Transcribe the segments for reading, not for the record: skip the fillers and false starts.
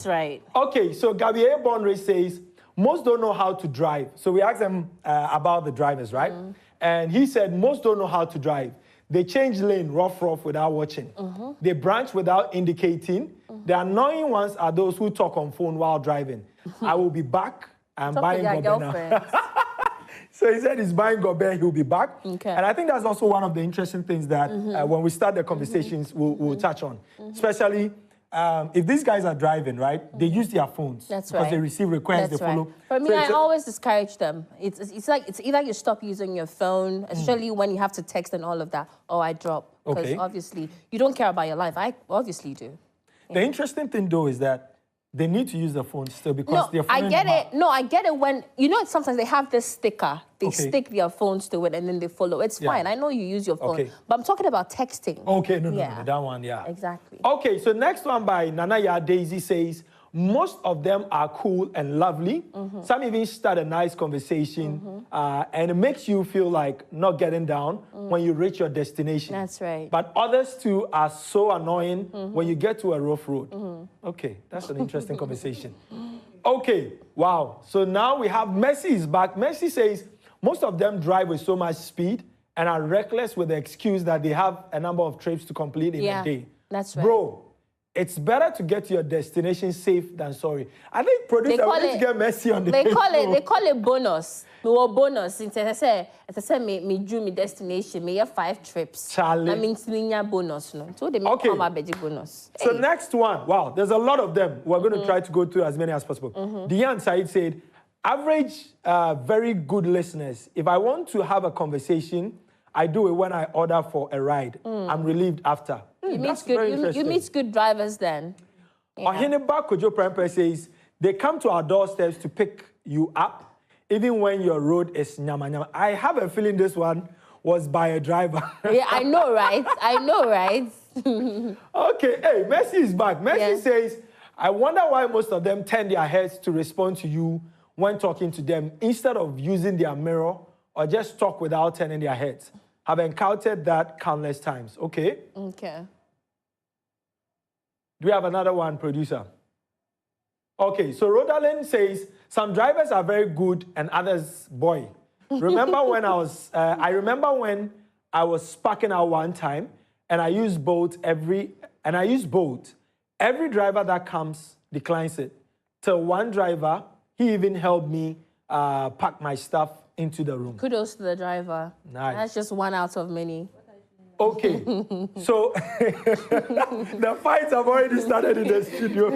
That's right. Okay, so Gabriel Bonre says, most don't know how to drive. So we asked him about the drivers, right? And he said, most don't know how to drive. They change lane rough without watching. They branch without indicating. The annoying ones are those who talk on phone while driving. I will be back. I'm buying Gobena. So he said he's buying Gobe, he'll be back. Okay. And I think that's also one of the interesting things that when we start the conversations, we'll touch on. Especially if these guys are driving, right, they use their phones. That's because right. they receive requests, That's they follow. Right. For me, So I always discourage them. It's either you stop using your phone, especially when you have to text and all of that, or I drop. Because obviously, you don't care about your life. I obviously do. The interesting thing, though, is that they need to use the phone still because they're I get it. No, I get it when, sometimes they have this sticker. They stick their phones to it and then they follow. It's fine. I know you use your phone. But I'm talking about texting. Okay, no, that one, Exactly. Okay, so next one by Nanaya Daisy says, most of them are cool and lovely. Some even start a nice conversation and it makes you feel like not getting down when you reach your destination. That's right. But others too are so annoying when you get to a rough road. Okay, that's an interesting conversation. Okay, wow. So now we have Messi is back. Messi says, most of them drive with so much speed and are reckless with the excuse that they have a number of trips to complete in a day. That's right. Bro, it's better to get to your destination safe than sorry. I think producer we need to get Messi on the They call it bonus. Well, bonus. Since I say me do me destination, me have 5 trips. Charlie. I mean, it's bonus, no. So they make come a big bonus. So next one, wow, there's a lot of them. We're going to try to go through as many as possible. Diane Said said, average, very good listeners. If I want to have a conversation, I do it when I order for a ride. I'm relieved after. You meet good drivers then. Oheneba Joyprime says, they come to our doorsteps to pick you up, even when your road is nyama nyama. I have a feeling this one was by a driver. Yeah, I know, right? I know, right? Okay, hey, Messi is back. Messi says, I wonder why most of them turn their heads to respond to you when talking to them instead of using their mirror or just talk without turning their heads. I've encountered that countless times. Okay. Okay. Do we have another one, producer? Okay, so Rodalyn says, some drivers are very good and others, boy. Remember when I remember when I was parking out one time and I used both. Every driver that comes declines it. Till one driver, he even helped me pack my stuff into the room. Kudos to the driver. Nice. That's just one out of many. Okay, so the fights have already started in the studio.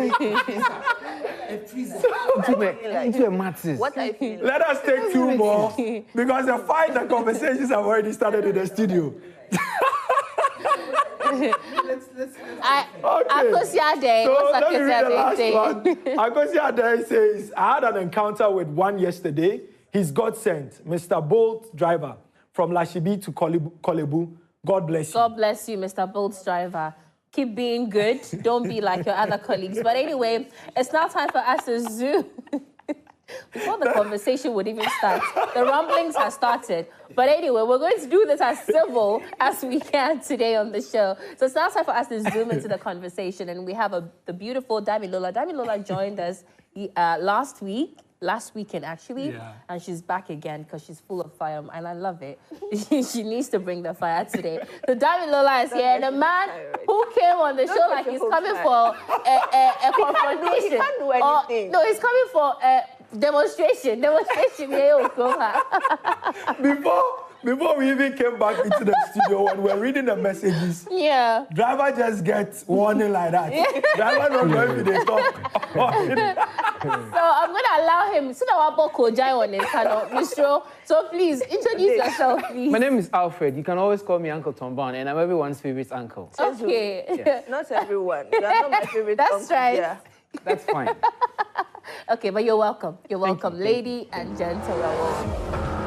What I feel. Let us take 2 more because the fight and conversations have already started in the studio. Akufo-Addo. So let me read the last one. Akufo-Addo says, I had an encounter with one yesterday. He's God sent, Mr. Bolt driver from Lashibi to Kolebu. God bless you. God bless you, Mr. Bolt's driver. Keep being good. Don't be like your other colleagues. But anyway, it's now time for us to zoom. Before the conversation would even start, the rumblings have started. But anyway, we're going to do this as civil as we can today on the show. So it's now time for us to zoom into the conversation. And we have the beautiful Damilola. Damilola joined us last weekend actually, and she's back again because she's full of fire, and I love it. She needs to bring the fire today. So Damilola is here, and the man who came on the show like he's coming for a confrontation. He can't do anything. No, he's coming for a demonstration. Before we even came back into the studio and we're reading the messages, driver just gets warning like that. Driver not going to the talk. So I'm going to allow him. So please, introduce yourself, please. My name is Alfred. You can always call me Uncle Tombon, and I'm everyone's favorite uncle. Okay. Yes. Not everyone. You are not my favorite That's uncle. right. Yeah. That's fine. Okay, but you're welcome. You're welcome, you. lady and gentleman.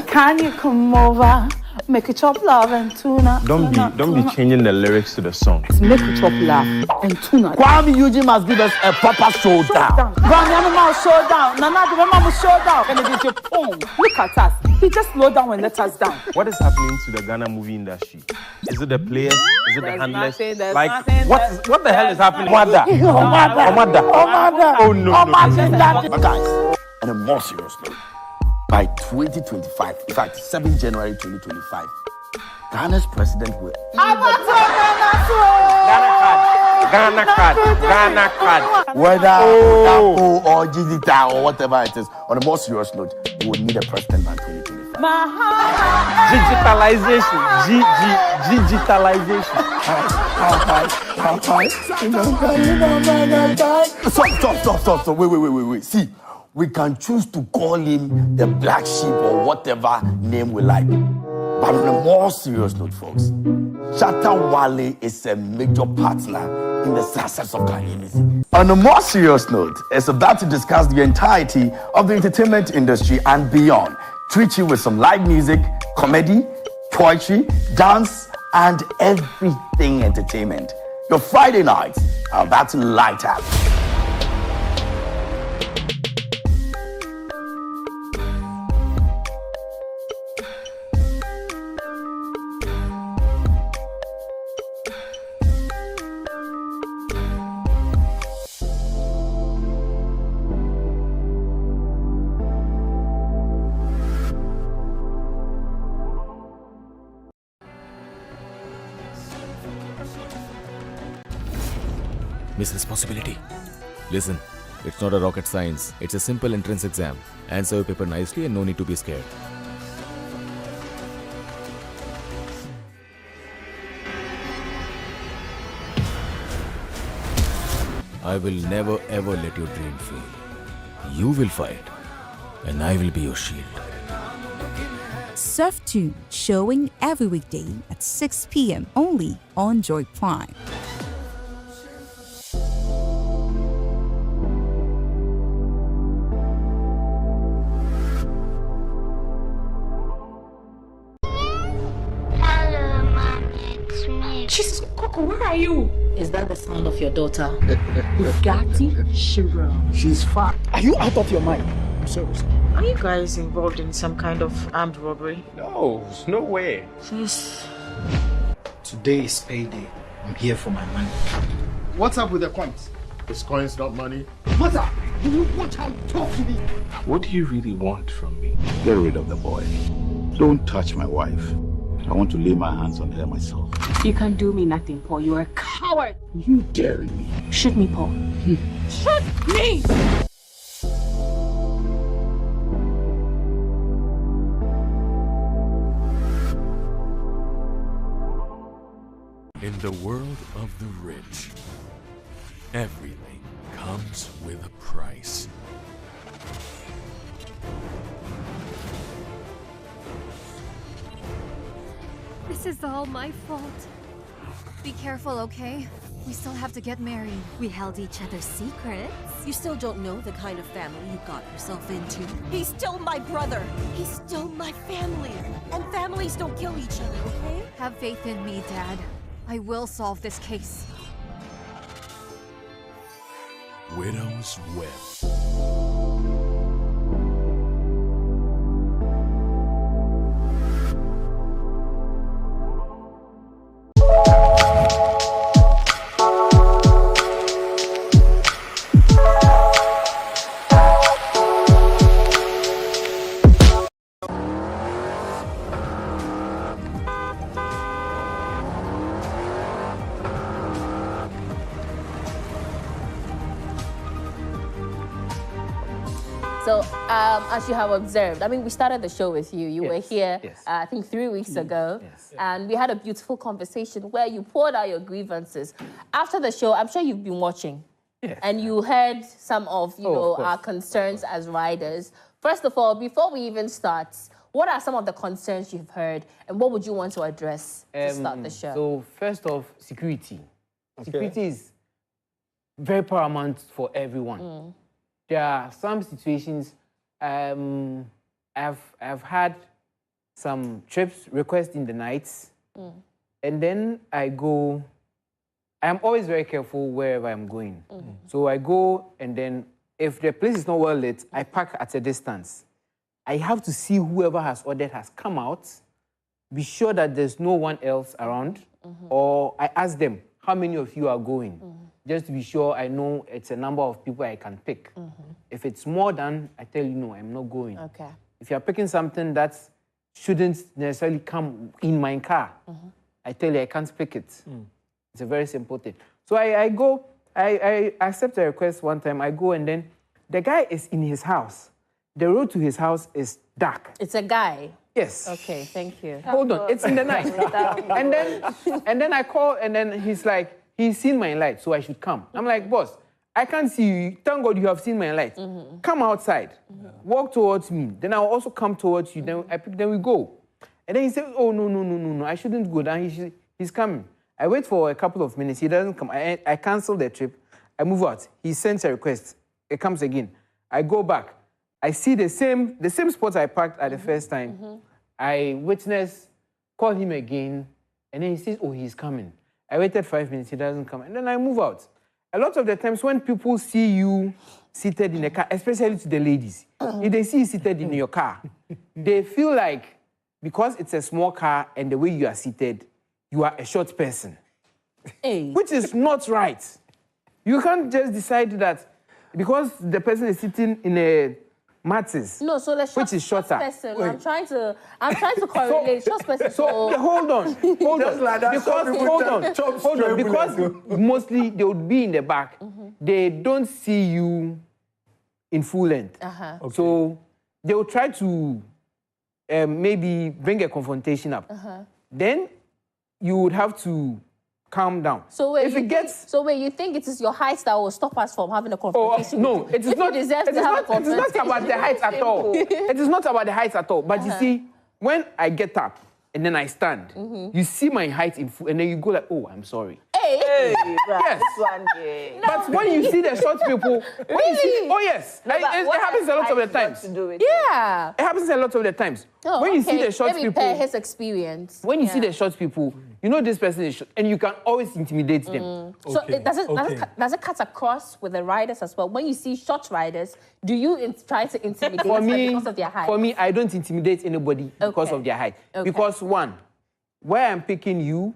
Can you come over? Make it chop love and tuna. Don't be changing the lyrics to the song. Make it chop love and tuna. Kwame Eugene must give us a proper showdown. Grammy, I'm a showdown. Nana, the mama showdown. And it is your phone. Look at us. He just slowed down and let us down. What is happening to the Ghana movie industry? Is it the players? Is it the handlers? What the hell is happening? Omada. Oh no. But guys, on a more serious note, by 2025, in fact, 7 January 2025, Ghana's president will. Ghana card. Whether or digital or whatever it is, on a more serious note, we will need a president by 2025. Digitalization. Stop. Wait. See, we can choose to call him the black sheep or whatever name we like. But on a more serious note, folks, Shatta Wale is a major partner in the success of Ghanaianism. On a more serious note, it's about to discuss the entirety of the entertainment industry and beyond, treat you with some live music, comedy, poetry, dance, and everything entertainment. Your Friday nights are about to light up. Miss Responsibility. Listen, it's not a rocket science. It's a simple entrance exam. Answer your paper nicely and no need to be scared. I will never ever let your dream fail. You will fight and I will be your shield. Surf Tune, showing every weekday at 6 p.m. only on Joyprime. Jesus, Coco, where are you? Is that the sound of your daughter? Bugatti Chiron. She's fat. Are you out of your mind? I'm serious. Are you guys involved in some kind of armed robbery? No way. Yes. Today is payday. I'm here for my money. What's up with the coins? Is coins not money? Mother, do you watch how you talk to me? What do you really want from me? Get rid of the boy. Don't touch my wife. I want to lay my hands on her myself. You can't do me nothing, Paul. You're a coward. You dare me? Shoot me, Paul. Shoot me! In the world of the rich, everything comes with a price. This is all my fault. Be careful, okay? We still have to get married. We held each other's secrets. You still don't know the kind of family you got yourself into. He's still my brother. He's still my family. And families don't kill each other, okay? Have faith in me, Dad. I will solve this case. Widow's Web. So, as you have observed, I mean, we started the show with you. You were here, I think, 3 weeks ago. And we had a beautiful conversation where you poured out your grievances. After the show, I'm sure you've been watching. And you heard some of, our concerns as riders. First of all, before we even start, what are some of the concerns you've heard and what would you want to address to start the show? So, first off, security. Security is very paramount for everyone. There are some situations I I've had some trips request in the nights, and then I go. I'm always very careful wherever I'm going. So I go, and then if the place is not well lit, I park at a distance. I have to see whoever has ordered has come out, be sure that there's no one else around, or I ask them, how many of you are going? Just to be sure I know it's a number of people I can pick. If it's more than, I tell you, no, I'm not going. Okay. If you're picking something that shouldn't necessarily come in my car, I tell you, I can't pick it. It's a very simple thing. So I go, I accept a request one time, I go, and then the guy is in his house. The road to his house is dark. It's a guy? Yes. Okay, thank you. Hold on, it's in the night. and then I call, and then he's like, he's seen my light, so I should come. I'm like, boss, I can't see you. Thank God you have seen my light. Come outside, walk towards me. Then I'll also come towards you. Then we go. And then he said, oh, no, I shouldn't go down. He's coming. I wait for a couple of minutes. He doesn't come. I cancel the trip. I move out. He sends a request. It comes again. I go back. I see the same spot I parked at the first time. I witness, call him again, and then he says, oh, he's coming. I waited 5 minutes, he doesn't come, and then I move out. A lot of the times when people see you seated in a car, especially to the ladies, if they see you seated in your car, they feel like, because it's a small car and the way you are seated, you are a short person. Hey. Which is not right. You can't just decide that because the person is sitting in a Matis, no, so the which is shorter. Person, I'm trying to correlate short person. So hold on. Like that, Hold on. Because mostly they would be in the back. They don't see you in full length. Okay. So they will try to maybe bring a confrontation up. Then you would have to calm down. So wait, you think it is your height that will stop us from having a confrontation? No, it is not. It is not about the height at all. It is not about the height at all. But you see, when I get up and then I stand, you see my height in full, and then you go like, oh, I'm sorry. Hey, yes. But when you see the short people, yes, it happens a lot of the times. Yeah, it happens a lot of the times. Oh, when you see the short people, maybe his experience. When you see the short people, you know this person is short, and you can always intimidate them. So does it cut across with the riders as well? When you see short riders, do you try to intimidate them because of their height? For me, I don't intimidate anybody because of their height. Because one, where I'm picking you,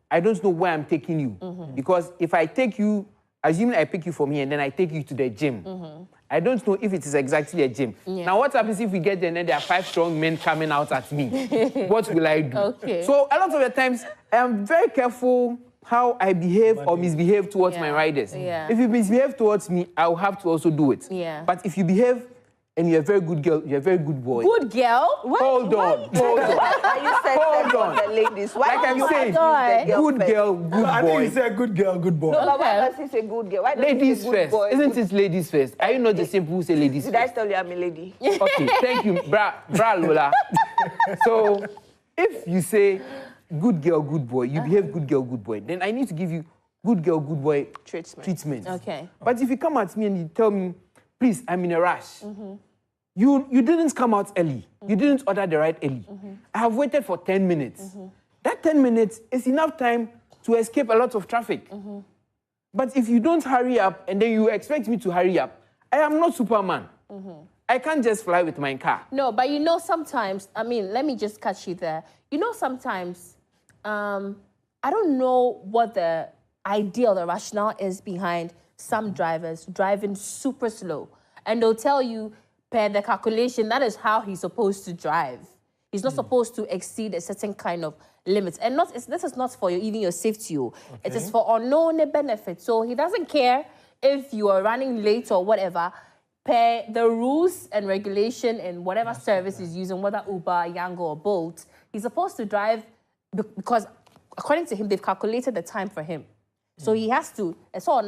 I don't know where I'm taking you. Because if I take you, assuming I pick you from here and then I take you to the gym, I don't know if it is exactly a gym. Now, what happens if we get there and then there are 5 strong men coming out at me? What will I do? So a lot of the times, I'm very careful how I behave or misbehave towards my riders. If you misbehave towards me, I'll have to also do it. But if you behave and you're a very good girl, you're a very good boy. Good girl? Hold on. Hold on. The ladies. Why like I'm saying, good girl, good boy. I think you said good girl, good boy. No, but why does he say good girl? Why does ladies he say good first. boy? Isn't it ladies first? Are you not the same people who say ladies first? Did I tell you I'm a lady? Okay, thank you, bra Lola. So, if you say good girl, good boy, you behave good girl, good boy, then I need to give you good girl, good boy treatment. Okay. But if you come at me and you tell me, please, I'm in a rush. You didn't come out early. You didn't order the ride early. I have waited for 10 minutes. That 10 minutes is enough time to escape a lot of traffic. But if you don't hurry up and then you expect me to hurry up, I am not Superman. I can't just fly with my car. No, but you know sometimes, I mean, let me just catch you there. You know sometimes, I don't know what the idea or the rationale is behind some drivers driving super slow. And they'll tell you, per the calculation, that is how he's supposed to drive. He's not supposed to exceed a certain kind of limit. And this is not for even your safety. It is for unknown benefit. So he doesn't care if you are running late or whatever. Per the rules and regulation and whatever service he's using, whether Uber, Yango, or Bolt, he's supposed to drive because, according to him, they've calculated the time for him. So he has to. That's not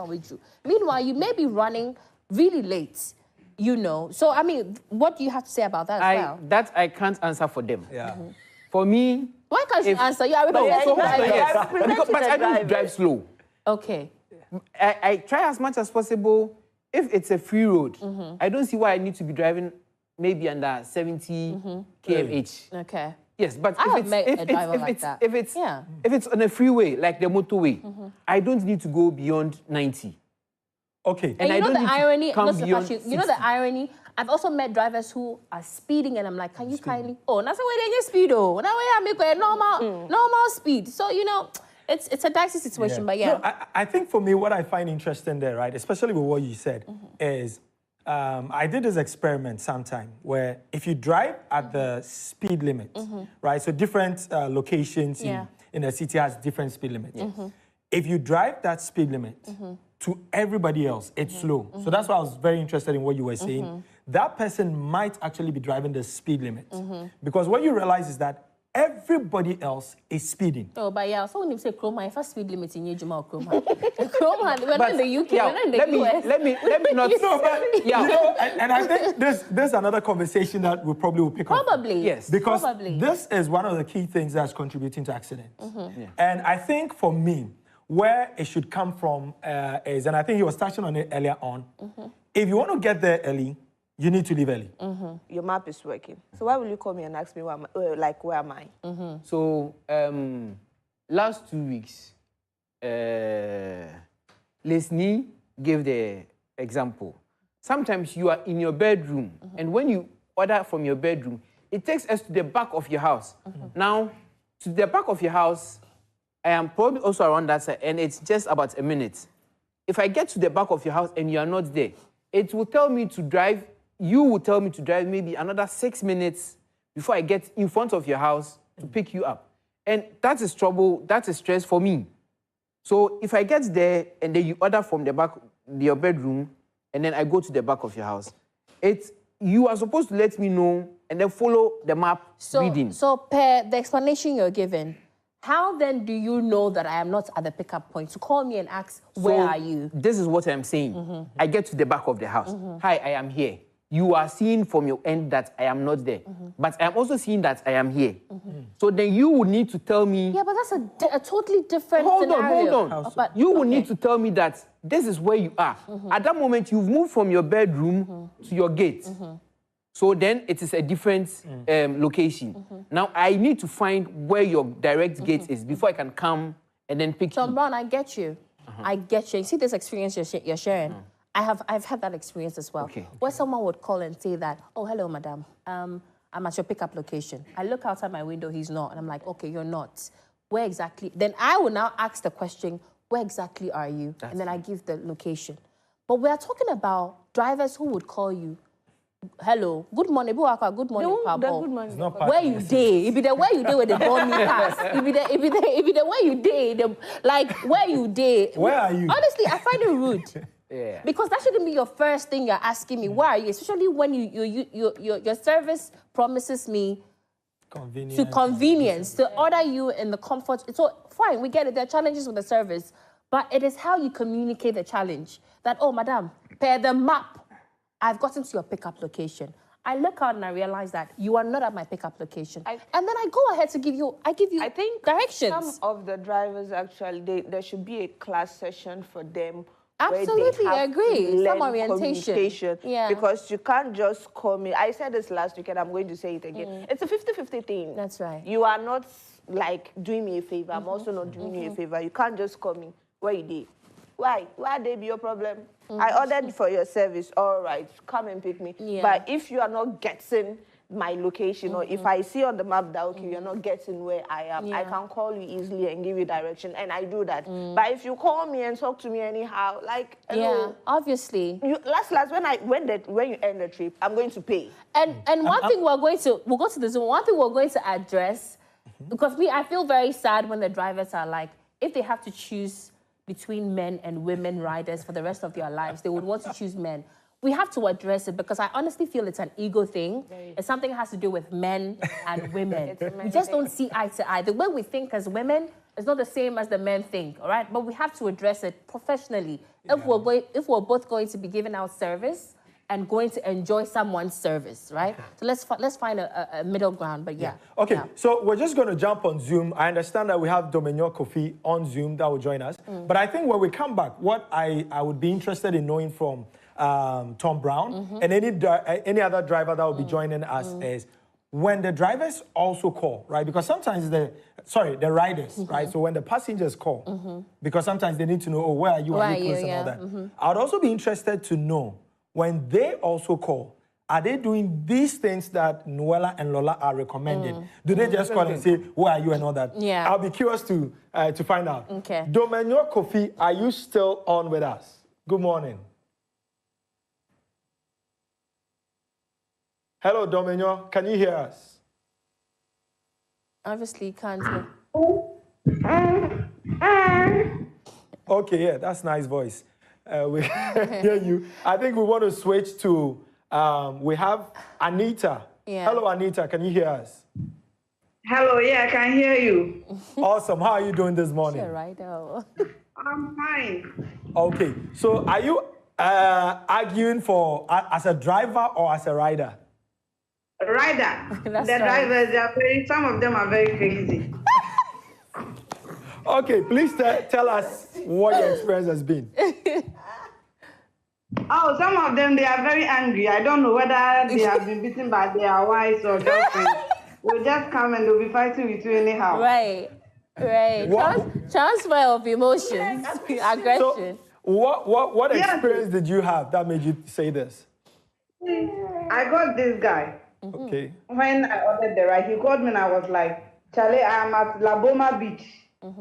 with you. Meanwhile, you may be running really late, you know. So, I mean, what do you have to say about that as well? That I can't answer for them. For me... Why can't you answer? You are but I don't drive slow. Okay. I try as much as possible if it's a free road, I don't see why I need to be driving maybe under 70 km/h. Okay. Yes, but I have met a driver like that. if it's on a freeway, like the motorway, I don't need to go beyond 90. Okay. And I you know don't the need to irony, come not to beyond touch you know the irony? I've also met drivers who are speeding and I'm like, can you kindly, oh, that's the way they just speed, oh. Now I make a normal speed. So, you know, it's a dicey situation, but yeah. No, I think for me, what I find interesting there, right, especially with what you said, is I did this experiment sometime where if you drive at the speed limit, right, so different locations in the city has different speed limits. If you drive that speed limit to everybody else, it's slow. So that's why I was very interested in what you were saying. That person might actually be driving the speed limit. Because what you realize is that everybody else is speeding. Oh, but yeah, so when you say Chroma, if I speed limit in Yejuma or Chroma, Chroma, we're not in the UK, we're not in the US. Let me not. No, but, you know, and I think there's another conversation that we probably will pick up. Probably. Yes. Because Probably. this is one of the key things that's contributing to accidents. And I think for me, where it should come from is, and I think he was touching on it earlier on, if you want to get there early, you need to leave early. Your map is working. So why will you call me and ask me where am I? So, last 2 weeks, Leslie gave the example. Sometimes you are in your bedroom, and when you order from your bedroom, it takes us to the back of your house. Now, to the back of your house, I am probably also around that side, and it's just about a minute. If I get to the back of your house and you are not there, it will tell me to drive. You will tell me to drive maybe another 6 minutes before I get in front of your house to pick you up. And that is trouble, that is stress for me. So if I get there and then you order from the back, your bedroom, and then I go to the back of your house, you are supposed to let me know and then follow the map reading. So per the explanation you're given, how then do you know that I am not at the pickup point? To call me and ask, where are you? This is what I'm saying. I get to the back of the house. Hi, I am here. You are seeing from your end that I am not there. But I am also seeing that I am here. So then you will need to tell me... Yeah, but that's a totally different scenario. Hold on. But you will need to tell me that this is where you are. At that moment, you've moved from your bedroom to your gate. So then it is a different location. Now, I need to find where your direct gate is before I can come and then pick you. John Brown, I get you. I get you. You see this experience you're sharing? I've had that experience as well. Where someone would call and say that, oh, hello, madam. I'm at your pickup location. I look outside my window, he's not. And I'm like, okay, you're not. Where exactly? Then I will now ask the question, where exactly are you? And then I give the location. But we are talking about drivers who would call you, hello, good morning, Buwaka, good morning, Pabo. Good morning. Where you day? It be the where you day with the bomb pass. It be the where you day. Like where you day. Where are you? Honestly, I find it rude. Because that shouldn't be your first thing you're asking me. Where are you? Especially when your service promises me convenience to order you in the comfort. So fine, we get it. There are challenges with the service, but it is how you communicate the challenge. That, oh, madam, per the map, I've gotten to your pickup location. I look out and I realize that you are not at my pickup location. And then I go ahead to give you, I think directions. Some of the drivers actually, there should be a class session for them. Absolutely, I agree. Some orientation. Yeah. Because you can't just call me. I said this last weekend, I'm going to say it again. It's a 50-50 thing. That's right. You are not like doing me a favor. I'm also not doing you a favor. You can't just call me. Where you did? Why? Why they be your problem? I ordered for your service. All right, come and pick me. Yeah. But if you are not getting my location, or if I see on the map that, okay, you're not getting where I am, I can call you easily and give you direction, and I do that. But if you call me and talk to me anyhow, like, obviously. Last, when you end the trip, I'm going to pay. And one thing we'll go to the Zoom, one thing we're going to address, because I feel very sad when the drivers are like, if they have to choose between men and women riders for the rest of their lives, they would want to choose men. We have to address it because I honestly feel it's an ego thing. It's something that has to do with men and women. We just don't see eye to eye. The way we think as women is not the same as the men think, all right? But we have to address it professionally. If we're both going to be giving out service and going to enjoy someone's service, right? So let's find a middle ground, but Okay, so we're just going to jump on Zoom. I understand that we have Dominion Kofi on Zoom that will join us. But I think when we come back, what I would be interested in knowing from Tom Brown, and any other driver that will be joining us is when the drivers also call, right? Because sometimes the riders, right? So when the passengers call, because sometimes they need to know, oh, where are you? Are you close and all that? I would also be interested to know when they also call, are they doing these things that Noella and Lola are recommending? Do they just call and say, where are you and all that? Yeah. I'll be curious to find out. Okay. Domenyo Kofi, are you still on with us? Good morning. Hello, Domenyo. Can you hear us? Obviously, you can't hear. Okay, yeah, that's a nice voice. We hear you. I think we want to switch to, we have Anita. Yeah. Hello, Anita. Can you hear us? Hello, yeah, I can hear you. Awesome. How are you doing this morning? Sure, right now. I'm fine. Okay, so are you arguing for as a driver or as a rider? Rider. The drivers, they are some of them are very crazy. Okay, please tell us what your experience has been. Oh, some of them, they are very angry. I don't know whether they have been beaten by their wives or girlfriends. They'll just come and they'll be fighting with you anyhow. Right. Transfer of emotions, aggression. So, what experience did you have that made you say this? I got this guy. Okay. When I ordered the ride, he called me and I was like, Charlie, I am at La Boma Beach.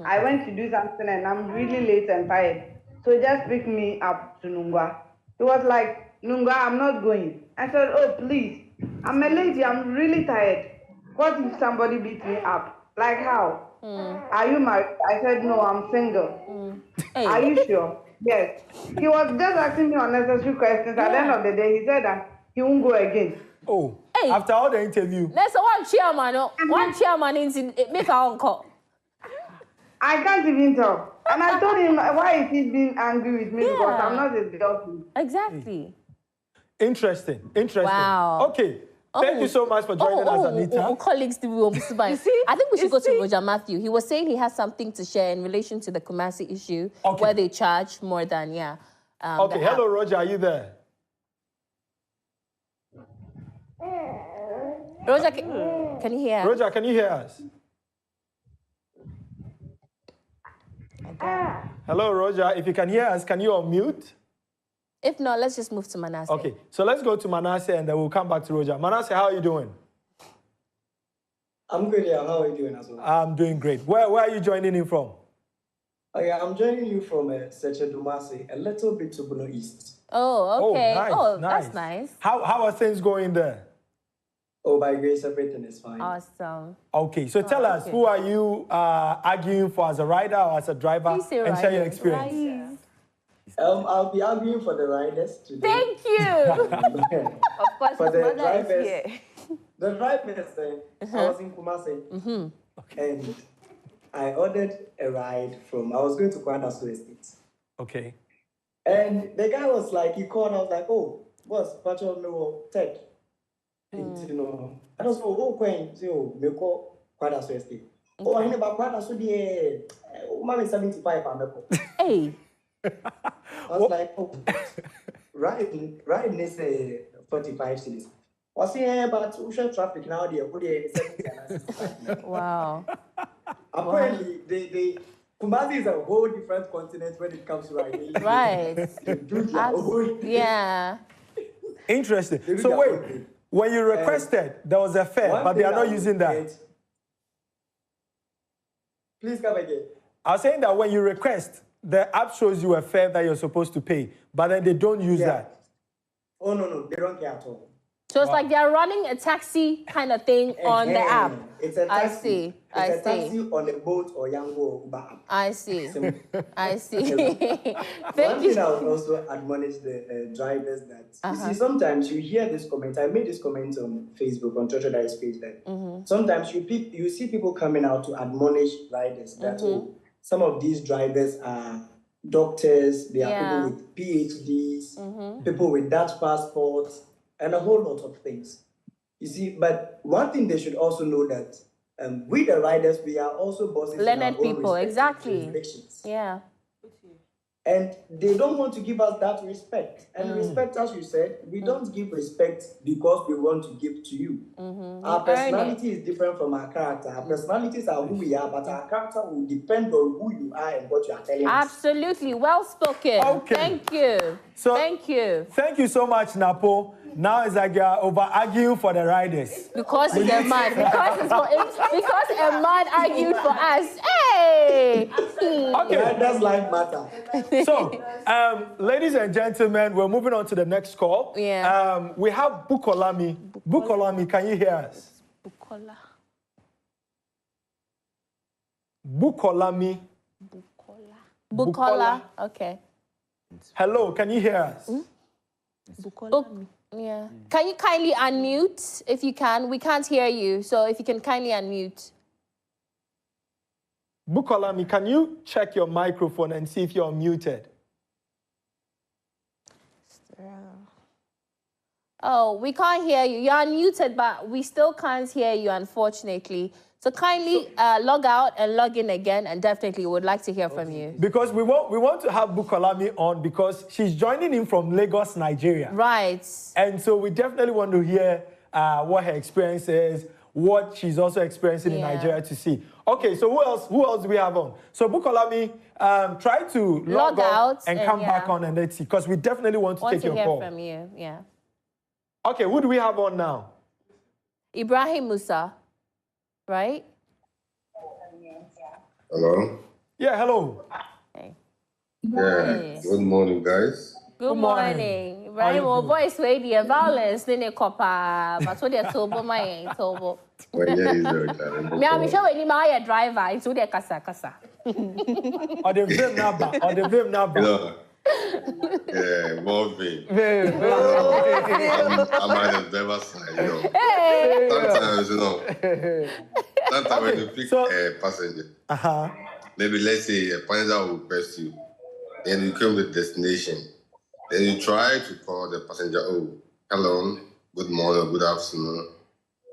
I went to do something and I'm really late and tired. So he just picked me up to Nungwa. He was like, Nungwa, I'm not going. I said, oh, please. I'm a lady. I'm really tired. What if somebody beats me up? Like how? Are you married? I said, no, I'm single. Hey. Are you sure? Yes. He was just asking me unnecessary questions. At the end of the day, he said that he won't go again. Oh, after all the interview. There's one chairman in make our own call. I can't even talk. And I told him, why is he being angry with me? Because I'm not a girl. Exactly. Interesting. Wow. Okay. Thank you so much for joining us, Anita. Colleagues, I think we should go to Roger Matthew. He was saying he has something to share in relation to the Kumasi issue, where they charge more than, okay, hello, Roger, are you there? Roger, can you hear? Roger, can you hear us? Hello, Roger. If you can hear us, can you unmute? If not, let's just move to Manasseh. Okay, so let's go to Manasseh and then we'll come back to Roger. Manasseh, how are you doing? I'm good, yeah. How are you doing as well? I'm doing great. Where are you joining in from? Oh, yeah, I'm joining you from Seche Dumasi, a little bit to Bono East. Oh, okay. Nice, That's nice. How are things going there? Oh, by grace, everything is fine. Awesome. Okay, so tell us, who are you arguing for as a rider or as a driver? And share your experience. I'll be arguing for the riders today. Thank you. Of course, for the drivers. Here. The drivers, I was in Kumasi, and I ordered a ride from, I was going to Kwadaso Estate. Okay. And the guy was like, he called, I was like, oh, boss, Pacho, no, Ted. You know, I was Queen, so, me call Kwadaso Estate. Oh, I never Kwadaso, the Mama 75, Hey. I was like, oh, riding is 45 cities. I was saying, but we should traffic now, Wow. Apparently, they Kumasi is a whole different continent when it comes to riding. Right. Yeah. Interesting. So wait, when you requested, there was a fare, but they are not using that. Please come again. I was saying that when you request, the app shows you a fare that you're supposed to pay, but then they don't use that. Oh, no, they don't care at all. So it's like they're running a taxi kind of thing on the app. It's a taxi. I see. It's a taxi on a boat or Yango or Uber app. I see. I see. One thing I would also admonish the drivers that, you see, sometimes you hear this comment. I made this comment on Facebook, on Twitter that is page that sometimes you see people coming out to admonish riders that some of these drivers are doctors, they are people with PhDs, people with Dutch passports, and a whole lot of things. You see, but one thing they should also know that we the riders, we are also bosses learned people, exactly. Yeah. And they don't want to give us that respect. And respect, as you said, we don't give respect because we want to give to you. Our personality is different from our character. Our personalities are who we are, but our character will depend on who you are and what you are telling us. Absolutely. Well spoken. Okay. Thank you. So, thank you. Thank you so much, Napo. Now it's like you're over-arguing for the riders. Because he's a man. Because a man argued for us. Hey! Okay. That's life matter. So, ladies and gentlemen, we're moving on to the next call. Yeah. We have Bukolami. Bukolami, can you hear us? Bukolami. Bukola. Okay. Hello, can you hear us? Yeah. Can you kindly unmute if you can? We can't hear you, so if you can kindly unmute. Bukolami, can you check your microphone and see if you're muted? Oh, we can't hear you. You're unmuted, but we still can't hear you, unfortunately. So kindly log out and log in again, and definitely would like to hear from you. Because we want to have Bukolami on because she's joining in from Lagos, Nigeria. Right. And so we definitely want to hear what her experience is, what she's also experiencing in Nigeria to see. Okay, so who else do we have on? So Bukolami, try to log out and come back on and let's see, because we definitely want to take your call. Want to hear from you, yeah. Okay, who do we have on now? Ibrahim Musa, right? Hello? Yeah, hello. Hey. Yeah, good morning, guys. Good morning. Ibrahim, our voice radio violence, then a copper, but what they're told, my tobo. Well, yeah, he's very talented. Me, I'm sure any my driver, it's with a kasa. Or the Vim Naba. Yeah, moving. I'm at the driver's side, Hey. Sometimes when you pick a passenger, maybe let's say a passenger will press you, then you come to the destination, then you try to call the passenger, oh, hello, good morning, good afternoon.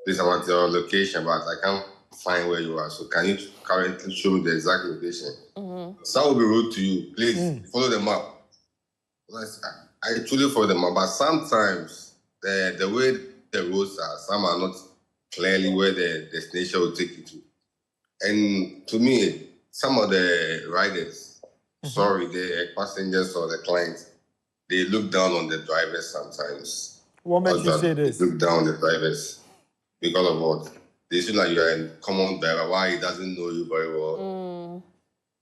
Please, I want your location, but I can't find where you are. So can you currently show me the exact location? So I will be rude to you. Please follow the map. I truly follow the map, but sometimes the way the roads are, some are not clearly where the destination will take you to. And to me, some of the riders, the passengers or the clients, they look down on the drivers sometimes. What makes you say this? They look down on the drivers because of what? They feel like you are a common driver. Why he doesn't know you very well?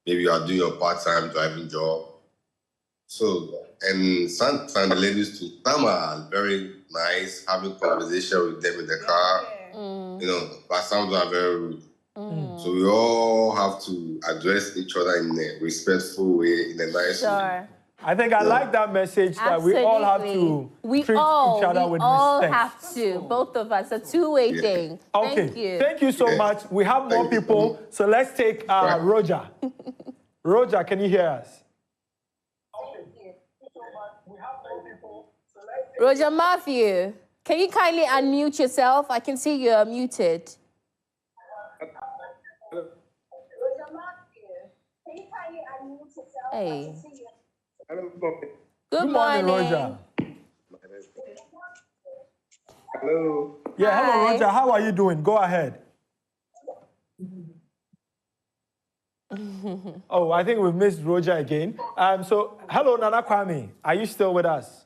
Maybe you are doing your part-time driving job. So, and sometimes the ladies too, some are very nice, having conversation with them in the car, but some are very rude. So we all have to address each other in a respectful way, in a nice way. I think I like that message that we all have to treat each other with respect. We all have to, both of us, a two-way thing. Okay, Thank you. Thank you so much. We have more people, so let's take Roger. Roger, can you hear us? Roger Matthew, can you kindly unmute yourself? I can see you're muted. Hey. Good morning, Roger. Hello. Yeah, hello, Roger. How are you doing? Go ahead. Oh, I think we've missed Roger again. So, hello, Nana Kwame. Are you still with us?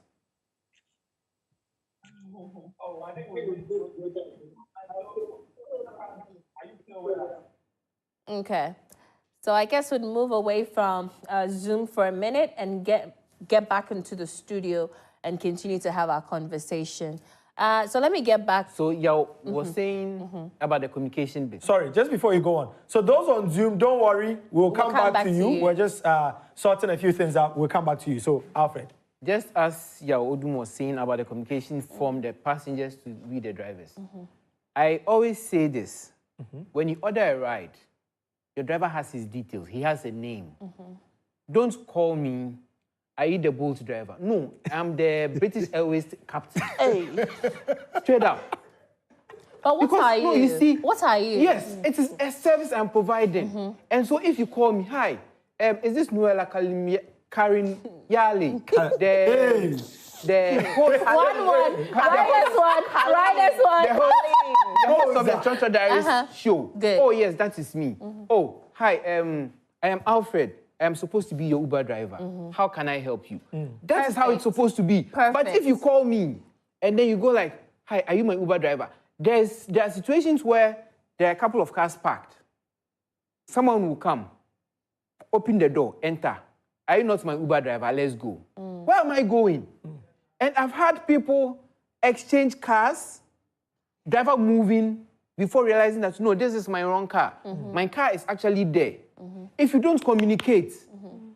Okay. So I guess we'd move away from Zoom for a minute and get back into the studio and continue to have our conversation. So let me get back. So you were saying about the communication bit. Sorry, just before you go on. So those on Zoom, don't worry. We'll come back to you. We're just sorting a few things out. We'll come back to you. So, Alfred. Just as Yao Odum was saying about the communication from the passengers to we the drivers, I always say this. When you order a ride, your driver has his details. He has a name. Don't call me, are you the Bolt driver? No, I'm the British Airways captain. Hey. Straight up. But what are you? No, you see, what are you? Yes, it is a service I'm providing. And so if you call me, hi, is this Noella Karen Yali, the host. The host of the Choncho Diaries show. Good. Oh, yes, that is me. Oh, hi, I am Alfred. I am supposed to be your Uber driver. How can I help you? That is how it's supposed to be. Perfect. But if you call me and then you go like, hi, are you my Uber driver? There are situations where there are a couple of cars parked. Someone will come, open the door, enter. Are you not my Uber driver? Let's go. Where am I going? And I've had people exchange cars, driver moving, before realizing that, no, this is my wrong car. My car is actually there. If you don't communicate,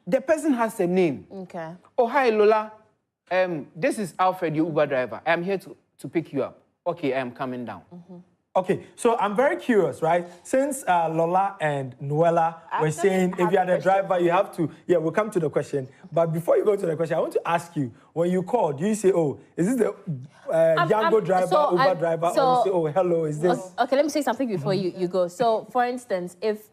the person has a name. Okay. Oh, hi, Lola. This is Alfred, your Uber driver. I am here to pick you up. Okay, I am coming down. Okay, so I'm very curious, right? Since Lola and Noella were saying if you are the driver, you have to... Yeah, we'll come to the question. But before you go to the question, I want to ask you, when you call, do you say, oh, is this the Yango driver, Uber driver? Or you say, oh, hello, is this... Okay, let me say something before you go. So, for instance, if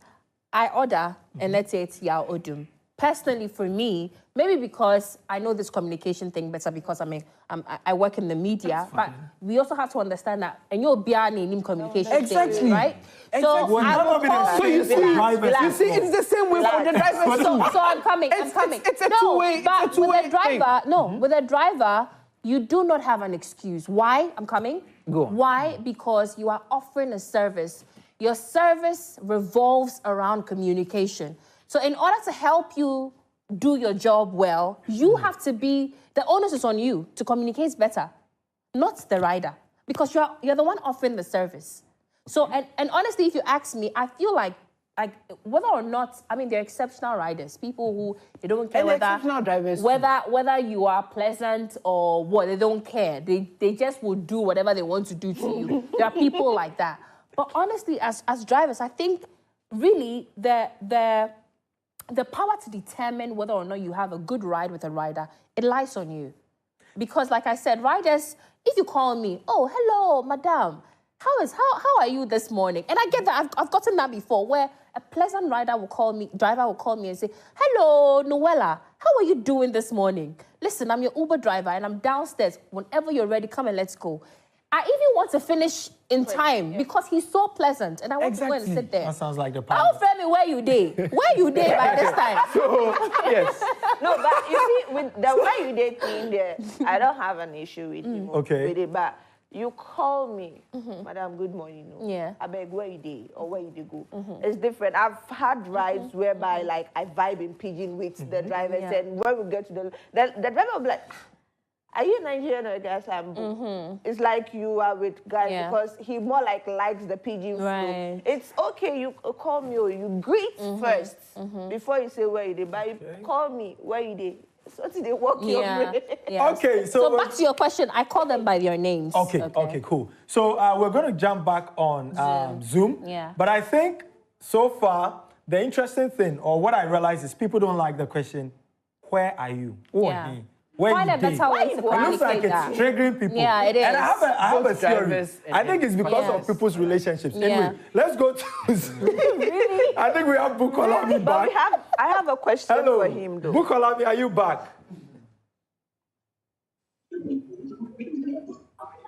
I order, and let's say it's Yao Odum, personally for me, maybe because I know this communication thing better because I work in the media, but we also have to understand that and you're in communication exactly thing, right? Exactly. So I will call so you see, it's the same way for the drivers too. So I'm coming. It's a two-way thing. With a driver, you do not have an excuse. Why? I'm coming. Go on. Why? Because you are offering a service. Your service revolves around communication. So in order to help you do your job well, you have to be, the onus is on you to communicate better, not the rider, because you're the one offering the service. So, and honestly, if you ask me, I feel like whether or not, I mean, they're exceptional riders, people who, they don't care whether you are pleasant or what, they don't care. They just will do whatever they want to do to you. There are people like that. But honestly, as drivers, I think really the power to determine whether or not you have a good ride with a rider, it lies on you. Because like I said, riders, if you call me, oh, hello, madam, how are you this morning? And I get that, I've gotten that before, where a pleasant driver will call me and say, hello, Noella, how are you doing this morning? Listen, I'm your Uber driver and I'm downstairs. Whenever you're ready, come and let's go. I even want to finish in time because he's so pleasant and I want to go and sit there. That sounds like the plan. I'll frame me where you day. Where you day by this time? So, yes. No, but you see, with the way you did in there, I don't have an issue with him. Okay. With it, but you call me, Madam, good morning. No? Yeah. I beg, where you day or where you go? It's different. I've had rides whereby, like, I vibe in pidgin with the drivers, and when we get to the driver will be like, are you Nigerian or guys? It's like you are with guys because he more like likes the pidgin flow. It's okay, you call me or you greet first before you say where you did. But you call me where you did. So they walk your way. Okay, so back to your question, I call them by their names. Okay, cool. So we're going to jump back on Zoom. Yeah. But I think so far, the interesting thing, or what I realize is people don't like the question, where are you? Find a better way to communicate. It looks like it's triggering people. Yeah, it is. And I have a theory. I think it's because of people's relationships. Anyway, let's go to... Really? I think we have Bukolami back. I have a question for him, though. Bukolami, are you back?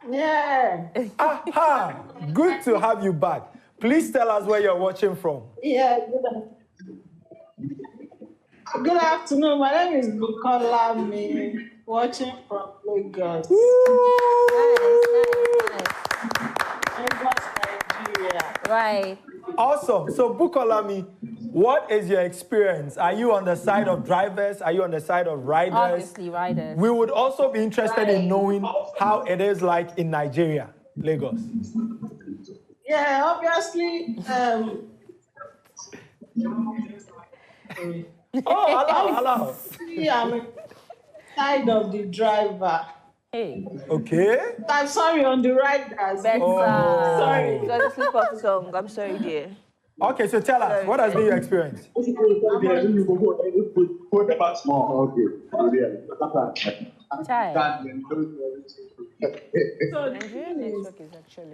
Yeah. Aha! Good to have you back. Please tell us where you're watching from. Yeah, good afternoon. My name is Bukolami, watching from Lagos. Lagos, Nigeria. Right. Awesome. So, Bukolami, what is your experience? Are you on the side of drivers? Are you on the side of riders? Obviously, riders. We would also be interested in knowing how it is like in Nigeria, Lagos. Yeah, obviously. Allow. I'm side of the driver. Hey. Okay. I'm sorry on the riders. Sorry, because it's slip of tongue. I'm sorry, dear. Okay, so tell us, what has been your experience? So Nigerian network is actually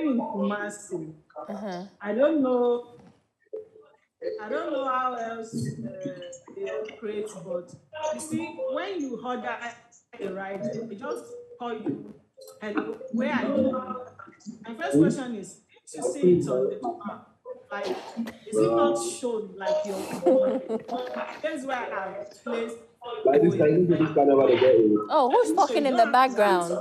in Kumasi. I don't know I don't know how else they operate, but you see, when you order a ride, they just call you, hello, where are you going? My first question is, did you see it on the map? Like, is it not shown like your place where I've placed? Oh, who's talking in the background?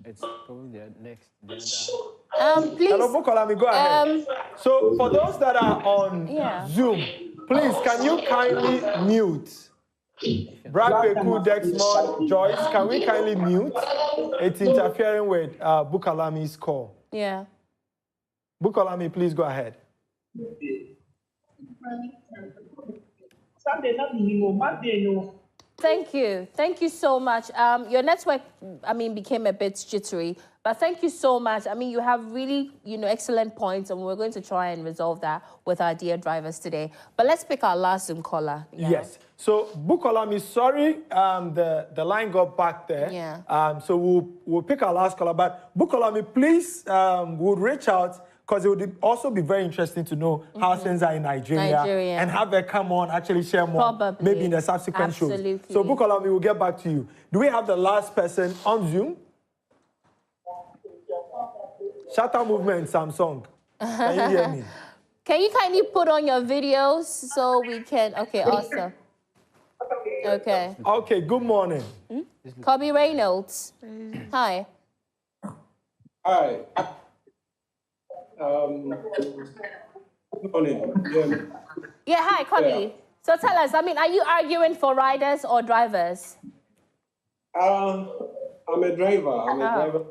It's probably the next. Please. Hello, Bukolami, go ahead. So for those that are on Zoom, please, can you kindly mute? Brad Peku, Dexmon, Joyce, can we kindly mute? It's interfering with Bukalami's call. Yeah. Bukolami, please go ahead. Thank you. Thank you so much. Your network, became a bit jittery, but thank you so much. You have really, excellent points, and we're going to try and resolve that with our dear drivers today. But let's pick our last Zoom caller. Yeah. Yes. So, Bukolami, sorry, the line got back there. Yeah. So we'll pick our last caller. But Bukolami, please, we'll reach out, because it would also be very interesting to know how things are in Nigeria and have her come on, actually share more, maybe in the subsequent shows. So, Bukolami, we'll get back to you. Do we have the last person on Zoom? Shutter movement, Samsung. Can you hear me? Can you kindly put on your videos so we can... Okay, awesome. Okay. Okay, good morning. Kobe Reynolds. Hi. Hi. Good morning. Yeah, hi, Kobe. Yeah. So tell us, are you arguing for riders or drivers? I'm a driver.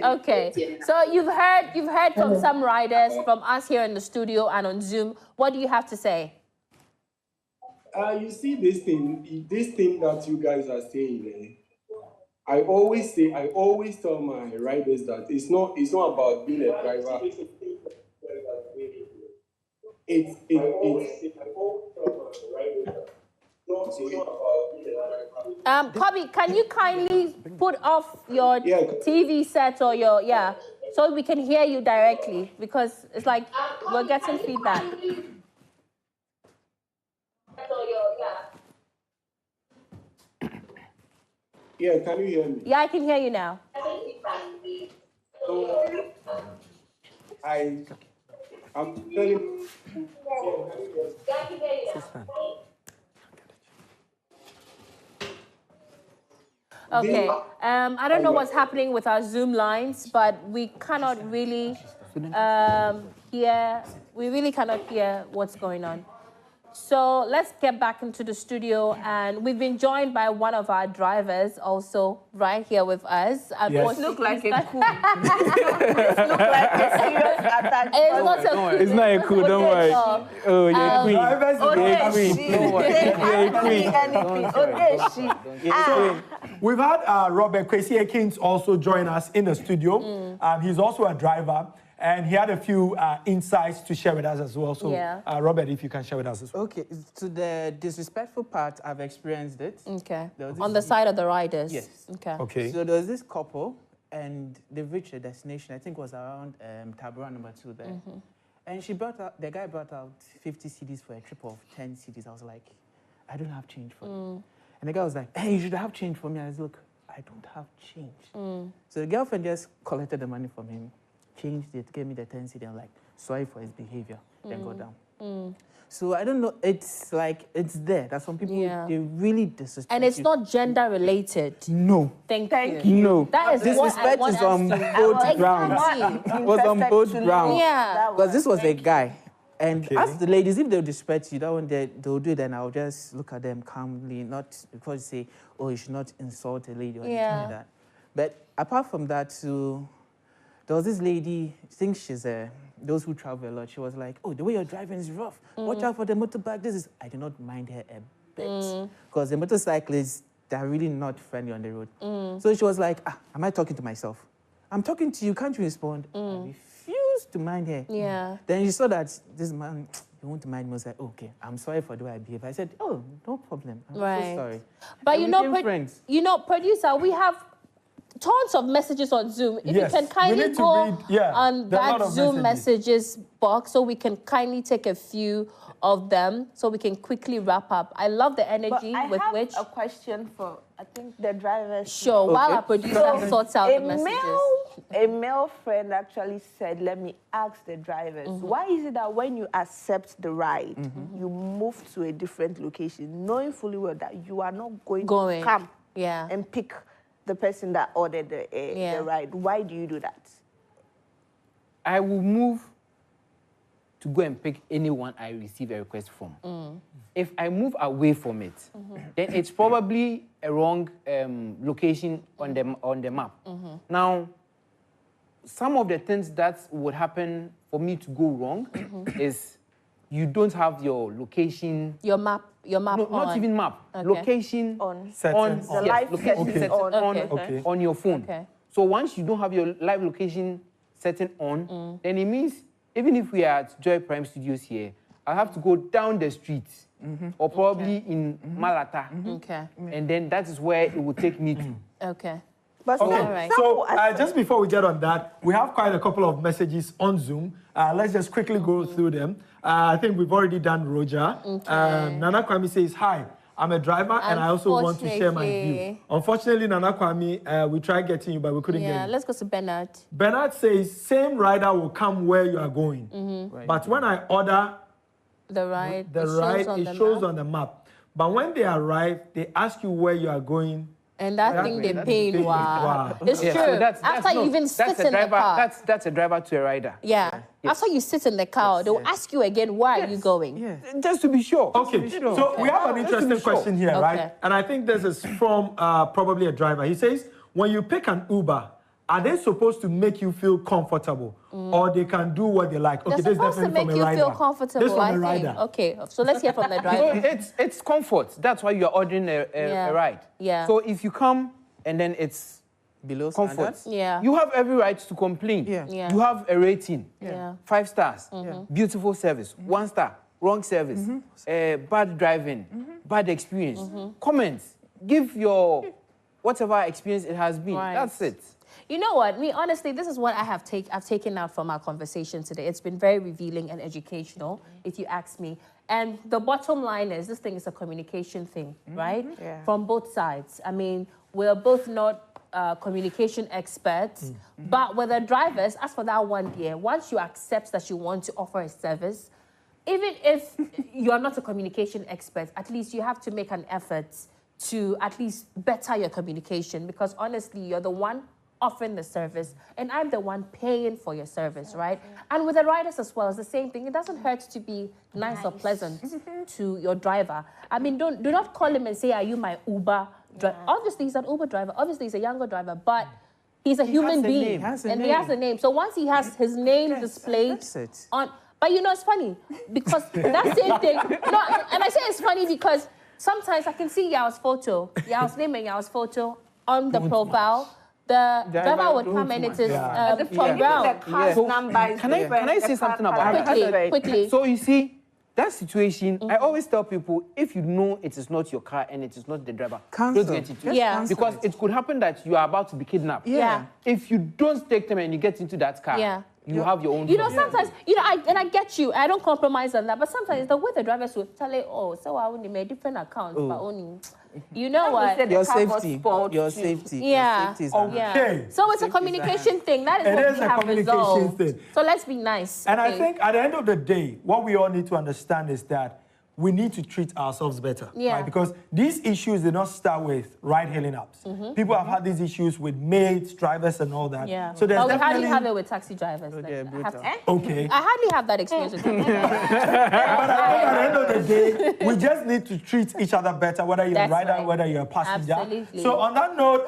Okay. So you've heard from some riders, from us here in the studio and on Zoom. What do you have to say? You see this thing that you guys are saying. I always tell my riders that it's not about being a driver. Kobe, can you kindly put off your TV set or your so we can hear you directly, because it's like we're getting feedback. Yeah, can you hear me? Yeah, I can hear you now. So I'm telling Okay. I don't know what's happening with our Zoom lines, but we cannot really hear. We really cannot hear what's going on. So let's get back into the studio, and we've been joined by one of our drivers also right here with us. Yes. Look like a coup. This look like a serious attack. It's not a coup. It's not a coup, don't worry. Oh, you're queen. We've had Robert Kwesi Akins also join us in the studio. He's also a driver. And he had a few insights to share with us as well. So, Robert, if you can share with us as well. Okay, to the disrespectful part, I've experienced it. Okay. On the side of the riders? Yes. Okay. So there was this couple, and they reached a destination, I think it was around Tabora number 2 there. And the guy brought out 50 CDs for a trip of 10 CDs. I was like, I don't have change for you. And the guy was like, hey, you should have change for me. I was like, I don't have change. So the girlfriend just collected the money from him, changed it, gave me the 10 CD. I'm like, sorry for his behavior. Then go down. So I don't know. It's like, it's there. That some people, they really disrespect. And it's not gender related. No. Thank you. No. That is disrespect is on both grounds. It was on both grounds. Yeah. Because this was a guy. And ask the ladies, if they'll disrespect you, that one they'll do it, then I'll just look at them calmly, not because you say, oh, you should not insult a lady or anything like that. But apart from that, too, there was this lady, I think she's those who travel a lot, she was like, oh, the way you're driving is rough. Watch out for the motorbike. I did not mind her a bit. Because the motorcyclists, they're really not friendly on the road. So she was like, am I talking to myself? I'm talking to you, can't you respond? I refused to mind her. Yeah. Then you saw that this man, he won't mind me. I was like, okay, I'm sorry for the way I behave. I said, oh, no problem. I'm so sorry. But and you know, producer, we have tons of messages on Zoom. If Yes, you can kindly we need to go read, on there are a lot that of Zoom messages box so we can kindly take a few of them so we can quickly wrap up. I love the energy with which... I have a question for, I think, the drivers. Sure, while our producer sorts out the messages. A male friend actually said, let me ask the drivers, why is it that when you accept the ride, you move to a different location, knowing fully well that you are not going to come and pick the person that ordered the ride? Why do you do that? I will move to go and pick anyone I receive a request from. If I move away from it, then it's probably a wrong location on the map. Now, some of the things that would happen for me to go wrong is you don't have your location. Your map No, on. not even map. Okay. Location on. The live location setting on your phone. Okay. So once you don't have your live location setting on, then it means even if we are at Joyprime Studios here, I have to go down the street or probably in Malata. Okay. And then that is where it will take me to. Okay. But So just before we get on that, we have quite a couple of messages on Zoom. Let's just quickly go through them. I think we've already done Roger. Nana Kwame says, hi, I'm a driver and I also want to share my view. Unfortunately, Nana Kwame, we tried getting you, but we couldn't get you. Yeah, let's go to Bernard. Bernard says, same rider will come where you are going. But when I order the ride, it shows on the map. But when they arrive, they ask you where you are going. And that thing they pain, wow. It's true. So after you even sit in the car. That's a driver to a rider. Yeah. After you sit in the car, they'll ask you again, why are you going? Just to be sure. Okay, so we have an interesting question here, right? And I think this is from probably a driver. He says, when you pick an Uber, are they supposed to make you feel comfortable? Or they can do what they like? Okay, they're supposed to make you feel comfortable, this from I a think. rider. Okay, so let's hear from the driver. It's comfort. That's why you're ordering a ride. Yeah. So if you come and then it's below comfort, yeah, you have every right to complain. Yeah. You have a rating. Yeah. 5 stars. Beautiful service. 1 star. Wrong service. Bad driving. Bad experience. Comments. Give your whatever experience it has been. Right. That's it. You know what? Honestly, this is what I've taken out from our conversation today. It's been very revealing and educational, if you ask me. And the bottom line is, this thing is a communication thing, right? Yeah. From both sides. I mean, we're both not communication experts, but with the drivers, as for that one year, once you accept that you want to offer a service, even if you're not a communication expert, at least you have to make an effort to at least better your communication, because honestly, you're the one offering the service and I'm the one paying for your service, right? And with the riders as well, it's the same thing. It doesn't hurt to be nice or pleasant to your driver. I mean, do not call him and say, are you my Uber driver? Obviously, he's an Uber driver. Obviously, he's a younger driver, but he's a human being. And he has a name. So once he has his name displayed on... But you know, it's funny because that same thing... No, and I say it's funny because sometimes I can see Yao's photo, Yao's name and Yao's photo on the profile. The driver would come and it is from ground. Can I say something about that? Quickly. So you see, that situation, I always tell people, if you know it is not your car and it is not the driver, don't get into it. Because it could happen that you are about to be kidnapped. If you don't take them and you get into that car, you have your own. You know, sometimes, you know, I get you. I don't compromise on that. But sometimes the way the drivers will tell you, oh, so I only made different accounts, but only, you know what? Your safety. Your safety. Yeah. Your safety is okay. So it's a communication thing. That is what we have resolved. So let's be nice. And I think at the end of the day, what we all need to understand is that we need to treat ourselves better. Right? Because these issues did not start with ride-hailing apps. People have had these issues with maids, drivers, and all that. So there's we hardly have it with taxi drivers. Okay. I hardly have that experience with them. But I think at the end of the day, we just need to treat each other better, whether you're a rider, whether you're a passenger. Absolutely. So on that note,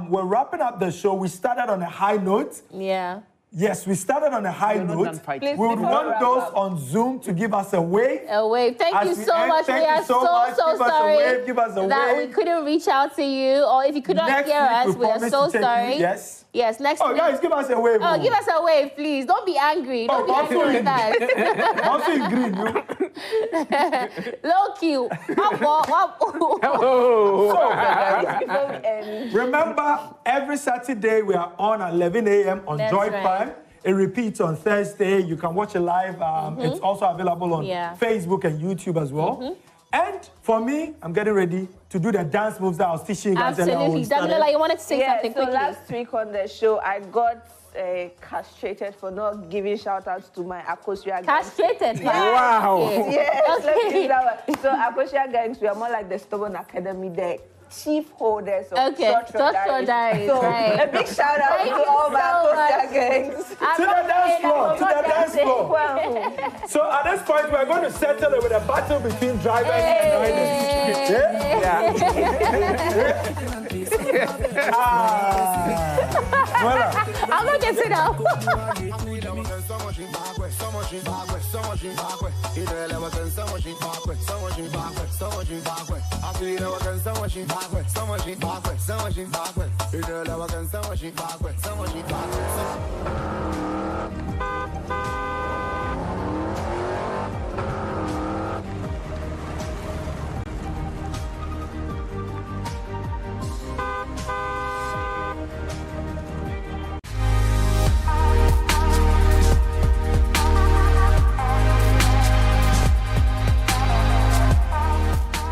we're wrapping up the show. We started on a high note. Yeah. Yes, we started on a high note. We would want those on Zoom to give us a wave. A wave. Thank you so much. We are so sorry that we couldn't reach out to you, or if you could not hear us, we are so sorry. Yes. Yes, next week. Guys, give us a wave. Oh, give us a wave, please. Don't be angry. Don't be angry with us. Also in green, you. Low Q. Remember, every Saturday we are on at 11 a.m. on Joyprime. Right. It repeats on Thursday. You can watch it live. It's also available on Facebook and YouTube as well. And for me, I'm getting ready to do the dance moves that I was teaching you guys. Absolutely. Daniela, you wanted to say something quickly. Last week on the show, I got castrated for not giving shout-outs to my Akosua gangs. Castrated? Wow. Yes. So Akosua gangs, we are more like the Stubborn Academy there. Chief holders of Short Diaries. So a big shout out to all my Akosua gangs. To the dance floor. So at this point, we're going to settle it with a battle between drivers and riders. I'm not getting out.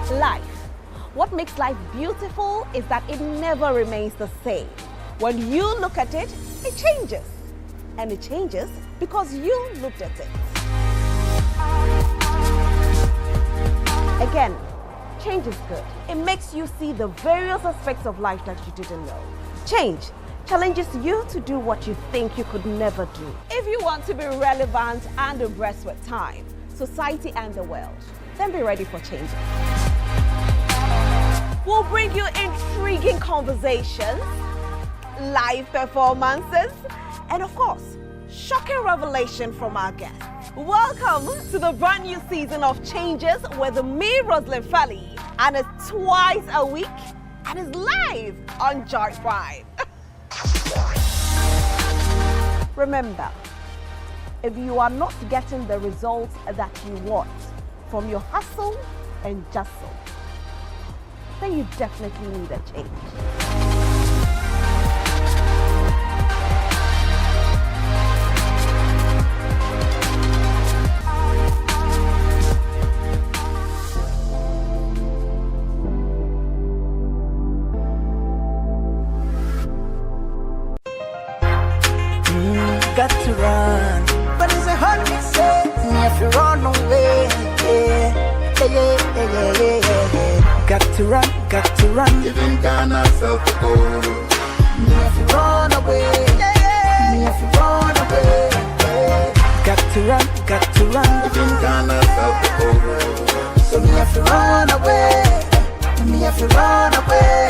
Life. What makes life beautiful is that it never remains the same. When you look at it, it changes. And it changes because you looked at it. Again, change is good. It makes you see the various aspects of life that you didn't know. Change challenges you to do what you think you could never do. If you want to be relevant and abreast with time, society and the world, then be ready for change. We'll bring you intriguing conversations, live performances, and of course, shocking revelation from our guests. Welcome to the brand new season of Changes with me, Roslyn Felly, and it's twice a week and it's live on Joyprime. Remember, if you are not getting the results that you want from your hustle and jostle, then you definitely need a change. Got to run, but it's a hard to say. Me if you run away, Got to run. Even Ghana self to go. Me if you run away, Me if you run away, Got to run. Even Ghana self to go. So me if you run away, Me if you run away,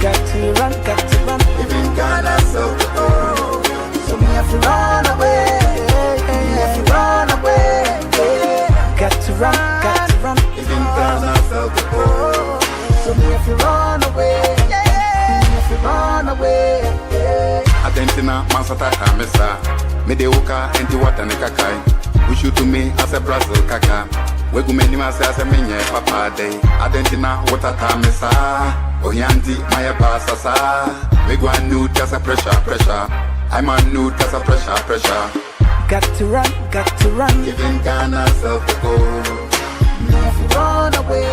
Got to run. Even Ghana self to go. So me if you run away, Me if you run away, Got to run. Even Ghana self to go. So me if you run away, Me if you run away, Atentina Masata Kamesa. Medeuka enti wataneka kai. Wish you to me as a Brazil kaka. Wegu many mas as a minye papa day. Atentina watata mesa. Oyanti maya basasa. Wegu a nude cause a pressure. I'm a nude cause a pressure. Got to run. Even Ghana self to go. Me if you run away,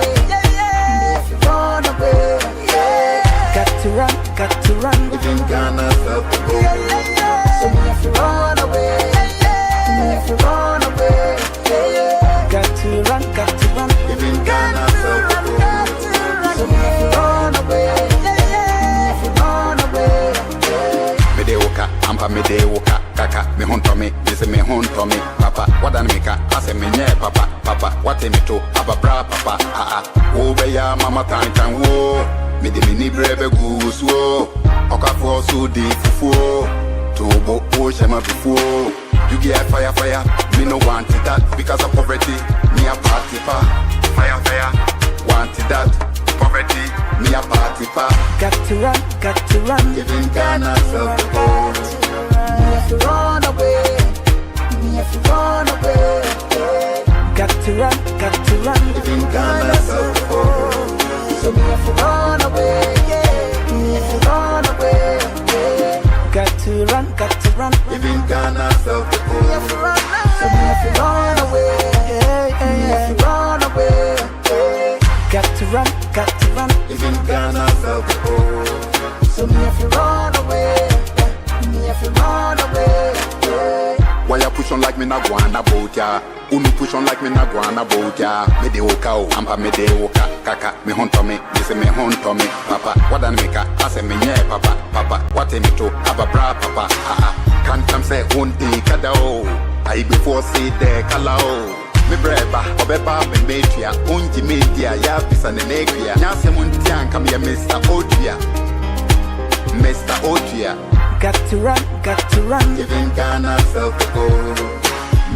Me if you run away, Got to run. Even Ghana self to go. So me if you run away, Me if you run away, Got to run. Even Ghana self to go. So me if you run away, Me if you run away, Medeuka, ampa medeuka, kaka, me hunto me, this me hunto me, papa, wadan meka, ase me nye papa, what me to, ababra papa, ya mama tankan wo, me de mini brebe goose wo, okafo so di fufu, to bo shema before, you get fire, me no want it that, because of poverty, me a party pa, fire, want it that, poverty, me a party pa. Got to run. Even Ghana self to go. Me if you run away, Me if you run away, Got got to run. Even Ghana South the pole. So me have to run away, yeah. Me have to run away, yeah. Got to run, even Ghana South the pole. So me have to run away, yeah, yeah, yeah. Run away, yeah. Got to run, even Ghana South the pole. So me have to run away, yeah. Me have to run away, yeah. Why you push on like me na guana boat ya? Unu push on like me na guana boat ya? Me de oka o, ampa me de oka, kaka me hunto me, this me hunto me, papa. What an meka, I say me nye papa, papa. What me to, aba bra papa, Can't come say hunti kada o, I before see the kala o. Me breba, obeba me metia, unji media ya pisa ne negria. Nyase muntian come ya Mr. Odia, Mr. Odia. Got to run, even Ghana South the pole.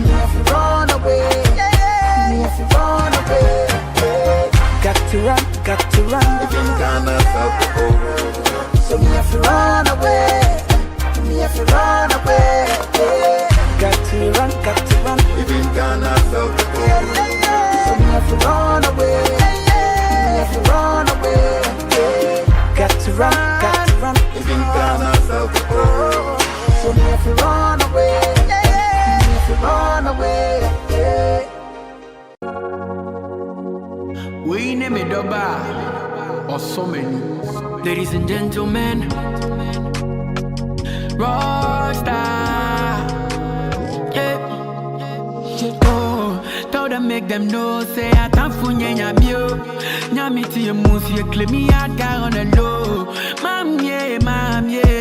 Me have to run away, yeah. Me have to run away, yeah. Got to run, even Ghana South the pole. So me have to run away, me have to run away, yeah. Got to run, even Ghana South the pole. So me have to run away, me have to run away, yeah. Got to run, even Ghana South the pole. So me have to run away, me have to run away, yeah. We name it Doba or so many. Ladies and gentlemen, Rockstar, yeah. Oh, tell them make them know, say I can't funny nyamio. Nyamiti ye move ye claim me I got on the low. Mam ye,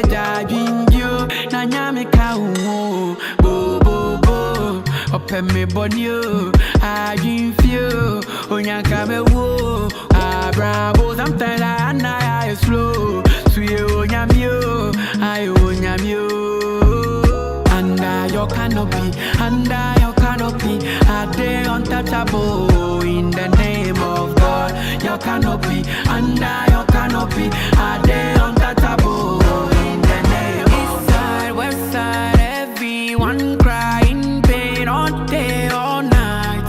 da jinjo. Na nyami ka umo, bo bo bo. Open me bonio, I dream feel. Onyanka me wo, bravo. Sometimes I slow. Suye onyamio, I onyamio. Under your canopy, are they untouchable in the name of God? Your canopy, under your canopy, are they untouchable in the name of God? East side, west side, everyone crying pain all day, all night.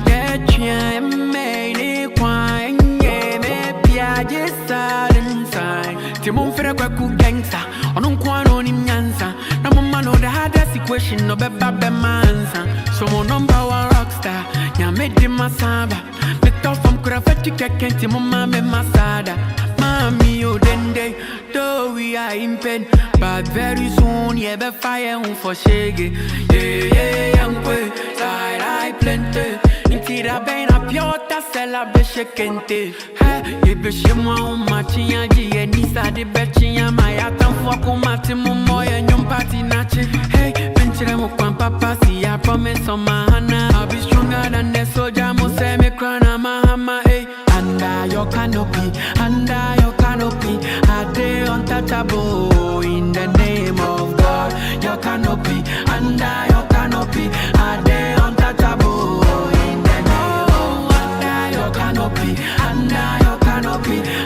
Get you made it quiet, yeah, maybe I just sat inside. Timon Ferreira gangsta, on Kwano in Yansa. No mama know the hardest equation, no beba mansa. So my number one rockstar, ya made him masaba. Me talk from Kurafati Kakenti, mama me masada. Mami o dende, though we are in pain, but very soon yeah be fire for shaggy. Yeah, young boy, side I plenty. Intira ben a piota sella be shekente. Hey, ye be shimwa umachia ji nisa de bechia maya tamfoko mati moya nyum party nache. Hey, venture mo kwam papa si I promise on my hana. I'll be stronger than the soldier mo say me crana mahama. Hey, under your canopy, are they untouchable in the name of God? Your canopy, under your canopy, are they untouchable in the name of God? Under your canopy,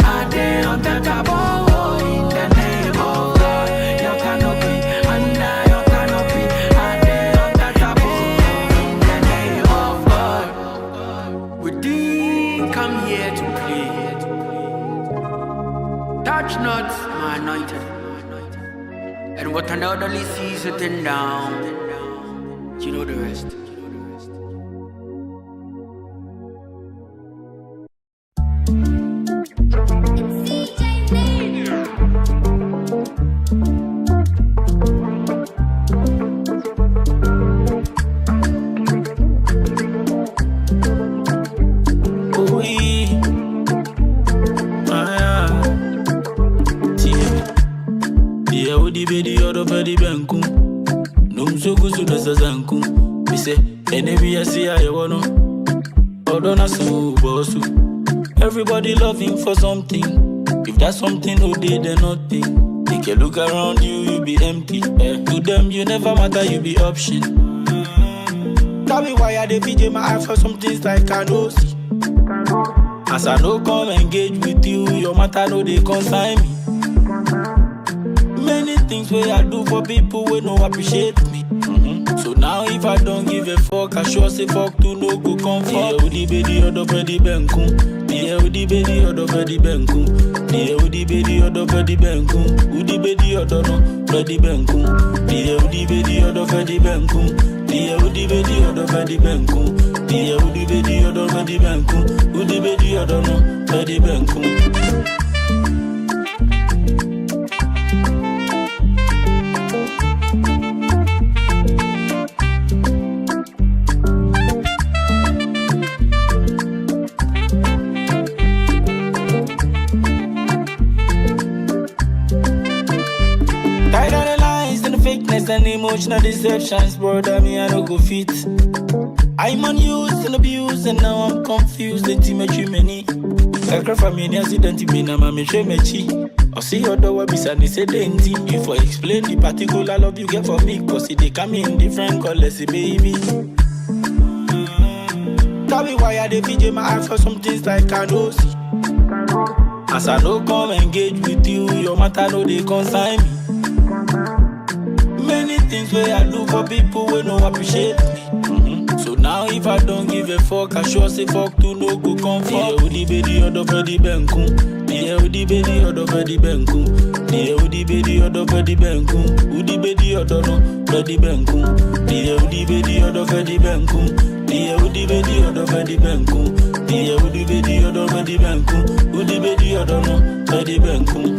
are they untouchable in the name of God? Your canopy, under your canopy, are they untouchable in the name of God? We didn't come here to play. Touch not my anointed. And what an elderly sees sitting down, you know the rest. Bedi banku, num so kusu da sazanku. Me say, any I see I wanna, Odona so bossu. Everybody loving for something. If that something no day, then nothing. Take a look around you, you be empty. To them, you never matter, you be option. Tell me why I dey VJ my eye for some things like I know see. As I no come engage with you, your matter no they consign me. Many things where I do for people who no appreciate me. So So now if I don't give a fuck, I sure say fuck to no go comfort. Yeah, udi bedi odo bedi benkum. Yeah, udi bedi odo bedi benkum. Yeah, udi bedi odo bedi benkum. Udi bedi odo no bedi benkum. Yeah, udi bedi odo bedi benkum. Yeah, udi bedi odo bedi benkum. Yeah, udi bedi odo bedi benkum. Udi bedi odo no bedi benkum. And emotional deceptions, brother, me I no go fit. I'm unused and abused, and now I'm confused. The team at you many. I cry for me, accident me, now I'm a mechi. I see your door, be sunny, say the team. If I explain the particular love you get for me, cause they come in different colors, baby. Tell me why I dey PJ my eye for some things like I know see. As I no come engage with you, your matter no they consign me. Many things where I do for people who no appreciate me. So now if I don't give a fuck, I sure say fuck to no go comfort. Yeah, udi bedi odo bedi benkum. Yeah, udi bedi odo bedi benkum. Yeah, udi bedi odo bedi benkum. Udi bedi odo no bedi benkum. Yeah, udi bedi odo bedi benkum. Yeah, udi bedi odo bedi benkum. Yeah, udi bedi odo bedi benkum. Udi bedi odo no bedi benkum.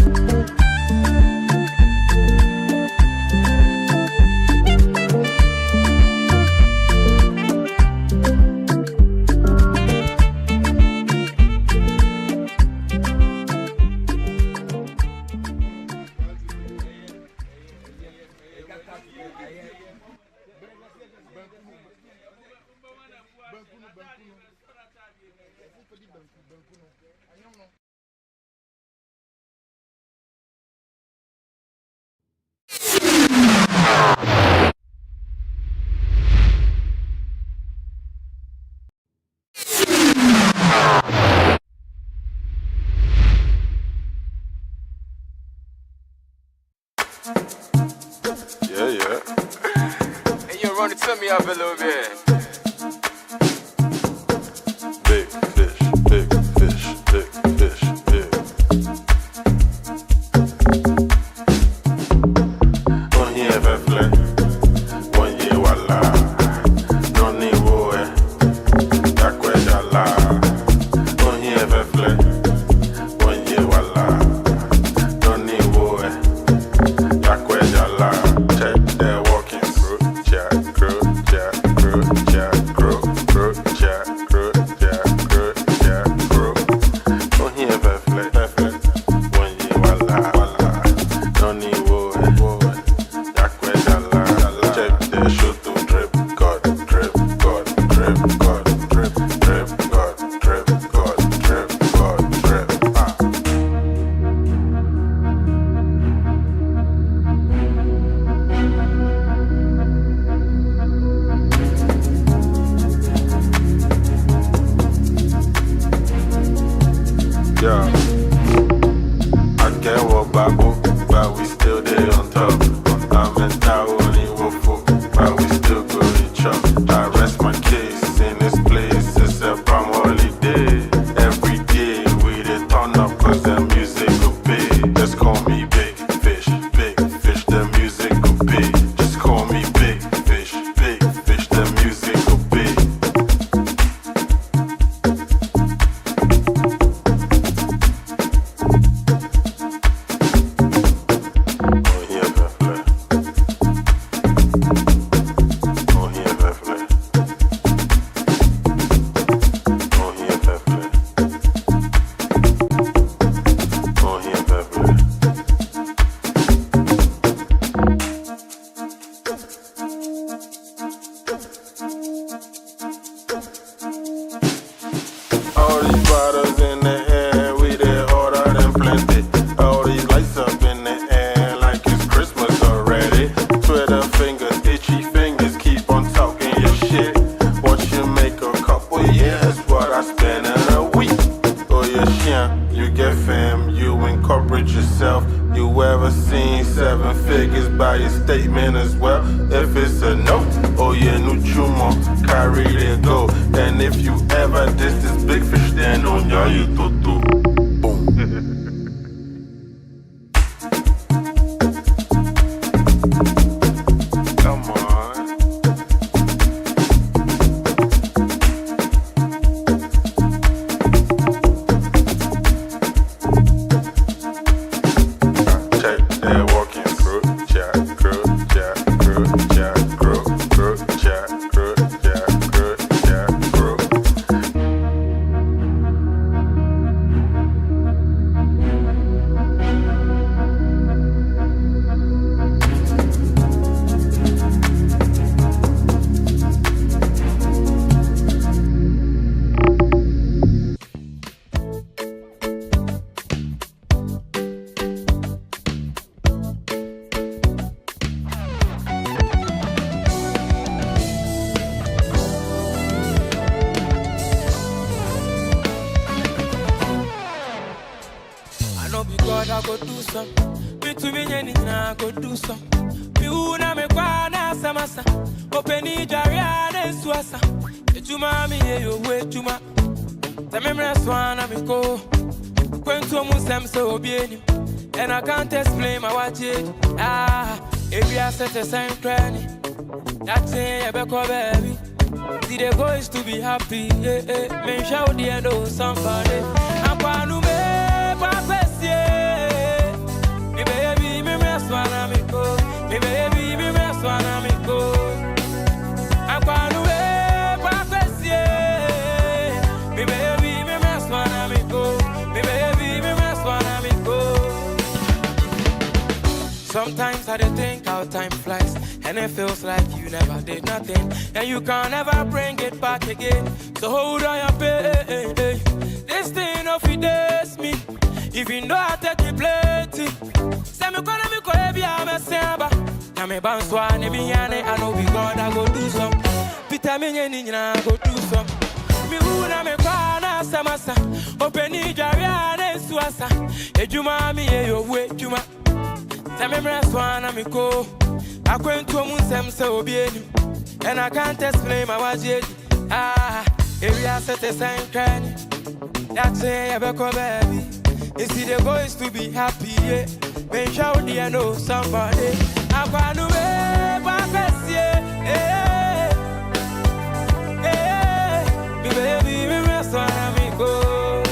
Hey, you run it to me up a little bit. Big fish, big fish, big fish, big. One year vefle, 1 year wala. Noni woe, dakwe jala. One year vefle, 1 year wala. Noni woe, dakwe jala. Check their walking through, jack, crew, jack, crew, jack, crew, crew, jack, crew, jack, crew, jack, crew. Don't hear vefle, 1 year wala, wala. Noni woe, dakwe jala. Check their shoe to drip, God, drip, God, drip, God, drip, drip, God, drip, God, drip, God, drip. Yeah, I can't walk back, but we still there on top. I'm in town, only woeful, but we still go to chop. I rest my case in this place, it's a palm holiday. Every day we dey turn up cause the music go pay. Just call me big fish, the music go pay. Just call me big fish, the music go pay. Oh, yeah, it by a statement as well. If it's a no, oh yeah, no chuma, carry it go. And if you ever diss this big fish, then on you to boom. Come on. I go do some. Me to me I go do some. Me una me kwana samasa. Openi jariane swasa. Echuma mi yo we chuma. Tememra swana mi ko. Kwento musem so obieni. And I can't explain my watch it. If you are such a same cranny. That's it, baby. See the boys to be happy. Me shout the end of somebody. I'm going to me baby, me rest one amigo. Me baby, me rest one amigo. I'm going to me baby, me rest one amigo. Me baby, me rest one amigo. Sometimes I think how time flies, and it feels like you never did nothing, and you can't ever bring it back again. So hold on your pain. This thing of it days me. If you know I take it plenty, say me gonna be baby I'm a samba. Na me bounce one me ane I know we gonna go do some. Pita me nyeni na go do some. Me una me kwana samasa. Openi jariane suasa. Ejuma mi yo we juma. Say me rest one na me ko. Akwentu munsem se obieni. And I can't explain my wajedi. If you are set a sign cranny. That's it, baby. You see the boys to be happy, yeah. When shout the I know somebody. I'm going to me baby, me rest one amigo.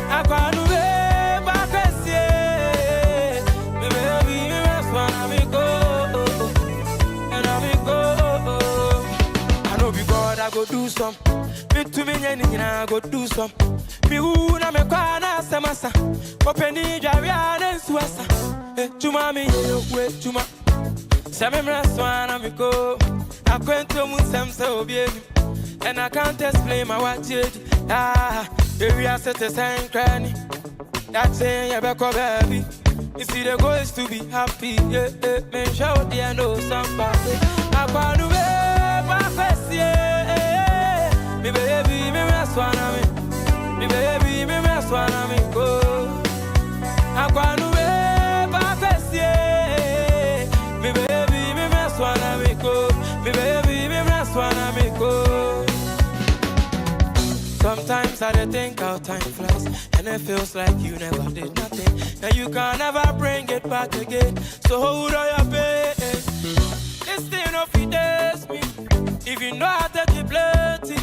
I'm going to me baby, me rest one amigo. And amigo, I know because I go do some. Me to me I go do some. Me una me kwana samasa. Openi jariane suasa. Chuma mi we chuma. Samemra swana mi ko. Akwento munsem se obieni. And I can't explain my watch it. If we are set a sign cranny. That's saying you back baby. You see the goals to be happy. Men shout the I know somebody. I want to me baby, me rest one of me. Me baby, me rest one of me go. I'm going to me baby, me rest one of me go. Me baby, me rest one of me go. Sometimes I think how time flies, and it feels like you never did nothing, and you can never bring it back again. So hold on your pain. This thing of it days me. If you know how to keep plenty.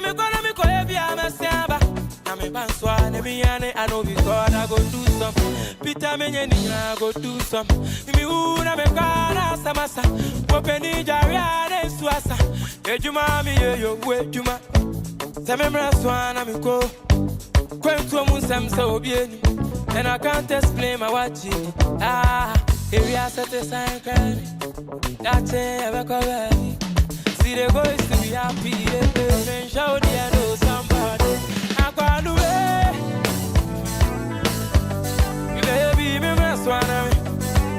Me gonna be baby I'm a samba. Na me banswa ne me ane I know we gonna go do some. Pita me nyeni na go do some. Me una me kana samasa. Openi jariane suasa. Ejuma mi yo we juma. Se me mraswa na me ko. Kwentu munsem se obieni. And I can't explain my watch it. If you are set a sign cranny. That's it, ever go baby. See the boys to be happy, yeah. Show the I know somebody. I'm going to me baby, me rest one of me.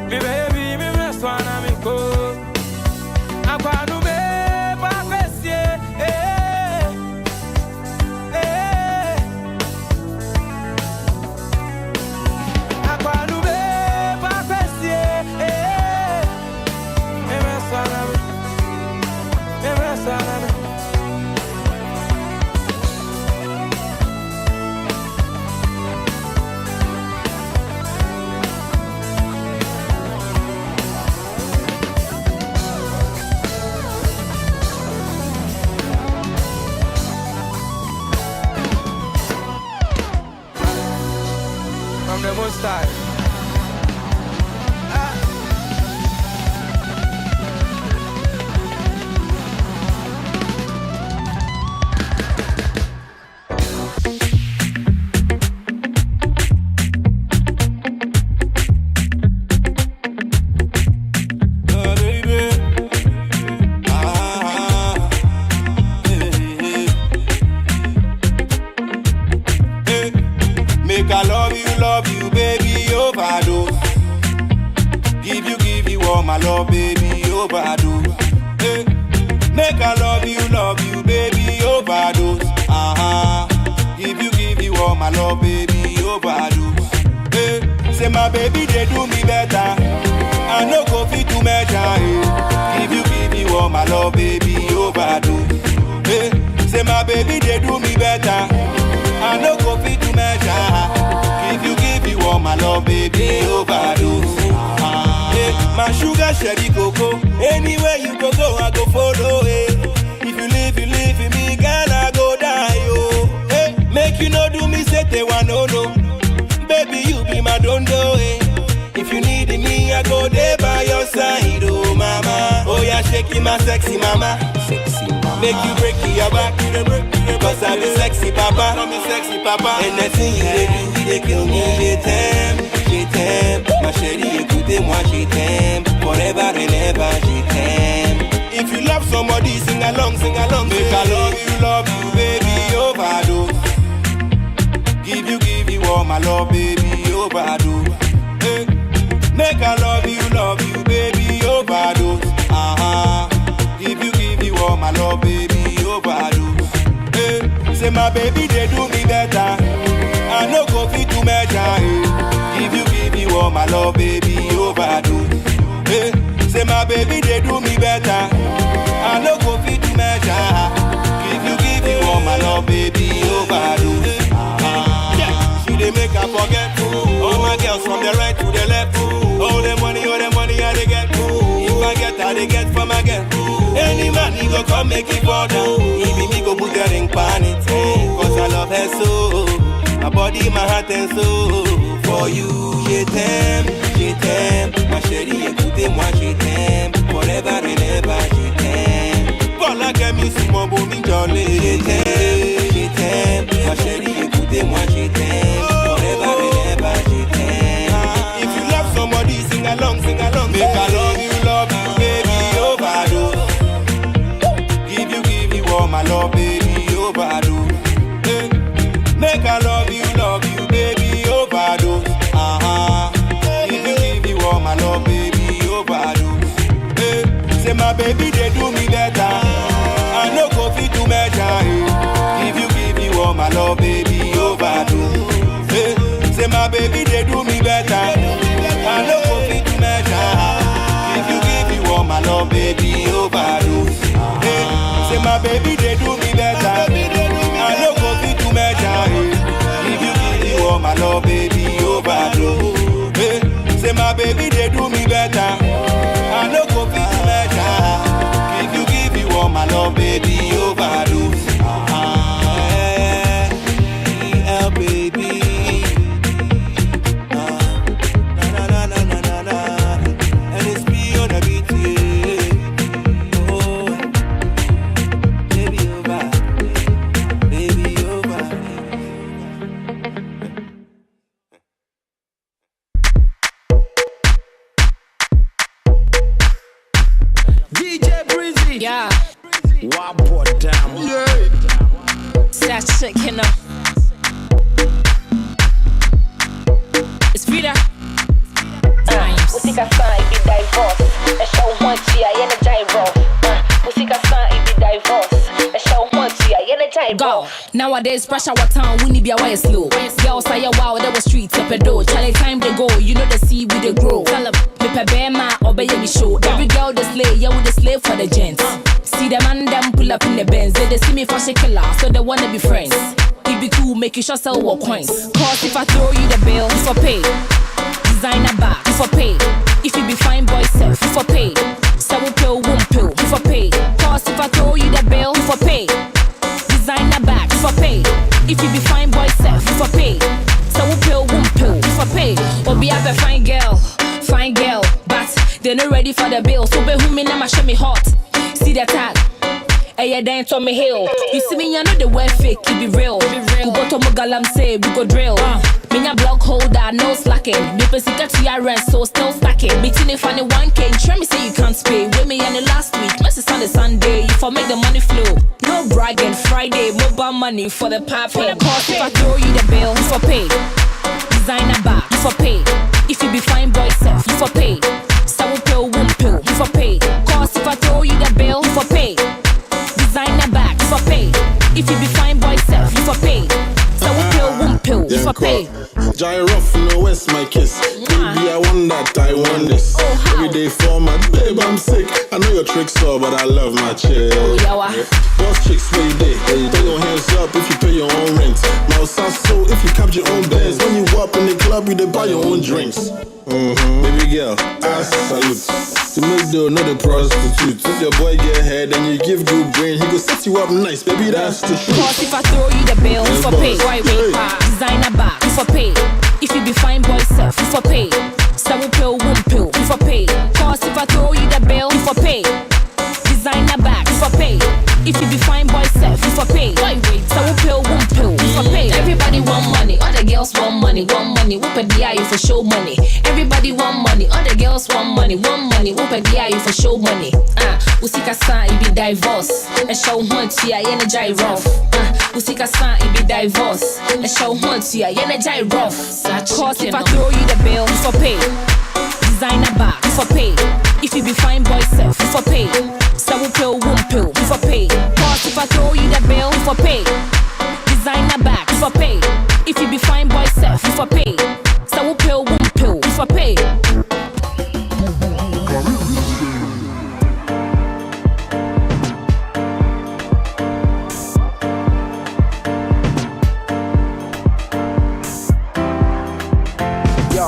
Me baby, me rest one of me go. I'm going to style. Make I love you, baby, overdose. Give you all my love, baby, overdose. Hey. Make I love you, baby, overdose. Give you all my love, baby, overdose. Hey. Say my baby, they do me better. I no go fit to measure. Hey. Give you all my love, baby, overdose. Hey. Say my baby, they do me better. I no go fit to measure. Give you all my love, baby, overdose. Hey, my sugar, sherry, cocoa. Anywhere you go, I go follow. Hey. If you leave me, girl, I go die. Oh. Hey, make you no do me, say they want no. Baby, you be my dondo. Hey. If you need me, I go there by your side. Oh, mama. Oh, yeah, shaking my sexy mama. Make you break your back. Cause I be sexy papa. Anything you do, they kill me. Je t'aime. Ma chérie, écoutez-moi, je t'aime. Forever and ever, je t'aime. If you love somebody, sing along. Make I love you, baby, overdose. Give you all my love, baby, overdose. Hey. Make I love you, baby, overdose. Give you all my love, baby, overdose. Hey. Say my baby, they do me better. I no go fit to measure. Hey. Give you all my love, baby, overdose. Hey. Say my baby, they do me better. I no go fit to measure. Give you all my love, baby, overdose. She they make her forget. All my girls from the right to the left. All the money I they get. If I get, I they get from my girl. Any man he go come make it fall down. Even me go put the ring pan it. Cause I love her so. My body, my heart and soul. For you, je t'aime. Ma chérie, écoutez-moi, je t'aime. Forever and ever, je t'aime. Voilà que musique, mon beau mijolé. Je t'aime. Ma chérie, écoutez-moi, je t'aime. Forever and ever, je t'aime. If you love somebody, sing along. Make I love you, baby, overdose. Give you all my love, baby, overdose. Hey. Make I love you, baby, overdose. Give you all my love, baby, overdose. Hey. Say my baby, they do me better. I no go fit to measure. Hey. Give you all my love, baby, overdose. Hey. Say my baby, they do me better. I no go fit to measure. Give you all my love, baby, overdose. Hey. Say my baby, they do me better. I no go fit to measure. Give you all my love, baby, overdose. Hey. Say my baby, they do me better. I no go fit to measure. Give you all my love, baby, overdose. Yeah, baby. And it's me on the beat, yeah. Oh, baby over. DJ Breezy. Yeah. One more time. Yeah. That shit, you know. It's Frida. Musica sa ibi divorce. E show one tia yene gyro. Musica sa ibi divorce. E show one tia yene gyro. Go. Nowadays, pressure our town, we need be away slow. Girls say wow, there was streets up a door. Charlie time they go, you know the seed we they grow. Tell them, me pe bear ma obey me show. Every girl they slay, yeah we they slave for the gents. See them and them pull up in the Benz. They see me for killer, so they wanna be friends. It be cool, make you sure sell what coins. Cause if I throw you the bill, you for pay. Designer bag, you for pay. If you be fine boy self, you for pay. Sour pill, womb pill, you for pay. Cause if I throw you the bill, you for pay. Designer bag, you for pay. If you be fine boy self, you for pay. Sour pill, womb pill, you for pay. bill. So be who me now, show me hot. See that tag. Hey, yeah, dance on me hill. You see me, I know the way fake, it be real. We go to Mugalam, say, we go drill. Me a block holder, no slacking. Me pussy got to your rent, so still stacking. Meeting if I need 1K, try me say you can't pay. With me and the last week, Messi Sunday. If I make the money flow, no bragging. Friday, mobile money for the pop. Cause if I throw you the bill, you for pay. Designer bar, you for pay. If you be fine boy self, you for pay. Sour pill, womp pill, you for pay. Cause if I throw you the bill, you for pay. Designer back, you for pay. If you be fine boy self, you for pay. Sour pill, womp pill, you for pay. Jai rough, no, where's my kiss? Baby, I want that, I want this. Everyday format, babe, I'm sick. I know your tricks are, but I love my chill. Boss chicks, where you day? Put your hands up if you pay your own rent. Now sounds so if you capture your own bands. When you up in the club, you dey buy your own drinks. Baby girl, I salute. To make dough, not a prostitute. If your boy get head and you give good brain, he go set you up nice, baby, that's the truth. Cause if I throw you the bill, you for pay. Designer back, you for pay. If you be fine boy self, you for pay. Sour pill, womp pill, you for pay. Cause if I throw you the bill, you for pay. Designer back, you for pay. If you be fine boy self, you for pay. Sour pill, womp pill, you for pay. Everybody want money, all the girls want money. Want money, whoop a DI for show money. Everybody want money, all the girls want money. Want money, whoop a DI for show money. Usika san, it be divorce. And show hunt ya, yena jai rough. Usika san, it be divorce. And show hunt ya, yena jai rough. Cause if I throw you the bill, you for pay. Designer back, you for pay. If you be fine boy self, you for pay. Sour pill, womp pill, you for pay. Cause if I throw you the bill, you for pay. Designer back, you for pay. If you be fine boy self, you for pay. Sour pill, womp pill, you for pay.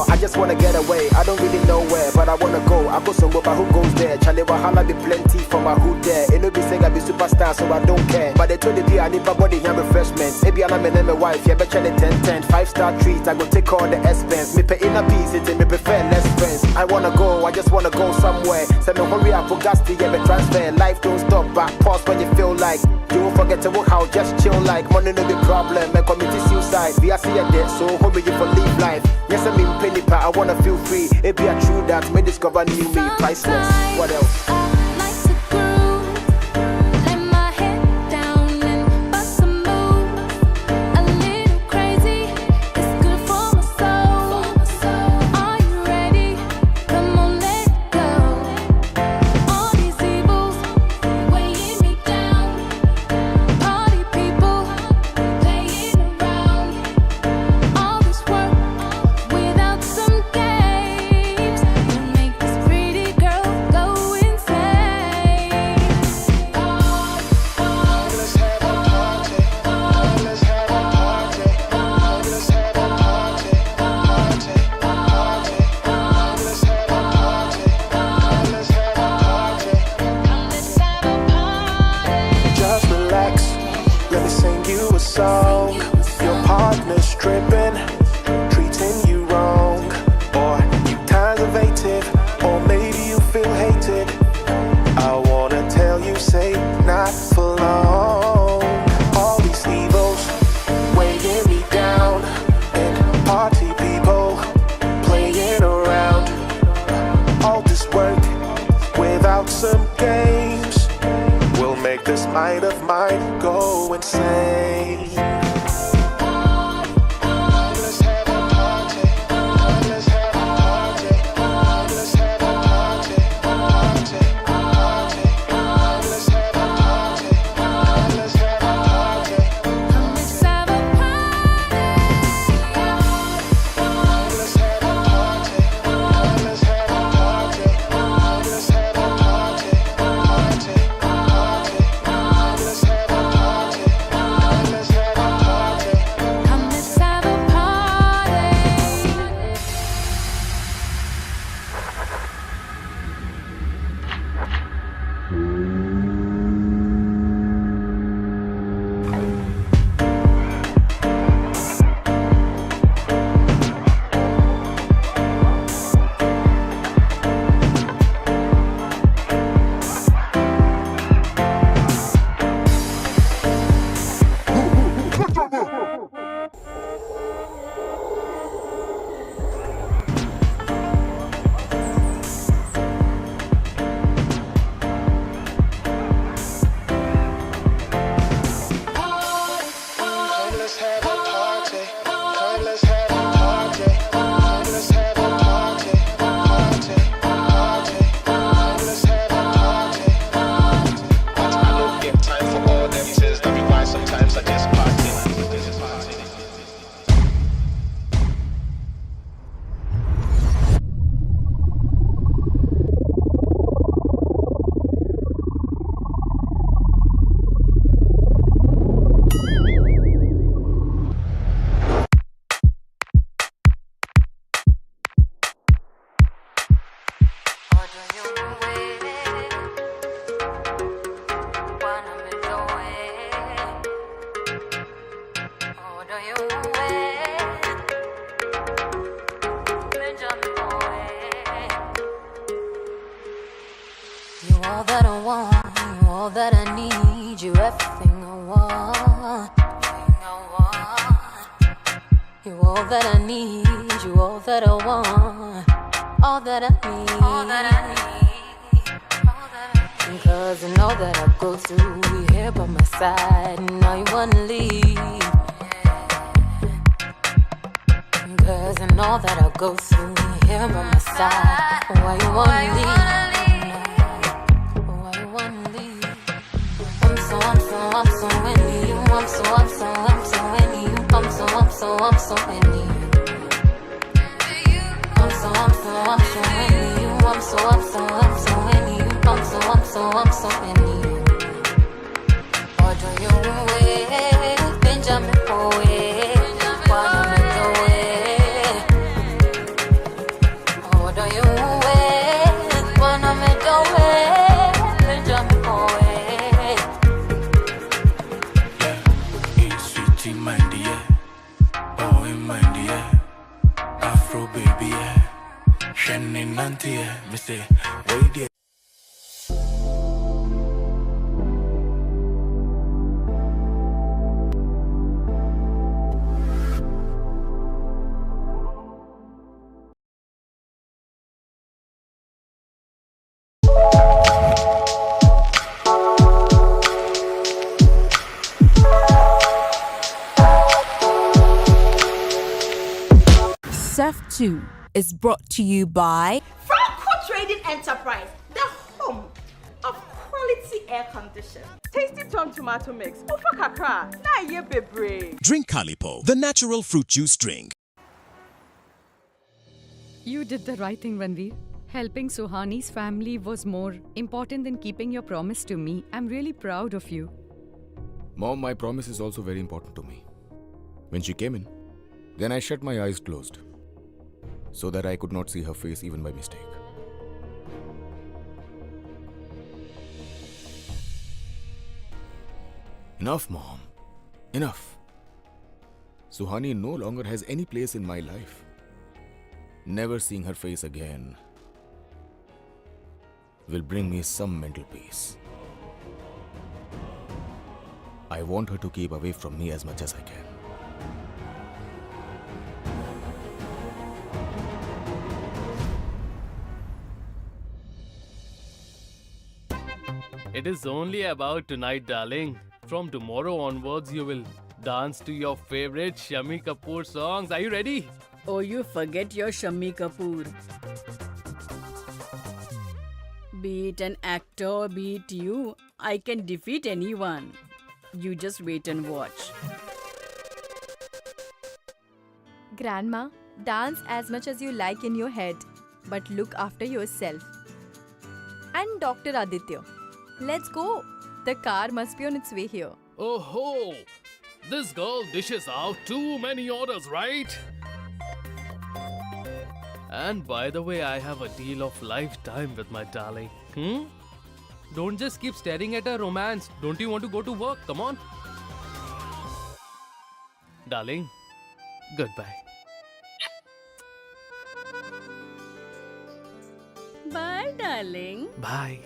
I just wanna get away, I don't really know where, but I wanna go. I go somewhere, but who goes there? Charlie Wahala be plenty for my hood there. It no be saying I be superstar, so I don't care. But they told the I need my body and refreshments. Maybe I'm a my wife, yeah, bet you the 10-10. 5-star treat, I go take all the expense. Me pay in a piece, it me prefer less friends. I wanna go, I just wanna go somewhere. Send me hurry up for gas to get me transfer. Life don't stop, but pause when you feel like. You won't forget to work out, just chill like. Money no be problem, and committee suicide. We are seeing dead, so hoping you for live life. Yes, I mean penny pa, I wanna feel free. It be a true that may discover new me, priceless. What else? You all that I want, you all that I need, you everything I want. You all that I need, you all that I want, all that I need, all that I need, all that I need. Cause I know that I go through, you here by my side, and now you wanna leave. Cause I know that I go through, you here by my side, why you wanna leave? Why you wanna leave? I'm so into you, I'm so into you, I'm so into you. I'm so into you, I'm so into you, I'm so into you. What do you wait? Benjamin Poe, what do you wait? What do you wait? What do you wait? Benjamin Poe. Hey, sweetie, my dear. Oh, my dear. Afro baby, yeah. Shannon Nanti, yeah. Me say, wait there. SEF 2 is brought to you by Franco Trading Enterprise, the home of quality air conditioning. Tasty Tom Tomato Mix. Ufa kakra. Na ye bebre. Drink Calipo, the natural fruit juice drink. You did the right thing, Ranveer. Helping Suhani's family was more important than keeping your promise to me. I'm really proud of you. Mom, my promise is also very important to me. When she came in, then I shut my eyes closed so that I could not see her face even by mistake. Enough, Mom. Enough. Suhani no longer has any place in my life. Never seeing her face again will bring me some mental peace. I want her to keep away from me as much as I can. It is only about tonight, darling. From tomorrow onwards, you will dance to your favorite Shami Kapoor songs. Are you ready? Oh, you forget your Shami Kapoor. Be it an actor, be it you, I can defeat anyone. You just wait and watch. Grandma, dance as much as you like in your head, but look after yourself. And Dr. Aditya, let's go. The car must be on its way here. Oh ho! This girl dishes out too many orders, right? And by the way, I have a deal of lifetime with my darling. Don't just keep staring at her romance. Don't you want to go to work? Come on. Darling, goodbye. Bye, darling. Bye.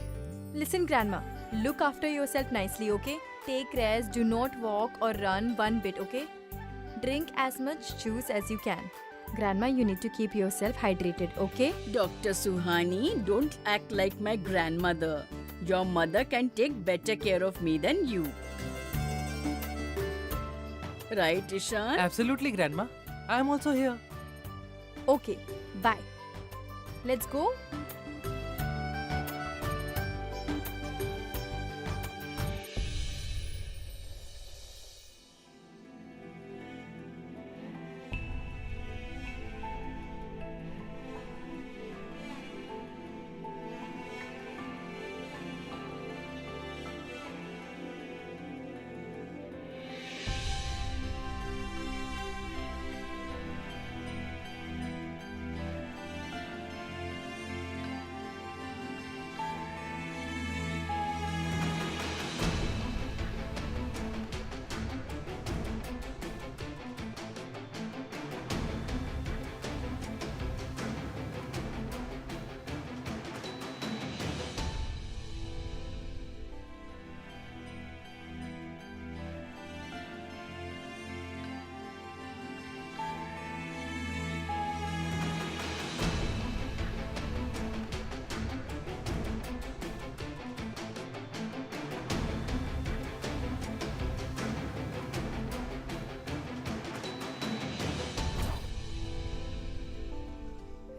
Listen, Grandma, look after yourself nicely, okay? Take rest, do not walk or run one bit, okay? Drink as much juice as you can. Grandma, you need to keep yourself hydrated, okay? Dr. Suhani, don't act like my grandmother. Your mother can take better care of me than you. Right, Ishan? Absolutely, Grandma. I am also here. Okay, bye. Let's go.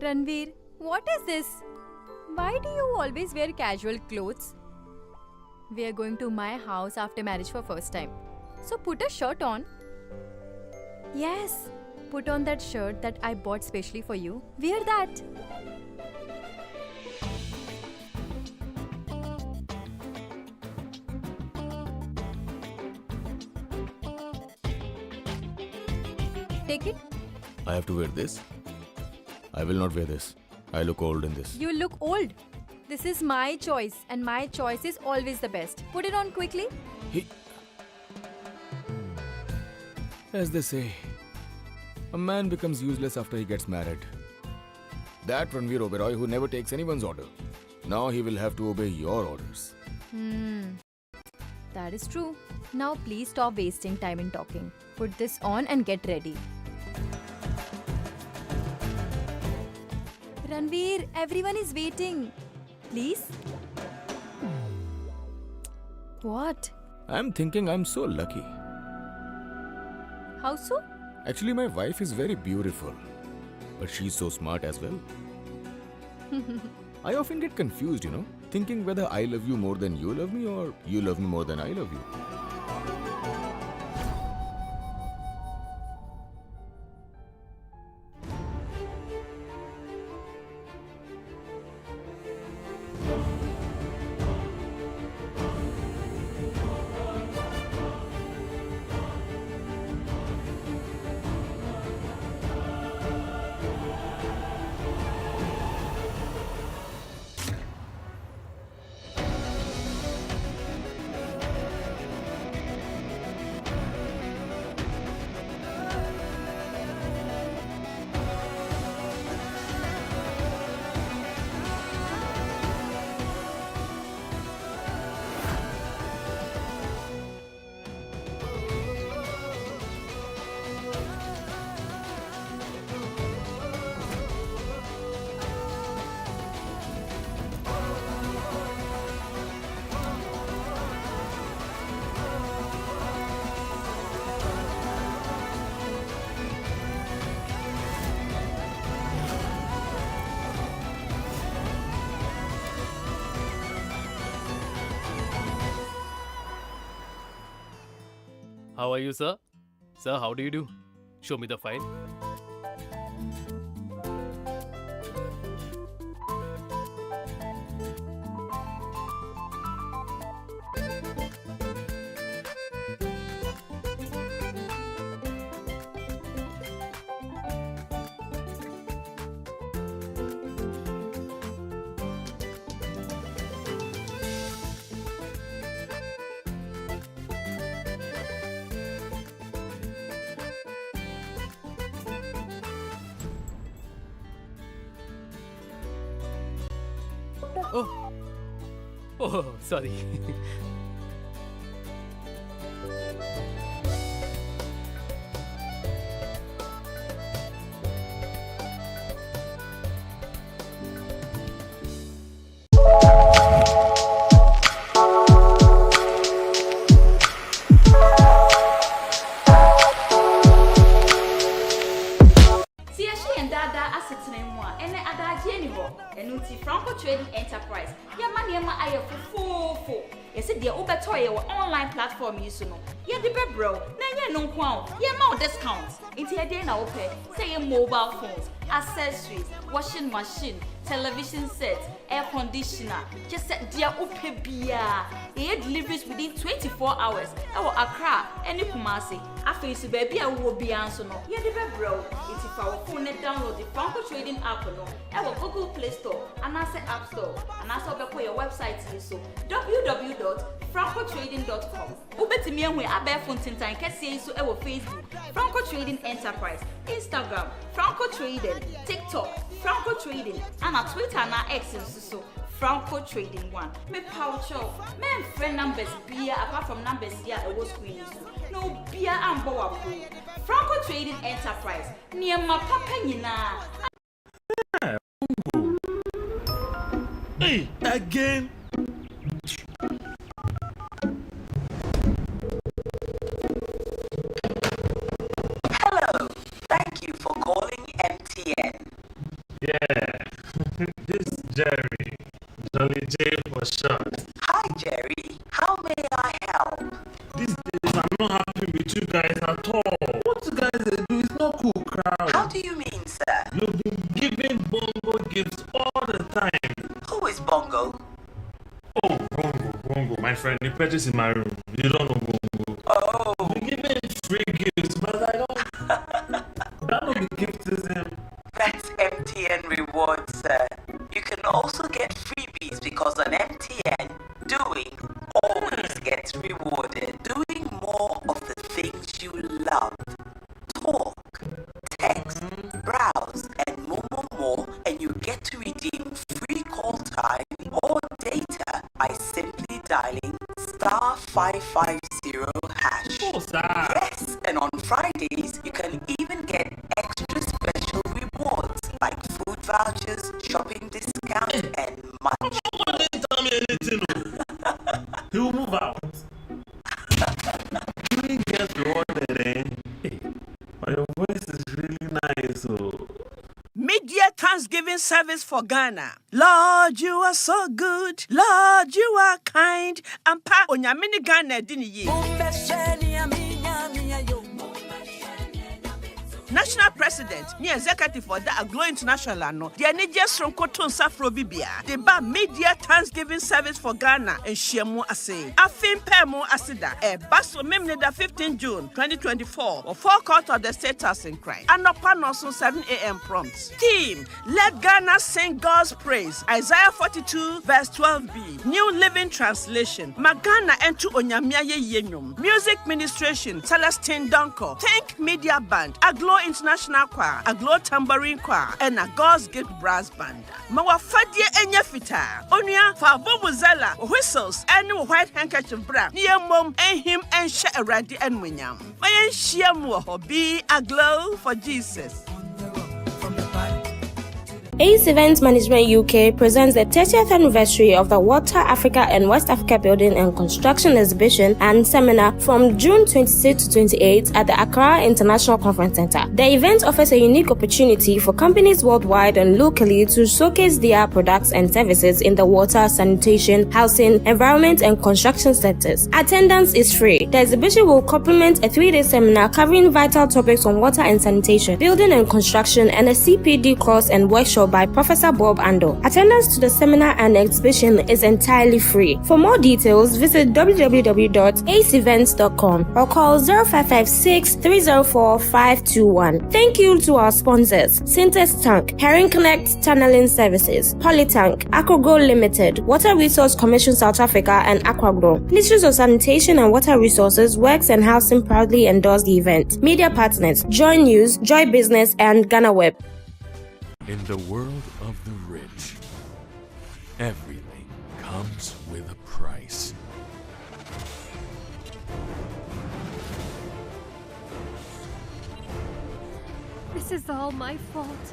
Ranveer, what is this? Why do you always wear casual clothes? We are going to my house after marriage for first time. So put a shirt on. Yes, put on that shirt that I bought specially for you. Wear that. Take it. I have to wear this? I will not wear this. I look old in this. You look old. This is my choice and my choice is always the best. Put it on quickly. As they say, a man becomes useless after he gets married. That Ranveer Oberoi who never takes anyone's order. Now he will have to obey your orders. That is true. Now please stop wasting time in talking. Put this on and get ready. Ranveer, everyone is waiting. Please? What? I'm thinking I'm so lucky. How so? Actually, my wife is very beautiful. But she's so smart as well. I often get confused, thinking whether I love you more than you love me or you love me more than I love you. How are you, sir? Sir, how do you do? Show me the file. Oh, sorry. Franco Trading Enterprise. Yeah, money I have for. You see, the Ubertoy online platform you know. Yeah, the bed bro. Nanya no crown. Yeah, more discounts. Into a day now pay. Say mobile phones, accessories, washing machine, television sets, air conditioner. Just set dear upe beer. Yeah, deliveries within 24 hours. Our Accra, any Kumasi. After you baby, I will be answer no. Yeah, the bed bro. It's if our phone download the Franco Trading app no. Our Google Play Store and answer App Store and also be your website so www.francotrading.com. Ubetimi enwe abe phone tintan kese so e wo Facebook Franco Trading Enterprise, Instagram Franco Trading, TikTok Franco Trading and on Twitter na X so Franco Trading 1. Me poucho, me friend numbers beer apart from numbers here e wo screen so. No beer and bowa Franco Trading Enterprise. Near my papa nyina. Hey, again. Hello, thank you for calling MTN. Yeah, shot. Hi, Jerry. How may I help? These days, I'm not happy with you guys at all. What you guys do is not cool, crowd. How do you mean, sir? You've been giving Bongo gifts all the time. Who is Bongo? Oh, Bongo, my friend. You purchased in my room. You don't know Bongo. Oh. You've been giving free gifts, but I don't. That don't be gifts to him. That's MTN rewards, sir. You can also get freebies because on MTN, doing always gets rewarded. Doing more of the things you love. Talk, text, browse, and more, and you get to redeem free call time or data by simply dialing *550#. Oh, sir. Yes, and on Fridays, you can even get extra special rewards like food vouchers, shopping discounts, and much. Don't tell me anything. He will move out. You didn't get rewarded, eh? Hey, but your voice is really nice, oh. Mid-year Thanksgiving service for Ghana. Lord, you are so good. Lord, you are kind. And pa onyamini Ghana dini ye. National President, ni executive for the Aglo International no. The Nigerians from Koton Safro Bibia. The ba mid-year Thanksgiving service for Ghana and Shiemu Ase. Afin Pemo Asida. Baso Memne da 15 June 2024. Or forecourt of the status in crime. And upon also 7 a.m. prompt. Team, let Ghana sing God's praise. Isaiah 42 verse 12b. New Living Translation. Magana entu onyamia ye yenyum. Music Ministration. Celestine Donko. Think Media Band. Aglo International Choir, Aglo Tambourine Choir, and a God's Gift Brass Band. Mawa fadie enye fita. Onia fa bubuzela, whistles, and white handkerchief bra. Near mom and him and share eradi and winyam. Mayan shiamu be Aglo for Jesus. Ace Events Management UK presents the 30th anniversary of the Water Africa and West Africa Building and Construction Exhibition and Seminar from June 26 to 28 at the Accra International Conference Center. The event offers a unique opportunity for companies worldwide and locally to showcase their products and services in the water, sanitation, housing, environment, and construction sectors. Attendance is free. The exhibition will complement a 3-day seminar covering vital topics on water and sanitation, building and construction, and a CPD course and workshop by Professor Bob Ando. Attendance to the seminar and exhibition is entirely free. For more details, visit www.aceevents.com or call 0556 304 521. Thank you to our sponsors: Syntex Tank, Herring Connect Tunneling Services, Polytank, Aquagrow Limited, Water Resource Commission South Africa, and Aquagrow. Ministries of Sanitation and Water Resources, Works and Housing proudly endorse the event. Media partners: Joy News, Joy Business, and Ghana Web. In the world of the rich, everything comes with a price. This is all my fault.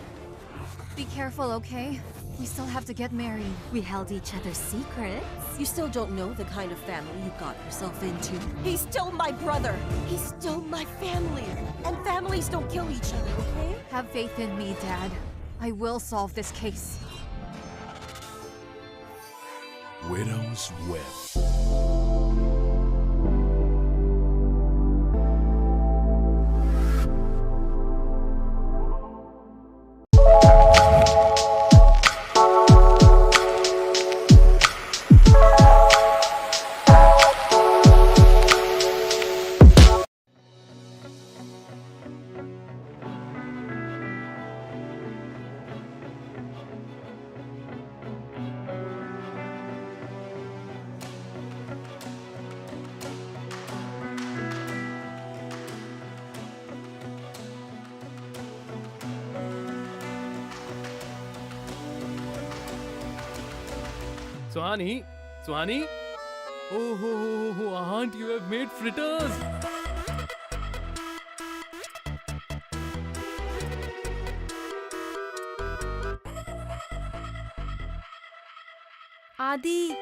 Be careful, okay? We still have to get married. We held each other's secrets. You still don't know the kind of family you got yourself into. He's still my brother. He's still my family. And families don't kill each other, okay? Have faith in me, Dad. I will solve this case. Widow's Web. Suhani? Oh, Aunt, you have made fritters. Adi,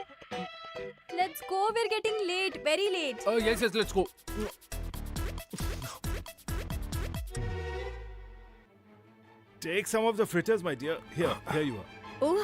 let's go. We're getting late, very late. Oh, yes, let's go. Take some of the fritters, my dear. Here you are. Oh.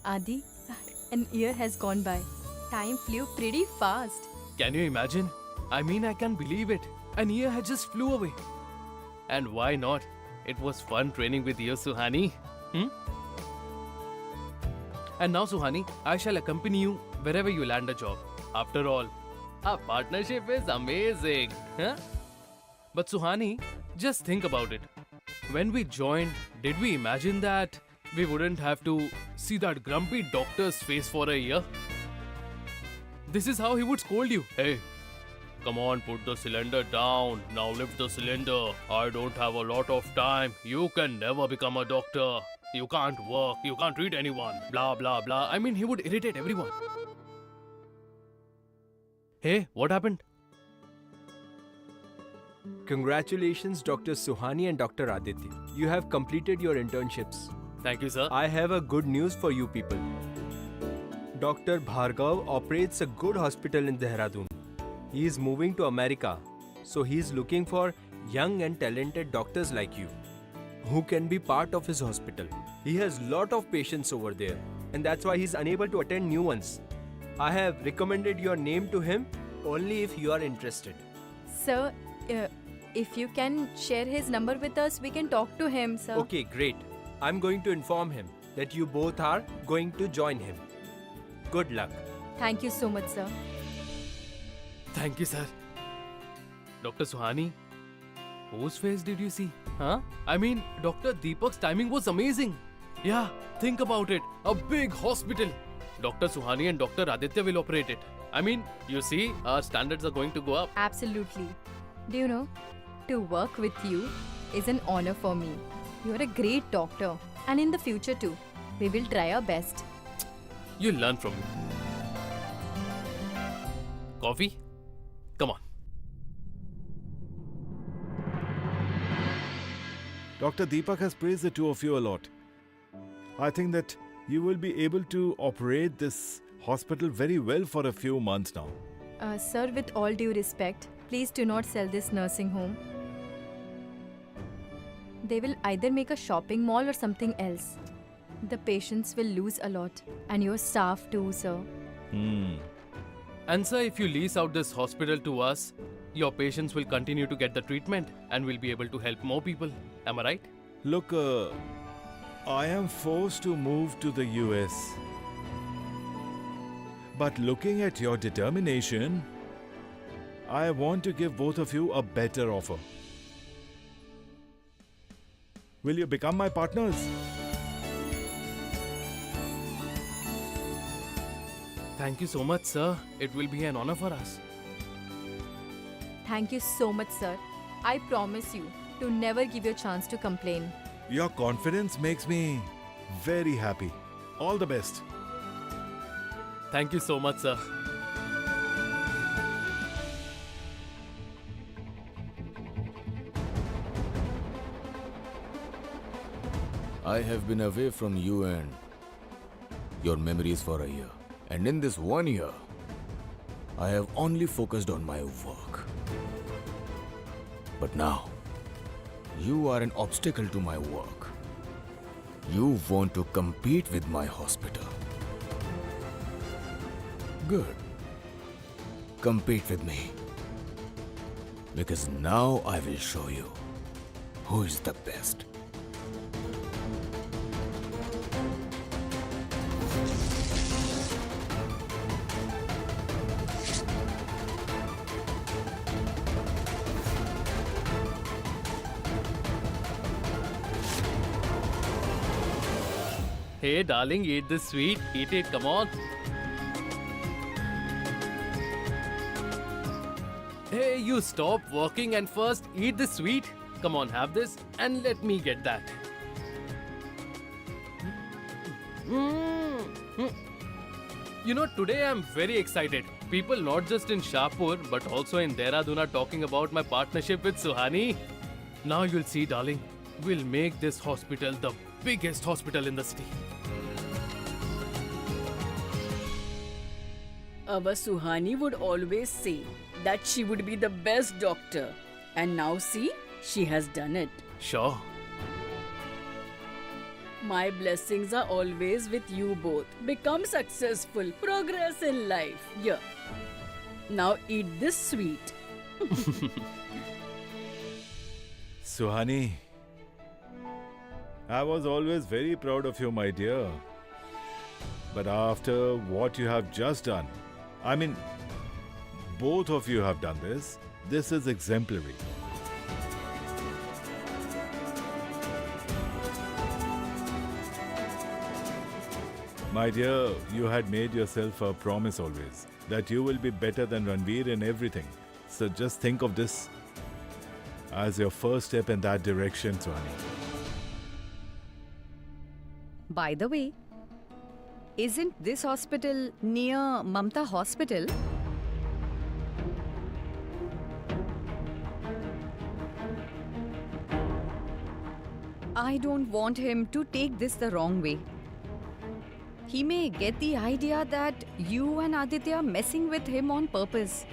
Adi, an year has gone by. Time flew pretty fast. Can you imagine? I mean, I can't believe it. An year had just flew away. And why not? It was fun training with you, Suhani. And now, Suhani, I shall accompany you wherever you land a job. After all, our partnership is amazing. Huh? But Suhani, just think about it. When we joined, did we imagine that we wouldn't have to see that grumpy doctor's face for a year? This is how he would scold you. Hey, come on, put the cylinder down. Now lift the cylinder. I don't have a lot of time. You can never become a doctor. You can't work. You can't treat anyone. Blah, blah, blah. I mean, he would irritate everyone. Hey, what happened? Congratulations, Dr. Suhani and Dr. Aditya. You have completed your internships. Thank you, sir. I have a good news for you people. Dr. Bhargav operates a good hospital in Dehradun. He is moving to America, so he is looking for young and talented doctors like you who can be part of his hospital. He has lot of patients over there, and that's why he's unable to attend new ones. I have recommended your name to him only if you are interested. Sir, if you can share his number with us, we can talk to him, sir. Okay, great. I'm going to inform him that you both are going to join him. Good luck. Thank you so much, sir. Thank you, sir. Dr. Suhani, whose face did you see? Huh? I mean, Dr. Deepak's timing was amazing. Yeah, think about it. A big hospital. Dr. Suhani and Dr. Aditya will operate it. I mean, you see, our standards are going to go up. Absolutely. Do you know, to work with you is an honor for me. You're a great doctor. And in the future too, we will try our best. You learn from me. Coffee? Come on. Dr. Deepak has praised the two of you a lot. I think that you will be able to operate this hospital very well for a few months now. Sir, with all due respect, please do not sell this nursing home. They will either make a shopping mall or something else. The patients will lose a lot. And your staff too, sir. And sir, if you lease out this hospital to us, your patients will continue to get the treatment and will be able to help more people. Am I right? Look, I am forced to move to the US. But looking at your determination, I want to give both of you a better offer. Will you become my partners? Thank you so much, sir. It will be an honor for us. Thank you so much, sir. I promise you to never give you a chance to complain. Your confidence makes me very happy. All the best. Thank you so much, sir. I have been away from you and your memories for a year. And in this 1 year, I have only focused on my work. But now, you are an obstacle to my work. You want to compete with my hospital. Good. Compete with me. Because now I will show you who is the best. Hey, darling, eat this sweet. Eat it, come on. Hey, you stop working and first eat this sweet. Come on, have this and let me get that. You know, today I'm very excited. People not just in Shahpur but also in Dehradun are talking about my partnership with Suhani. Now you'll see, darling. We'll make this hospital the biggest hospital in the city. Our Suhani would always say that she would be the best doctor. And now see, she has done it. Sure. My blessings are always with you both. Become successful. Progress in life. Yeah. Now eat this sweet. Suhani, I was always very proud of you, my dear. But after what you have just done, I mean, both of you have done this. This is exemplary. My dear, you had made yourself a promise always that you will be better than Ranveer in everything. So just think of this as your first step in that direction, Suhani. By the way, isn't this hospital near Mamta Hospital? I don't want him to take this the wrong way. He may get the idea that you and Aditya are messing with him on purpose.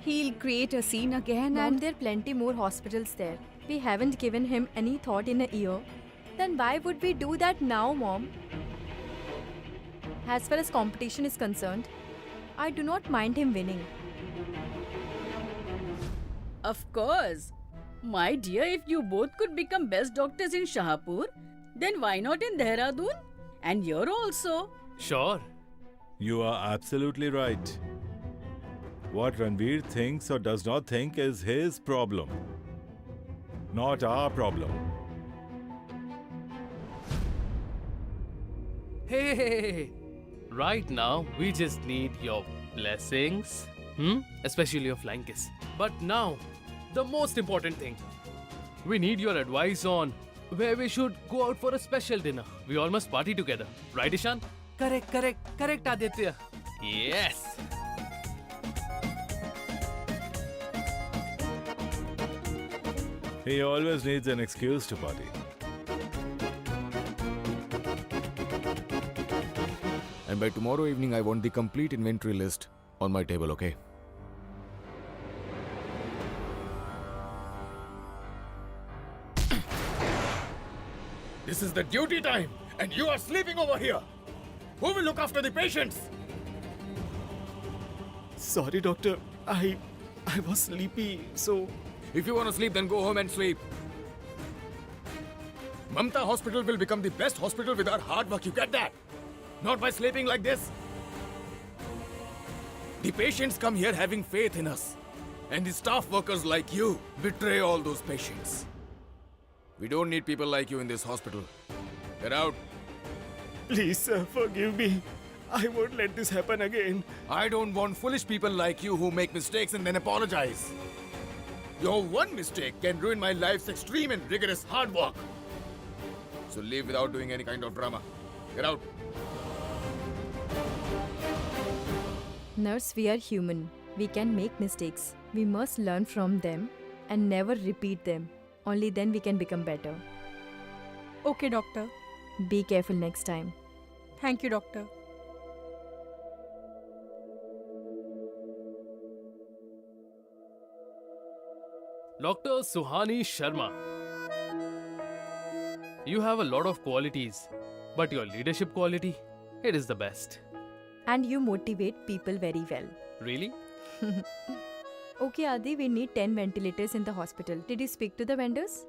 He'll create a scene again Mom, and... there are plenty more hospitals there. We haven't given him any thought in a year. Then why would we do that now, Mom? As far as competition is concerned, I do not mind him winning. Of course. My dear, if you both could become best doctors in Shahpur, then why not in Dehradun? And here also. Sure. You are absolutely right. What Ranveer thinks or does not think is his problem, not our problem. Hey, right now we just need your blessings, especially your flying kiss. But now, the most important thing, we need your advice on where we should go out for a special dinner. We all must party together, right, Ishan? Correct, Aditya. Yes. He always needs an excuse to party. And by tomorrow evening, I want the complete inventory list on my table, okay? This is the duty time, and you are sleeping over here. Who will look after the patients? Sorry, doctor. I was sleepy, so... If you want to sleep, then go home and sleep. Mamta Hospital will become the best hospital with our hard work. You get that? Not by sleeping like this. The patients come here having faith in us. And the staff workers like you betray all those patients. We don't need people like you in this hospital. Get out. Please, sir, forgive me. I won't let this happen again. I don't want foolish people like you who make mistakes and then apologize. Your one mistake can ruin my life's extreme and rigorous hard work. So leave without doing any kind of drama. Get out. Nurse, we are human. We can make mistakes. We must learn from them and never repeat them. Only then we can become better. Okay, doctor. Be careful next time. Thank you, doctor. Dr. Suhani Sharma. You have a lot of qualities, but your leadership quality, it is the best. And you motivate people very well. Really? Okay, Adi, we need 10 ventilators in the hospital. Did you speak to the vendors?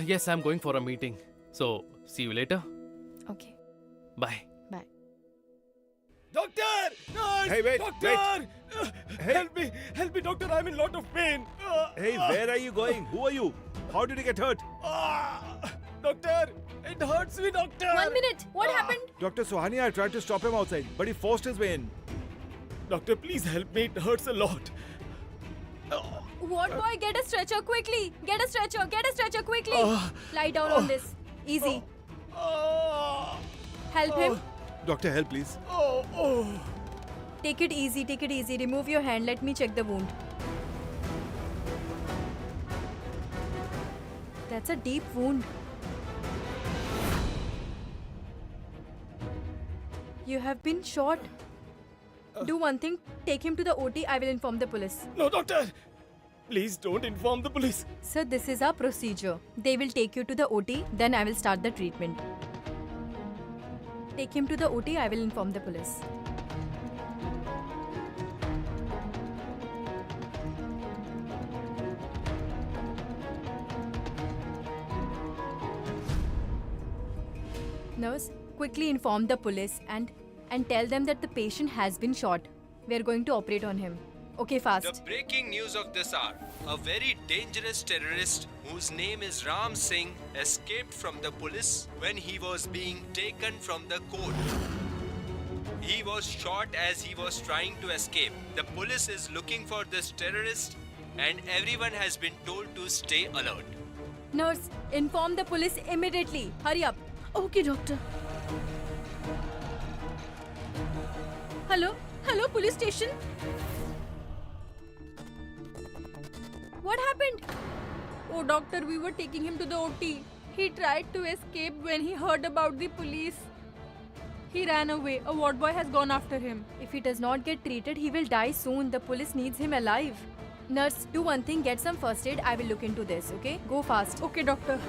Yes, I'm going for a meeting. So, see you later. Okay. Bye. Bye. Doctor! Nurse! Hey, wait, Doctor! Help me, doctor. I'm in lot of pain. Hey, where are you going? Who are you? How did you get hurt? Doctor, it hurts me, doctor. 1 minute. What happened? Dr. Suhani, I tried to stop him outside, but he forced his way in. Doctor, please help me. It hurts a lot. What boy? Get a stretcher quickly. Get a stretcher quickly. Lie down on this. Easy. Help him. Doctor, help please. Take it easy. Remove your hand. Let me check the wound. That's a deep wound. You have been shot. Do one thing. Take him to the OT. I will inform the police. No, doctor. Please don't inform the police. Sir, this is our procedure. They will take you to the OT, then I will start the treatment. Take him to the OT, I will inform the police. Nurse, quickly inform the police and tell them that the patient has been shot. We are going to operate on him. Okay, fast. The breaking news of this hour. A very dangerous terrorist whose name is Ram Singh escaped from the police when he was being taken from the court. He was shot as he was trying to escape. The police is looking for this terrorist and everyone has been told to stay alert. Nurse, inform the police immediately. Hurry up. Okay, doctor. Hello? Hello, police station? What happened? Oh, doctor, we were taking him to the OT. He tried to escape when he heard about the police. He ran away. A ward boy has gone after him. If he does not get treated, he will die soon. The police needs him alive. Nurse, do one thing. Get some first aid. I will look into this, okay? Go fast. Okay, doctor.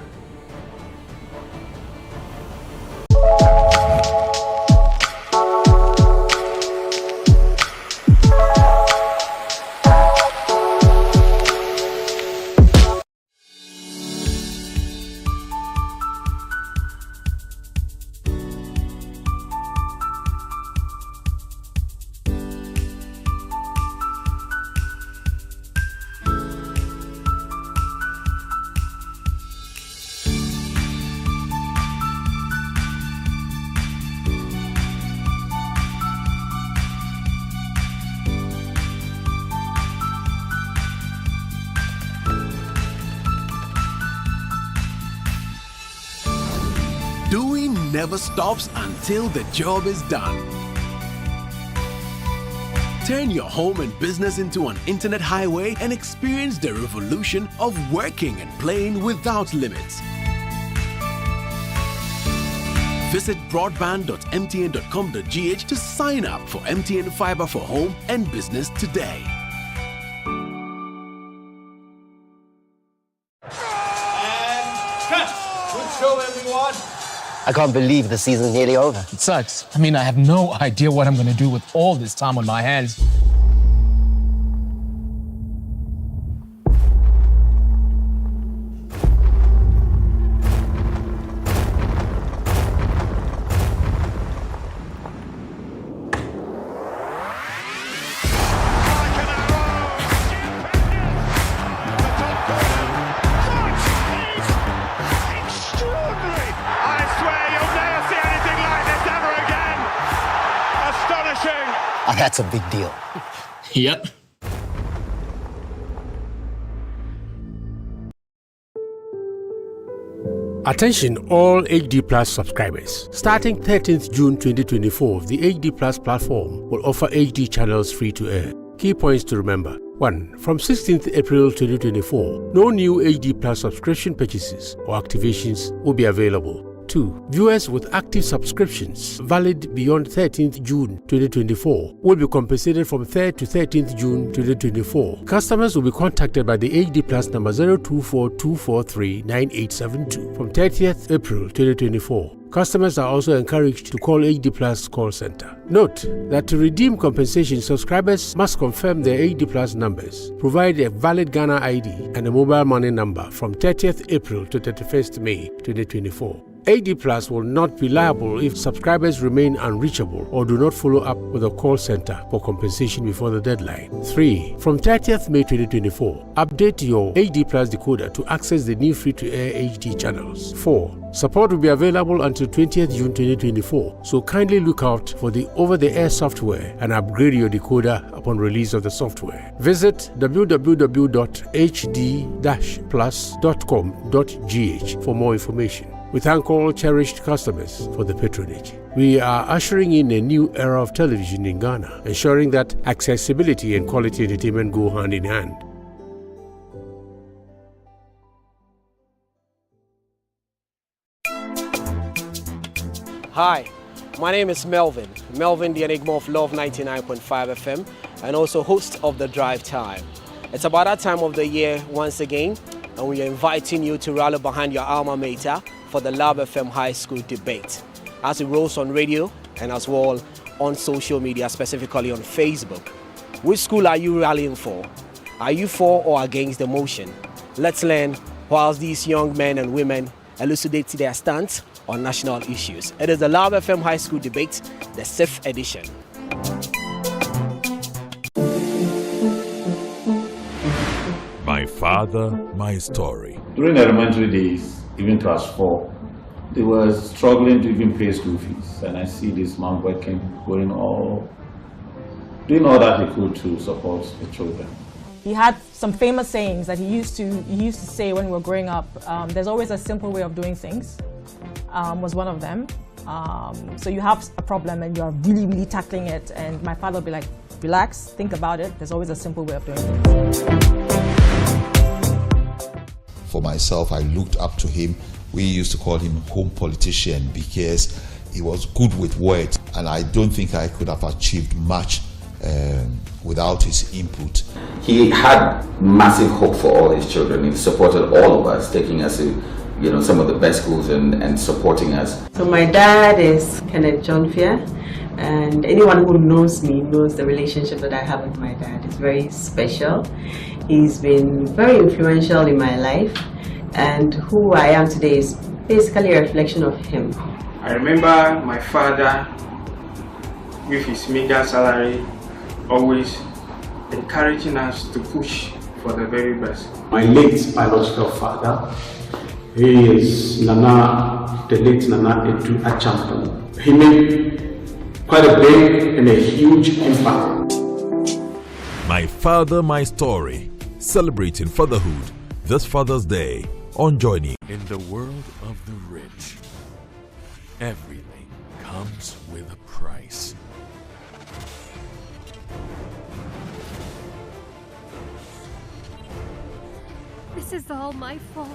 Doing never stops until the job is done. Turn your home and business into an internet highway and experience the revolution of working and playing without limits. Visit broadband.mtn.com.gh to sign up for MTN Fiber for Home and Business today. Good show, everyone. I can't believe the season's nearly over. It sucks. I mean, I have no idea what I'm going to do with all this time on my hands. That's a big deal. Yep. Attention all HD Plus subscribers. Starting 13th June 2024, the HD Plus platform will offer HD channels free to air. Key points to remember. 1. From 16th April 2024, no new HD Plus subscription purchases or activations will be available. 2. Viewers with active subscriptions valid beyond 13th June 2024 will be compensated from 3rd to 13th June 2024. Customers will be contacted by the HD Plus number 0242439872 from 30th April 2024. Customers are also encouraged to call HD Plus call center. Note that to redeem compensation, subscribers must confirm their HD Plus numbers, provide a valid Ghana ID and a mobile money number from 30th April to 31st May 2024. AD Plus will not be liable if subscribers remain unreachable or do not follow up with a call center for compensation before the deadline. 3. From 30th May 2024, update your AD Plus decoder to access the new free-to-air HD channels. 4. Support will be available until 20th June 2024, so kindly look out for the over-the-air software and upgrade your decoder upon release of the software. Visit www.hd-plus.com.gh for more information. We thank all cherished customers for the patronage. We are ushering in a new era of television in Ghana, ensuring that accessibility and quality entertainment go hand in hand. Hi, my name is Melvin, the Enigma of Love 99.5 FM, and also host of The Drive Time. It's about that time of the year once again, and we are inviting you to rally behind your alma mater for the Love FM High School debate, as it rolls on radio and as well on social media, specifically on Facebook. Which school are you rallying for? Are you for or against the motion? Let's learn whilst these young men and women elucidate their stance on national issues. It is the Love FM High School debate, the 6th edition. My father, my story. During elementary days, even class 4, they were struggling to even pay school fees. And I see this man working, doing all that he could to support the children. He had some famous sayings that he used to say when we were growing up. There's always a simple way of doing things, was one of them. So you have a problem and you're really, really tackling it, and my father would be like, relax, think about it. There's always a simple way of doing things. For myself, I looked up to him. We used to call him home politician because he was good with words, and I don't think I could have achieved much without his input. He had massive hope for all his children. He supported all of us, taking us to some of the best schools and supporting us. So my dad is Kenneth John Fear, and anyone who knows me knows the relationship that I have with my dad. It's very special. He's been very influential in my life, and who I am today is basically a reflection of him. I remember my father, with his meager salary, always encouraging us to push for the very best. My late biological father, he is the late Nana Edu Achampo. He made quite a big and a huge impact. My father, my story. Celebrating fatherhood this Father's Day on Joining. In the world of the rich, everything comes with a price. This is all my fault.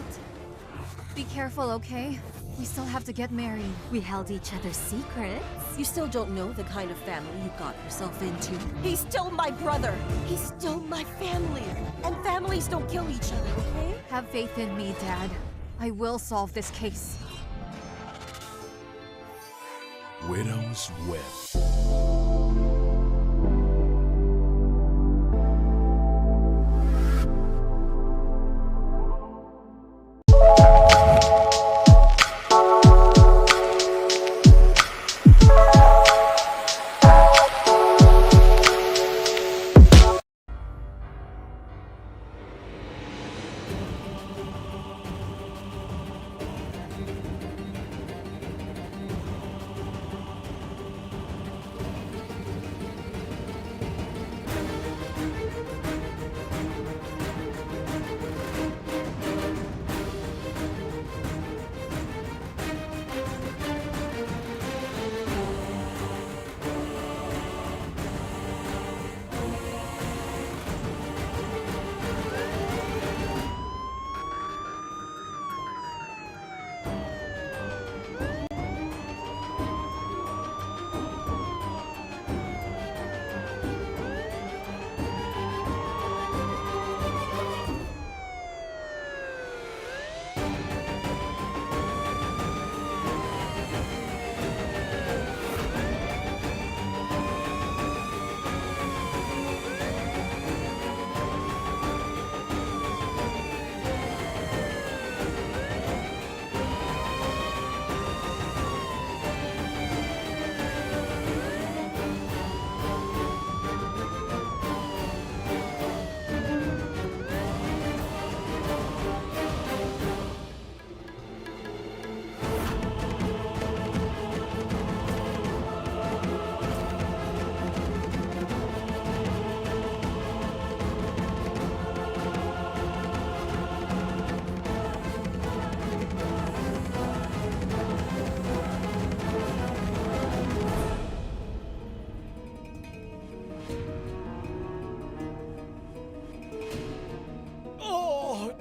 Be careful, okay? We still have to get married. We held each other's secrets. You still don't know the kind of family you got yourself into. He's still my brother. He's still my family. And families don't kill each other, okay? Have faith in me, Dad. I will solve this case. Widow's Web.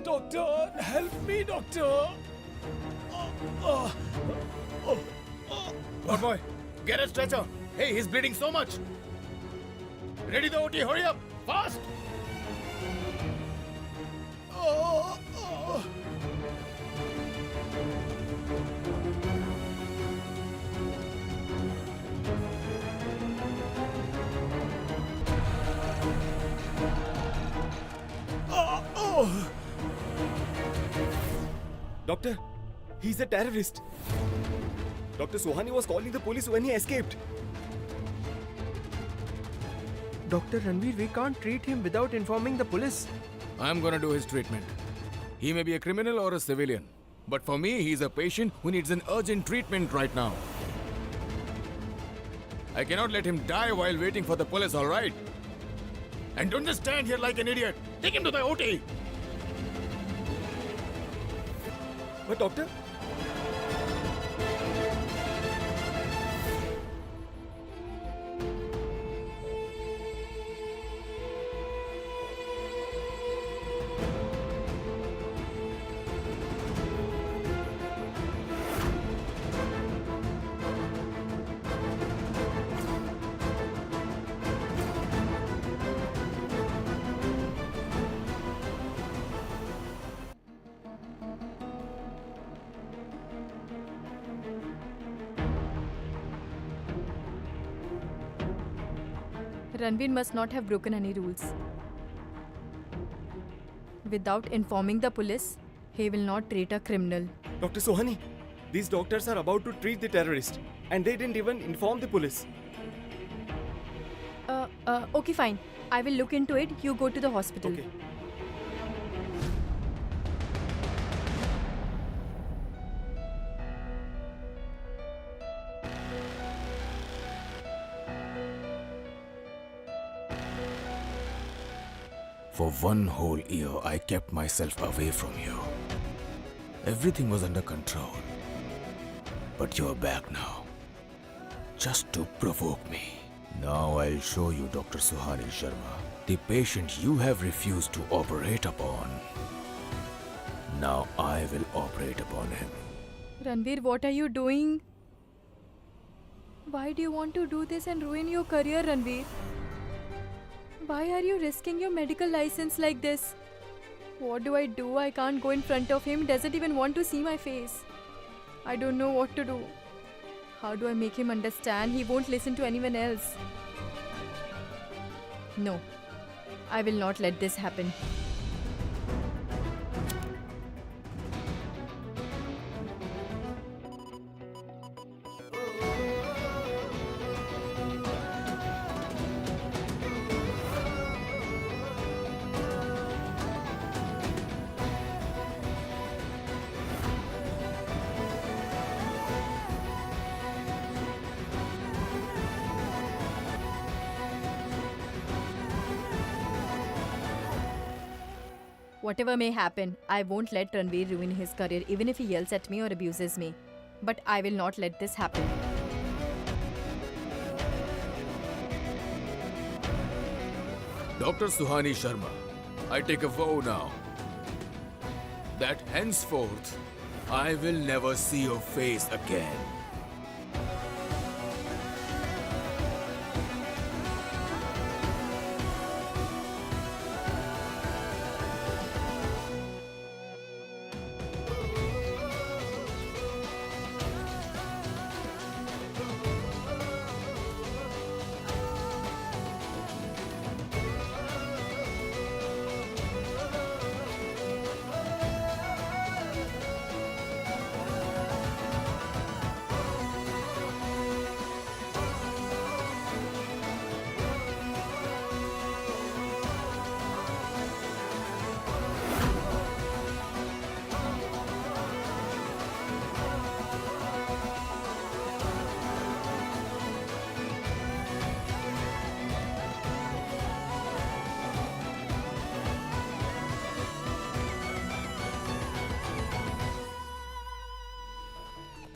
Doctor, help me, doctor. Good boy, get a stretcher. Hey, he's bleeding so much. Ready the OT, hurry up, fast. He's a terrorist. Dr. Suhani was calling the police when he escaped. Dr. Ranveer, we can't treat him without informing the police. I'm gonna do his treatment. He may be a criminal or a civilian, but for me, he's a patient who needs an urgent treatment right now. I cannot let him die while waiting for the police, alright? And don't just stand here like an idiot. Take him to the OT. But doctor... Ranveer must not have broken any rules. Without informing the police, he will not treat a criminal. Dr. Sohani, these doctors are about to treat the terrorist and they didn't even inform the police. Okay, fine. I will look into it. You go to the hospital. Okay. For 1 whole year, I kept myself away from you. Everything was under control. But you're back now. Just to provoke me. Now I'll show you, Dr. Suhani Sharma, the patient you have refused to operate upon. Now I will operate upon him. Ranveer, what are you doing? Why do you want to do this and ruin your career, Ranveer? Why are you risking your medical license like this? What do? I can't go in front of him. Doesn't even want to see my face. I don't know what to do. How do I make him understand? He won't listen to anyone else. No, I will not let this happen. Whatever may happen, I won't let Ranveer ruin his career even if he yells at me or abuses me. But I will not let this happen. Dr. Suhani Sharma, I take a vow now that henceforth I will never see your face again.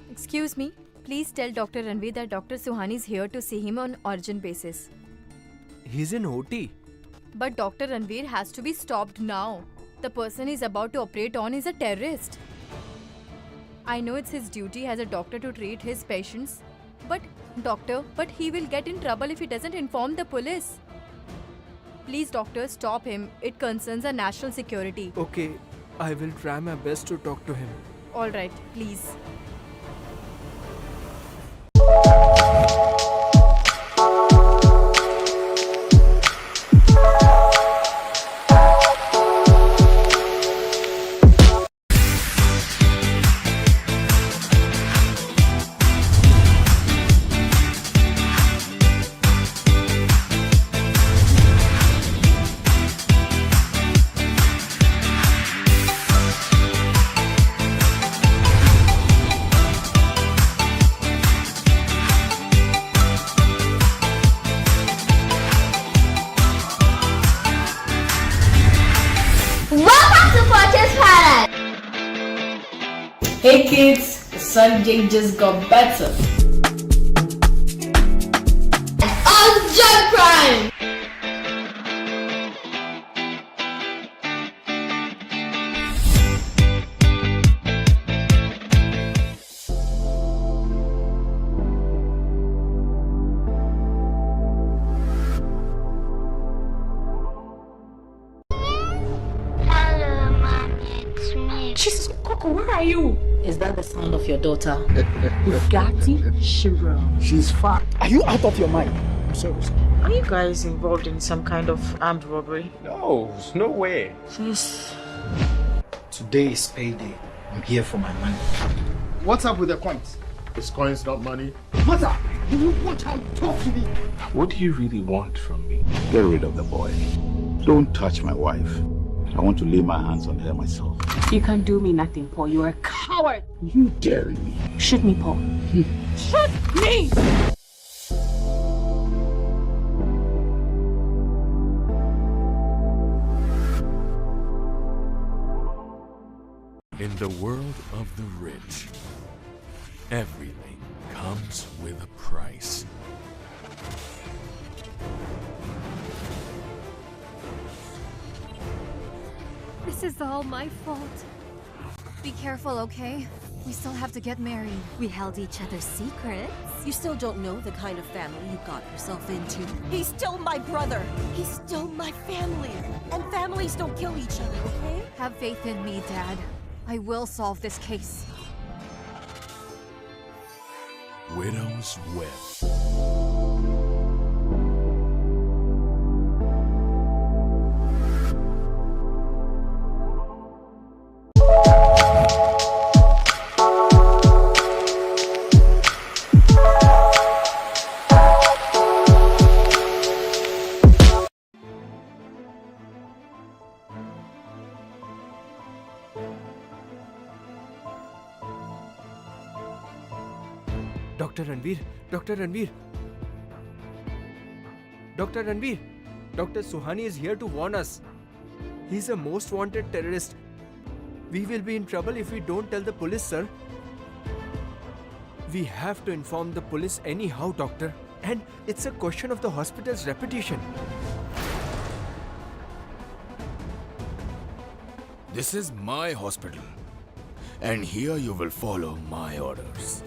Excuse me, please tell Dr. Ranveer that Dr. Suhani is here to see him on urgent basis. He's in OT. But Dr. Ranveer has to be stopped now. The person he's about to operate on is a terrorist. I know it's his duty as a doctor to treat his patients. But he will get in trouble if he doesn't inform the police. Please, doctor, stop him. It concerns our national security. Okay, I will try my best to talk to him. Alright, please. minutes, the Sunday just got better. On Joyprime! Jesus, Coco, where are you? Is that the sound of your daughter? Bugatti Chiron. She's fat. Are you out of your mind? I'm serious. Are you guys involved in some kind of armed robbery? No, no way. Yes. Today is payday. I'm here for my money. What's up with the coins? Is coins not money? Mother, do you watch how you talk to me? What do you really want from me? Get rid of the boy. Don't touch my wife. I want to lay my hands on her myself. You can't do me nothing, Paul. You're a coward. You daring me? Shoot me, Paul. Shoot me! In the world of the rich, everything comes with a price. This is all my fault. Be careful, okay? We still have to get married. We held each other's secrets. You still don't know the kind of family you got yourself into. He's still my brother. He's still my family. And families don't kill each other, okay? Have faith in me, Dad. I will solve this case. Widow's Web. Dr. Ranveer, Dr. Ranveer. Dr. Ranveer, Dr. Suhani is here to warn us. He's a most wanted terrorist. We will be in trouble if we don't tell the police, sir. We have to inform the police anyhow, doctor. And it's a question of the hospital's reputation. This is my hospital. And here you will follow my orders.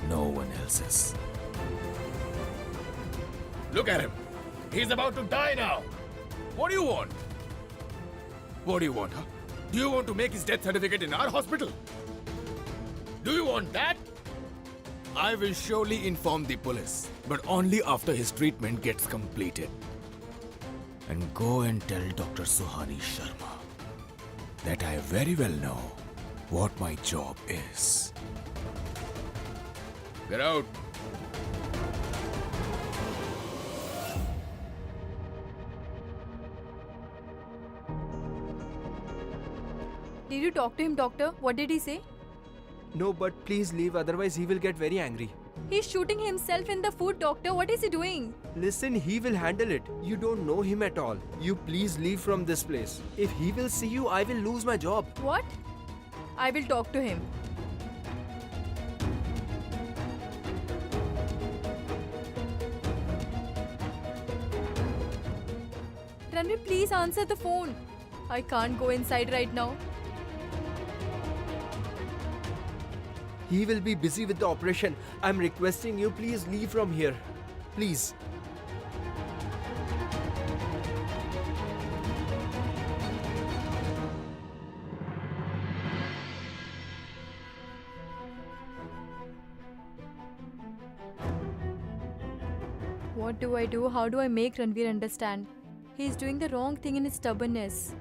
No one else's. Look at him. He's about to die now. What do you want? What do you want, huh? Do you want to make his death certificate in our hospital? Do you want that? I will surely inform the police, but only after his treatment gets completed. And go and tell Dr. Suhani Sharma that I very well know what my job is. Get out. Did you talk to him, doctor? What did he say? No, but please leave, otherwise he will get very angry. He's shooting himself in the foot, doctor. What is he doing? Listen, he will handle it. You don't know him at all. You please leave from this place. If he will see you, I will lose my job. What? I will talk to him. Ranveer, please answer the phone. I can't go inside right now. He will be busy with the operation. I'm requesting you, please leave from here. Please. What do I do? How do I make Ranveer understand? He is doing the wrong thing in his stubbornness.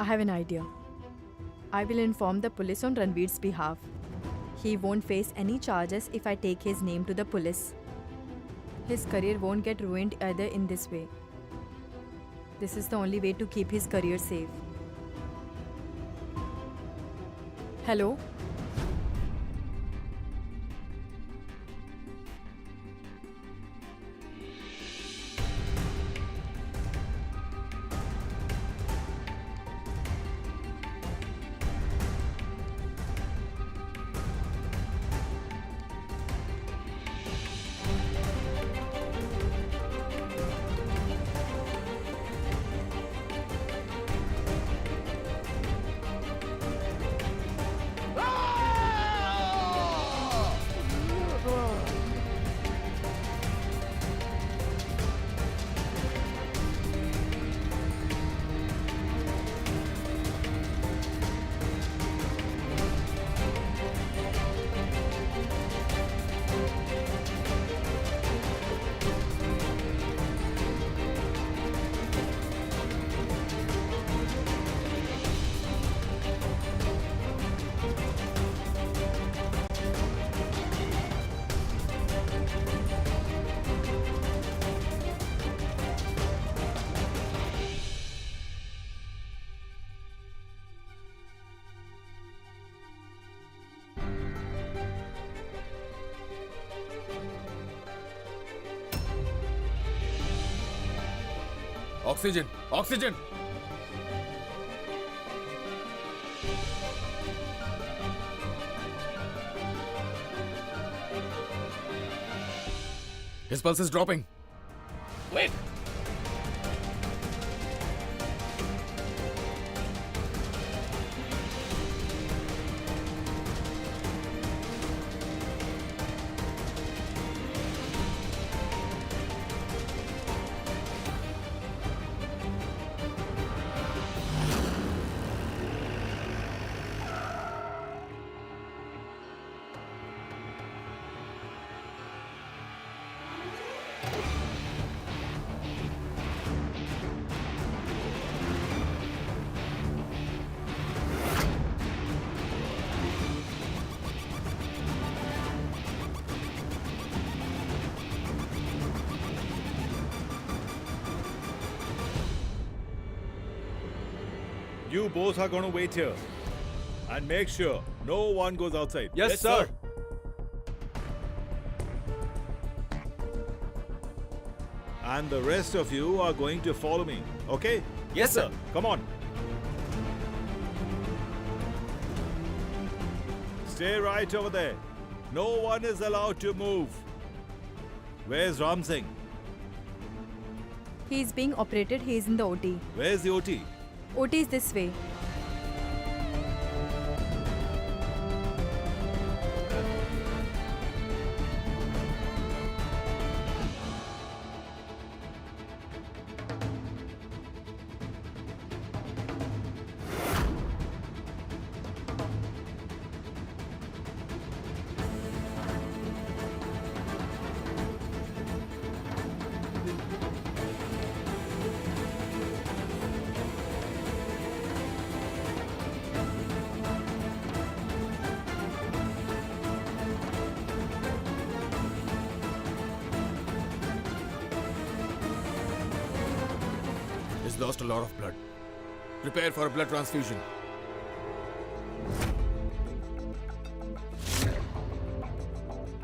I have an idea. I will inform the police on Ranveer's behalf. He won't face any charges if I take his name to the police. His career won't get ruined either in this way. This is the only way to keep his career safe. Hello? Oxygen! Oxygen! His pulse is dropping. Wait! You both are going to wait here. And make sure no one goes outside. Yes, sir. And the rest of you are going to follow me. Okay? Yes, sir. Come on. Stay right over there. No one is allowed to move. Where's Ram Singh? He is being operated. He is in the OT. Where's the OT? OT is this way. He's lost a lot of blood. Prepare for a blood transfusion.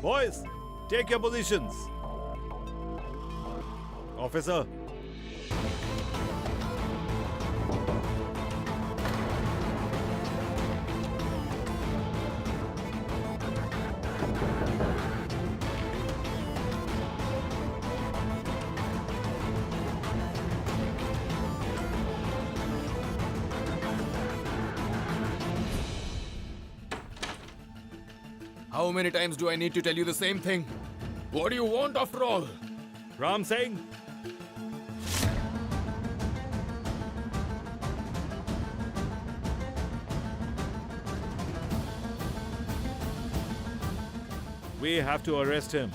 Boys, take your positions. Officer. How many times do I need to tell you the same thing? What do you want after all? Ram Singh. We have to arrest him.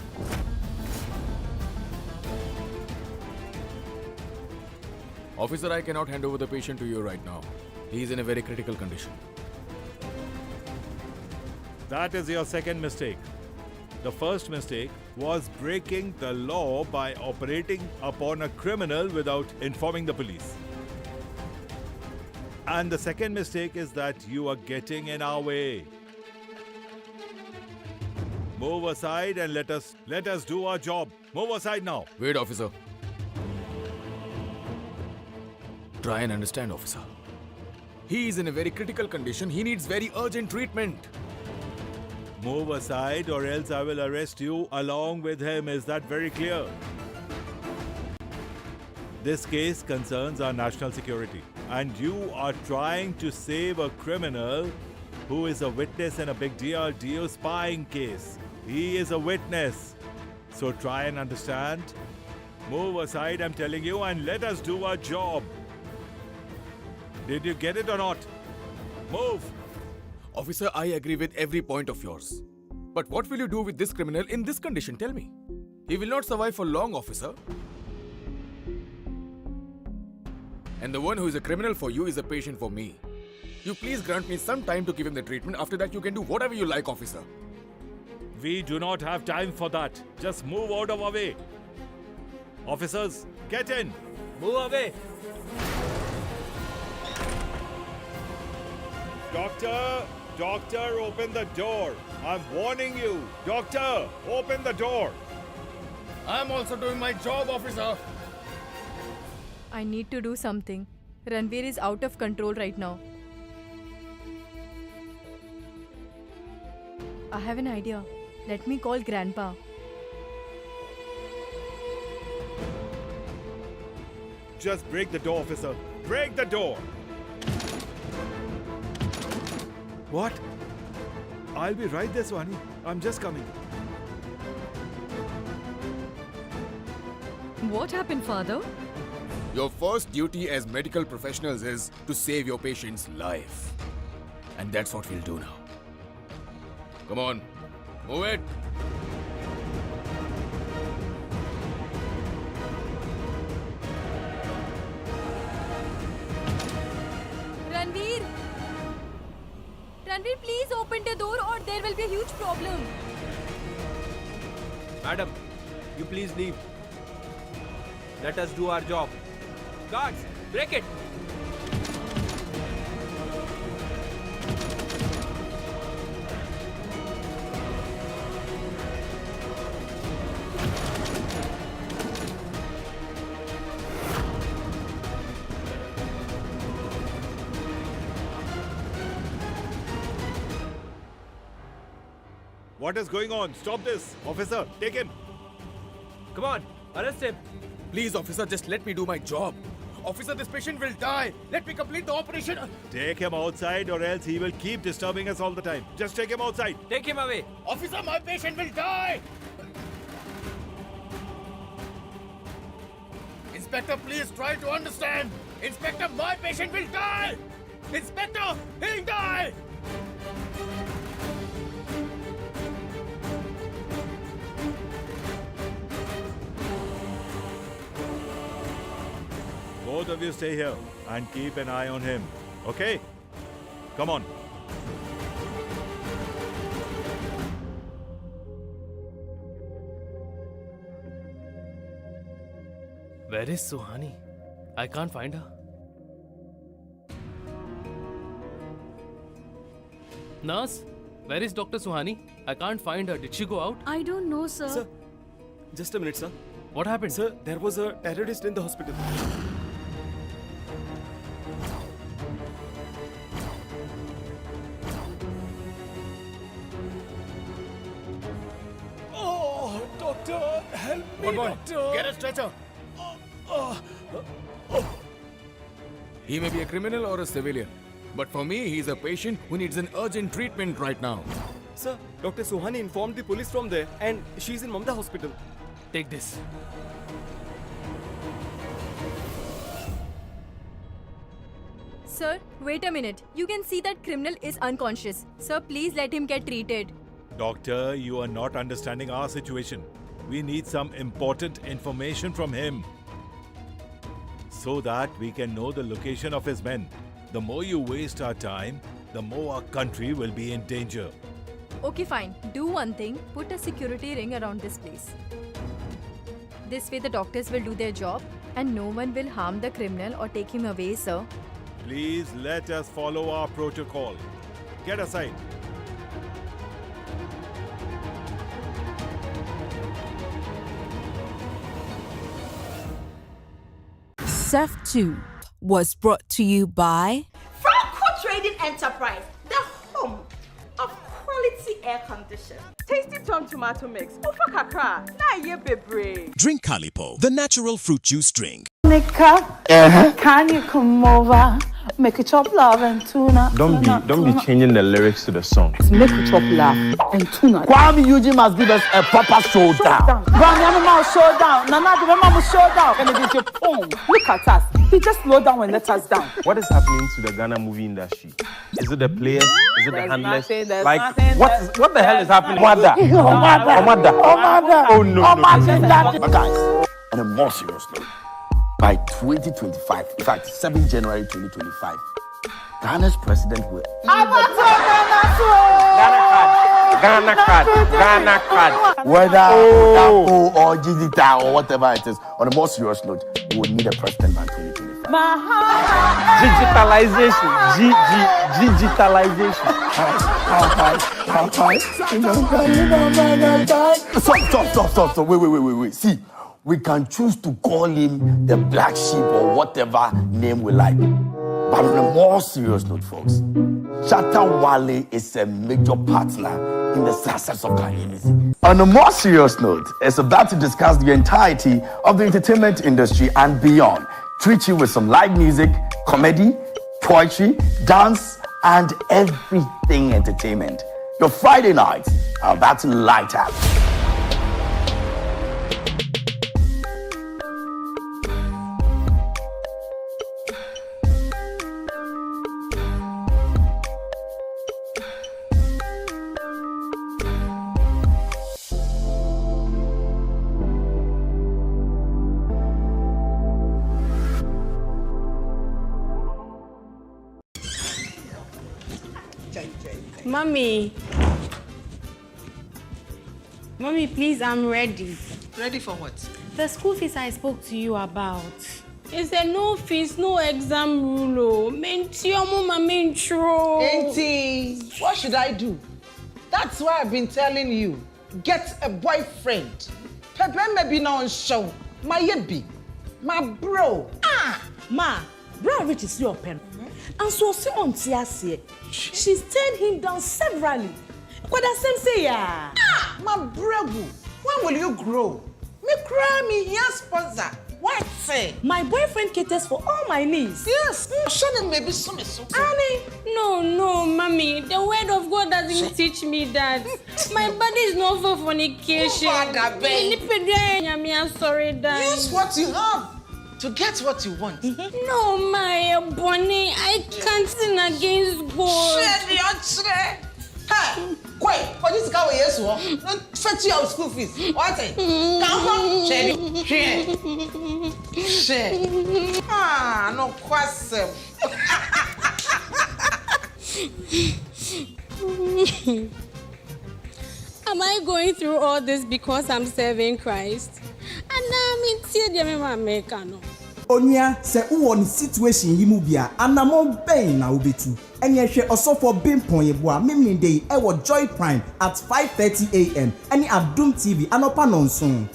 Officer, I cannot hand over the patient to you right now. He is in a very critical condition. That is your second mistake. The first mistake was breaking the law by operating upon a criminal without informing the police. And the second mistake is that you are getting in our way. Move aside and let us do our job. Move aside now. Wait, officer. Try and understand, officer. He is in a very critical condition. He needs very urgent treatment. Move aside or else I will arrest you along with him. Is that very clear? This case concerns our national security. And you are trying to save a criminal who is a witness in a big DRDO spying case. He is a witness. So try and understand. Move aside, I'm telling you, and let us do our job. Did you get it or not? Move! Officer, I agree with every point of yours. But what will you do with this criminal in this condition? Tell me. He will not survive for long, officer. And the one who is a criminal for you is a patient for me. You please grant me some time to give him the treatment. After that, you can do whatever you like, officer. We do not have time for that. Just move out of our way. Officers, get in. Move away. Doctor, open the door. I'm warning you. Doctor, open the door. I'm also doing my job, officer. I need to do something. Ranveer is out of control right now. I have an idea. Let me call Grandpa. Just break the door, officer. Break the door. What? I'll be right there, Swani. I'm just coming. What happened, father? Your first duty as medical professionals is to save your patient's life. And that's what we'll do now. Come on, move it. Ranveer! Ranveer, please open the door or there will be a huge problem. Madam, you please leave. Let us do our job. Guards, break it! What is going on? Stop this. Officer, take him. Come on, arrest him. Please, officer, just let me do my job. Officer, this patient will die. Let me complete the operation. Take him outside or else he will keep disturbing us all the time. Just take him outside. Take him away. Officer, my patient will die. Inspector, please try to understand. Inspector, my patient will die. Inspector, he'll die. Both of you stay here and keep an eye on him. Okay? Come on. Where is Suhani? I can't find her. Nurse, where is Dr. Suhani? I can't find her. Did she go out? I don't know, sir. Sir, just a minute, sir. What happened? Sir, there was a terrorist in the hospital. Oh, doctor, help me, doctor. Get a stretcher. He may be a criminal or a civilian, but for me, he's a patient who needs an urgent treatment right now. Sir, Dr. Suhani informed the police from there and she's in Mamda hospital. Take this. Sir, wait a minute. You can see that criminal is unconscious. Sir, please let him get treated. Doctor, you are not understanding our situation. We need some important information from him so that we can know the location of his men. The more you waste our time, the more our country will be in danger. Okay, fine. Do one thing. Put a security ring around this place. This way the doctors will do their job and no one will harm the criminal or take him away, sir. Please let us follow our protocol. Get aside. SEF 2 was brought to you by Franco Trading Enterprise, the home of quality air conditioning. Tasty Tom Tomato Mix. Ufa kakra. Na ye bebre. Drink Calipo, the natural fruit juice drink. Nika, can you come over? Make it chop love and tuna. Don't be changing the lyrics to the song. Make it chop love and tuna. Kwame Eugene must give us a proper showdown. Showdown. Nana, the mama showdown. And it is your phone. Look at us. He just slowed down and let us down. What is happening to the Ghana movie industry? Is it the players? Is it the handlers? What the hell is happening? Omada. Oh no. But guys, on a more serious note, by 2025, in fact, 7 January 2025, Ghana's president will... Ghana card. Whether Apple or digital or whatever it is, on a more serious note, we will need a president by 2025. Digitalization. Stop. Wait. See, we can choose to call him the black sheep or whatever name we like. But on a more serious note, folks, Shatta Wale is a major partner in the success of Kahinisi. On a more serious note, it's about to discuss the entirety of the entertainment industry and beyond. Treat you with some live music, comedy, poetry, dance, and everything entertainment. Your Friday nights are about to light up. Mommy, please, I'm ready. Ready for what? The school fees I spoke to you about. It's a no fees, no exam rule. Auntie, what should I do? That's why I've been telling you. Get a boyfriend. Pepe maybe not on show. My yebi. My bro. Ma, bro Rich is your pen. And so on Tiasie. She's turned him down severally. What does Sam say? My bro. When will you grow? Me cry me here sponsor. What say? My boyfriend caters for all my needs. Yes. Shannon maybe so. Annie, no, mommy. The word of God doesn't teach me that. My body is not for fornication. I'm sorry, Dad. Use what you have to get what you want. No, my Bonnie, I can't sin against God. Hey, wait, what is going on? Don't fetch you out school fees. What? Come on, share. No question. Am I going through all this because I'm serving Christ? And I'm in American. Onya se uwon situation yi mu bia anamon ben na obetu enye hwe osofo bimpon yebo a memni dey e wo Joyprime at 5:30 a.m. any Adum TV anopa nonson.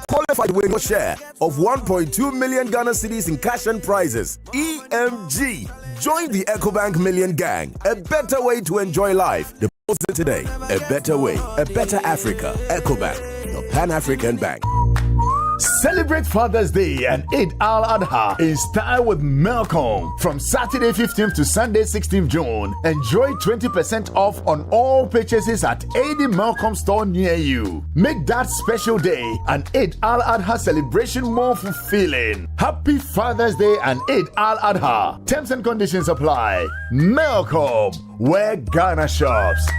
Qualify to win your share of 1.2 million Ghana cedis in cash and prizes. EMG. Join the EcoBank Million Gang. A better way to enjoy life. Deposit today. A better way. A better Africa. EcoBank. Your Pan-African bank. Celebrate Father's Day and Eid al-Adha in style with Melcom. From Saturday 15th to Sunday 16th June, enjoy 20% off on all purchases at any Melcom store near you. Make that special day an Eid al-Adha celebration more fulfilling. Happy Father's Day and Eid al-Adha. Terms and conditions apply. Melcom, where Ghana shops.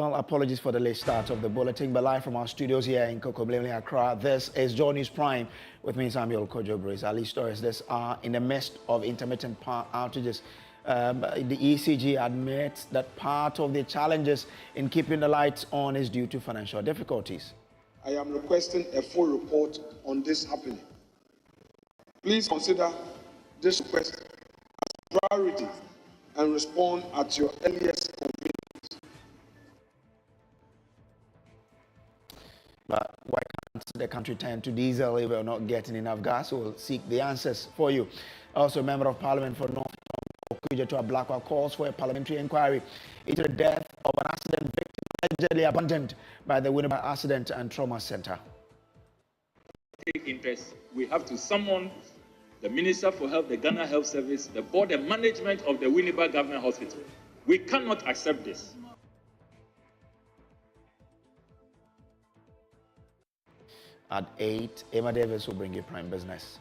Well, apologies for the late start of the bulletin, but live from our studios here in Kokomlemle, Accra, this is Joyprime with me, Samuel Kojo. Our lead stories this are in the midst of intermittent power outages. The ECG admits that part of the challenges in keeping the lights on is due to financial difficulties. I am requesting a full report on this happening. Please consider this request as priority and respond at your earliest convenience. But why can't the country turn to diesel if we're not getting enough gas? We'll seek the answers for you. Also, Member of Parliament for North to Blackwell calls for a parliamentary inquiry into the death of an accident victim allegedly abandoned by the Winneba Accident and Trauma Center. Take interest. We have to summon the Minister for Health, the Ghana Health Service, the board and management of the Winneba Government Hospital. We cannot accept this. At 8, Emma Davis will bring you Prime Business.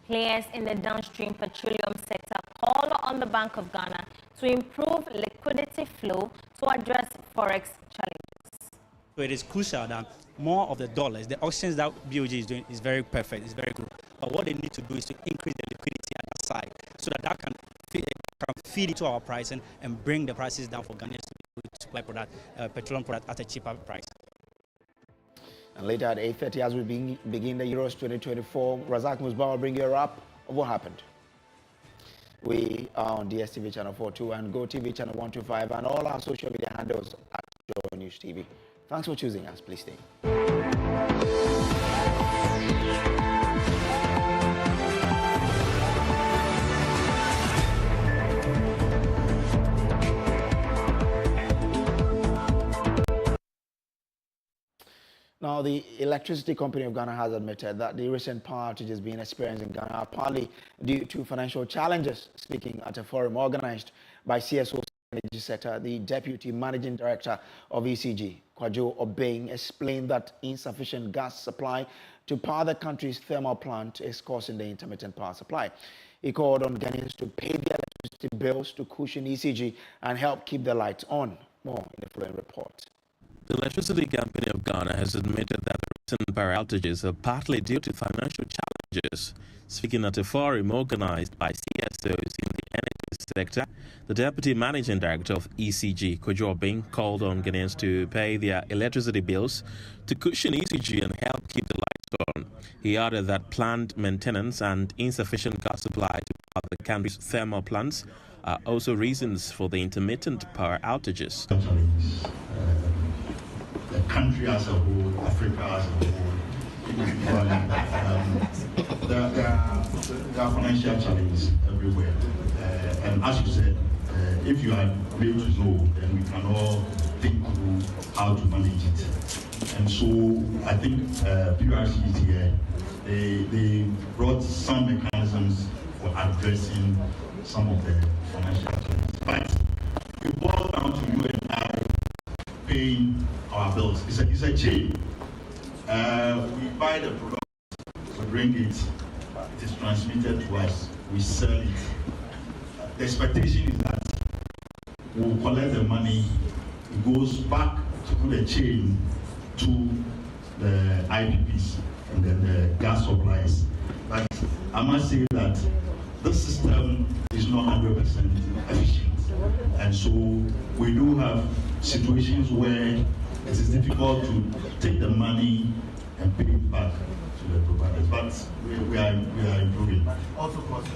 Players in the downstream petroleum sector call on the Bank of Ghana to improve liquidity flow to address forex challenges. So it is crucial that more of the dollars, the auctions that BOG is doing is very perfect, is very good. But what they need to do is to increase the liquidity at that side so that can feed into our pricing and bring the prices down for Ghanaians to supply petroleum product at a cheaper price. And later at 8:30, as we begin the Euros 2024, Razak Musbah will bring you a wrap of what happened. We are on DSTV channel 42 and GoTV channel 125 and all our social media handles at Joy News TV. Thanks for choosing us. Please stay. Now, the Electricity Company of Ghana has admitted that the recent power outages being experienced in Ghana are partly due to financial challenges. Speaking at a forum organized by CSO Energy Sector, the Deputy Managing Director of ECG, Kwajo Obeng, explained that insufficient gas supply to power the country's thermal plant is causing the intermittent power supply. He called on Ghanaians to pay their electricity bills to cushion ECG and help keep the lights on. More in the following report. The Electricity Company of Ghana has admitted that the recent power outages are partly due to financial challenges. Speaking at a forum organized by CSOs in the energy sector, the Deputy Managing Director of ECG, Kwajo Obeng, called on Ghanaians to pay their electricity bills to cushion ECG and help keep the lights on. He added that planned maintenance and insufficient gas supply to power the country's thermal plants are also reasons for the intermittent power outages. The country as a whole, Africa as a whole, there are financial challenges everywhere. And as you said, if you are able to know, then we can all think through how to manage it. And so I think PRC is here. They brought some mechanisms for addressing some of the financial challenges. But it boils down to you and I paying our bills. It's a chain. We buy the product, we bring it, it is transmitted to us, we sell it. The expectation is that we'll collect the money, it goes back through the chain to the IPPs and then the gas suppliers. But I must say that this system is not 100% efficient. And so we do have situations where it is difficult to take the money and pay it back to the providers. But we are improving. Also cost.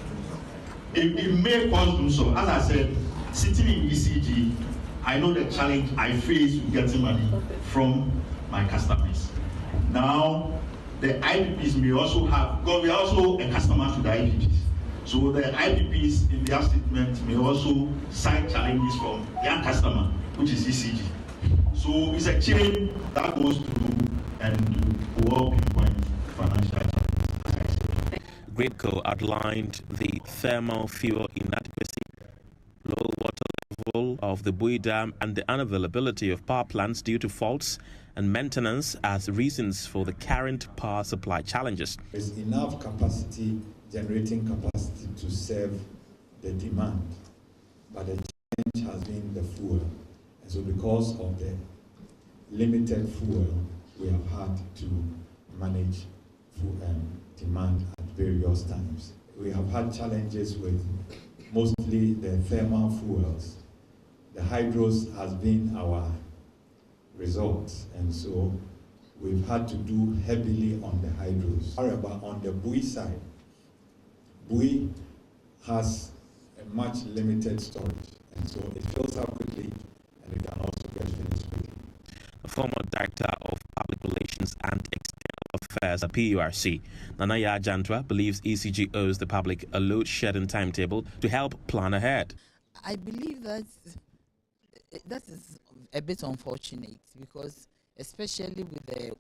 It may cost them so. As I said, sitting in ECG, I know the challenge I face with getting money from my customers. Now, the IPPs may also have, because we are also a customer to the IPPs. So the IPPs in their statement may also cite challenges from their customer, which is ECG. So it's a chain that goes through and will pinpoint financial challenges. Gridco outlined the thermal fuel inadequacy, low water level of the Bui Dam, and the unavailability of power plants due to faults and maintenance as reasons for the current power supply challenges. There's enough capacity, generating capacity to serve the demand, but the challenge has been the fuel. And so because of the limited fuel, we have had to manage demand at various times. We have had challenges with mostly the thermal fuels. The hydros has been our result, and so we've had to do heavily on the hydros. However, on the buoy side, buoy has a much limited storage, and so it fills up quickly and it can also get finished quickly. The former Director of Public Relations and External Affairs at PURC, Nanaya Jantwa, believes ECG owes the public a load shedding timetable to help plan ahead. I believe that is a bit unfortunate, because especially with the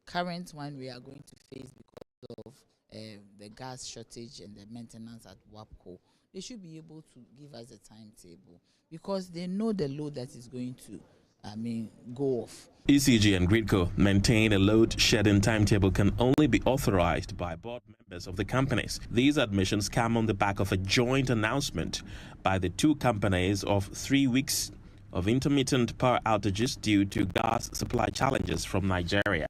current one we are going to face because of the gas shortage and the maintenance at WAPCO, they should be able to give us a timetable, because they know the load that is going to go off. ECG and Gridco maintain a load shedding timetable can only be authorized by board members of the companies. These admissions come on the back of a joint announcement by the two companies of 3 weeks of intermittent power outages due to gas supply challenges from Nigeria.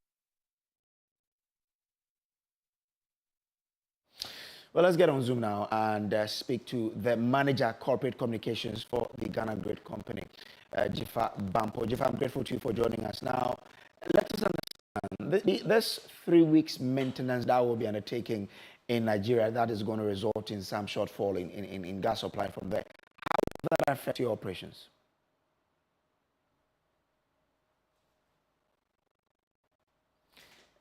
Well, let's get on Zoom now and speak to the manager corporate communications for the Ghana Grid Company, Jifa Bampo. Jifa, I'm grateful to you for joining us. Now, let us understand this 3 weeks maintenance that will be undertaking in Nigeria that is going to result in some shortfall in gas supply from there. How will that affect your operations?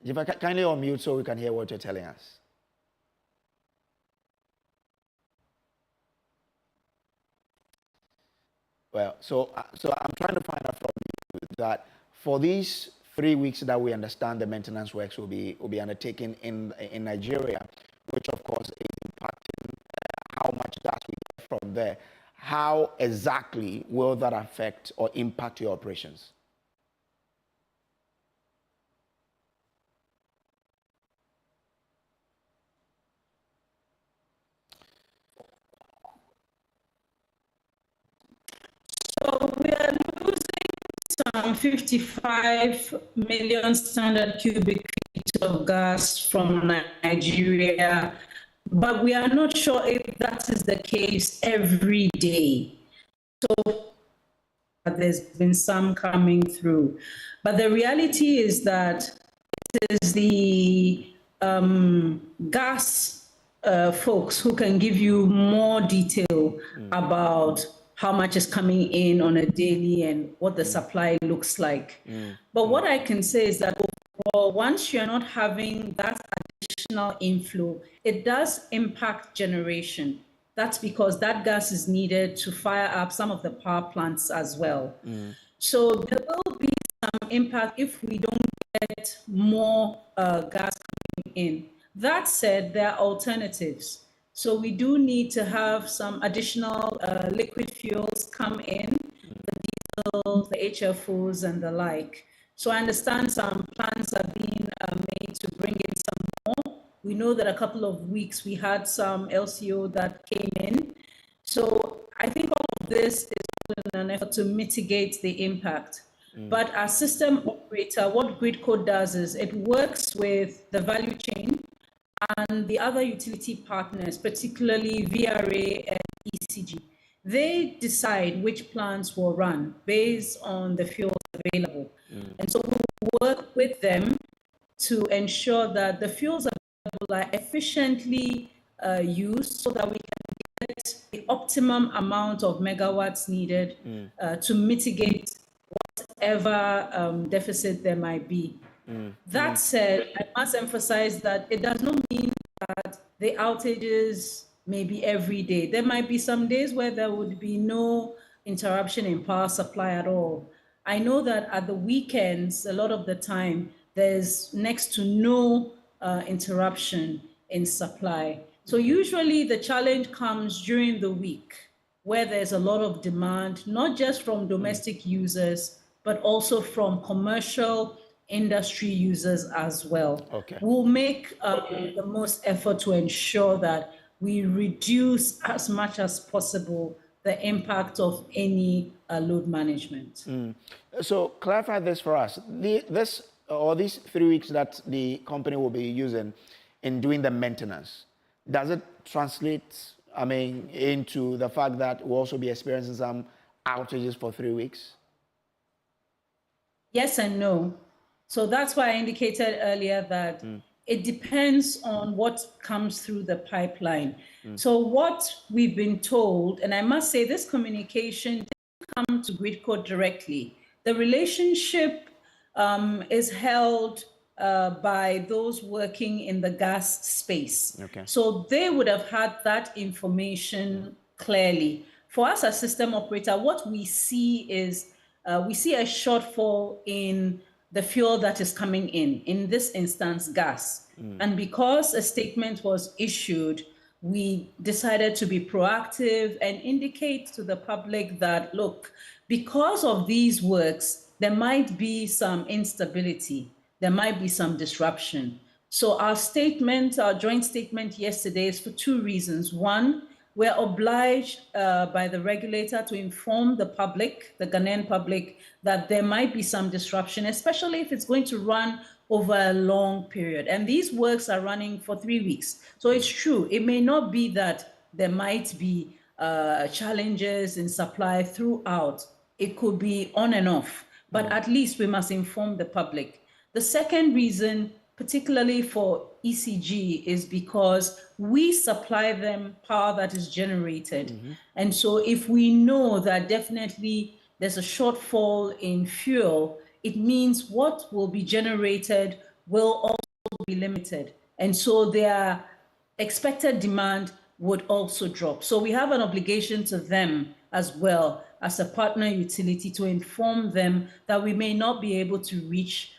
Jifa, kindly unmute so we can hear what you're telling us. Well, so I'm trying to find out from you that for these 3 weeks that we understand the maintenance works will be undertaken in Nigeria, which of course is impacting how much gas we get from there. How exactly will that affect or impact your operations? So we are losing some 55 million standard cubic feet of gas from Nigeria, but we are not sure if that is the case every day. So there's been some coming through. But the reality is that it is the gas folks who can give you more detail about how much is coming in on a daily and what the supply looks like. But what I can say is that overall, once you're not having that additional inflow, it does impact generation. That's because that gas is needed to fire up some of the power plants as well. So there will be some impact if we don't get more gas coming in. That said, there are alternatives. So we do need to have some additional liquid fuels come in, the diesel, the HFOs and the like. So I understand some plans are being made to bring in some more. We know that a couple of weeks we had some LCO that came in. So I think all of this is in an effort to mitigate the impact. But as system operator, what Gridco does is it works with the value chain and the other utility partners, particularly VRA and ECG. They decide which plants will run based on the fuels available. And so we work with them to ensure that the fuels available are efficiently used so that we can get the optimum amount of megawatts needed to mitigate whatever deficit there might be. That said, I must emphasize that it does not mean that the outages may be every day. There might be some days where there would be no interruption in power supply at all. I know that at the weekends, a lot of the time, there's next to no interruption in supply. So usually the challenge comes during the week where there's a lot of demand, not just from domestic users, but also from commercial industry users as well. We'll make the most effort to ensure that we reduce as much as possible the impact of any load management. So clarify this for us. These 3 weeks that the company will be using in doing the maintenance, does it translate, into the fact that we'll also be experiencing some outages for 3 weeks? Yes and no. So that's why I indicated earlier that it depends on what comes through the pipeline. So what we've been told, and I must say this communication didn't come to Gridco directly. The relationship is held by those working in the gas space. Okay. So they would have had that information clearly. For us as system operator, what we see is we see a shortfall in the fuel that is coming in this instance, gas. And because a statement was issued, we decided to be proactive and indicate to the public that, look, because of these works, there might be some instability, there might be some disruption. So our statement, our joint statement yesterday is for two reasons. One, we're obliged by the regulator to inform the public, the Ghanaian public, that there might be some disruption, especially if it's going to run over a long period. And these works are running for 3 weeks. So it's true, it may not be that there might be challenges in supply throughout. It could be on and off, but at least we must inform the public. The second reason, particularly for ECG, is because we supply them power that is generated. And so if we know that definitely there's a shortfall in fuel, it means what will be generated will also be limited. And so their expected demand would also drop. So we have an obligation to them as well as a partner utility to inform them that we may not be able to reach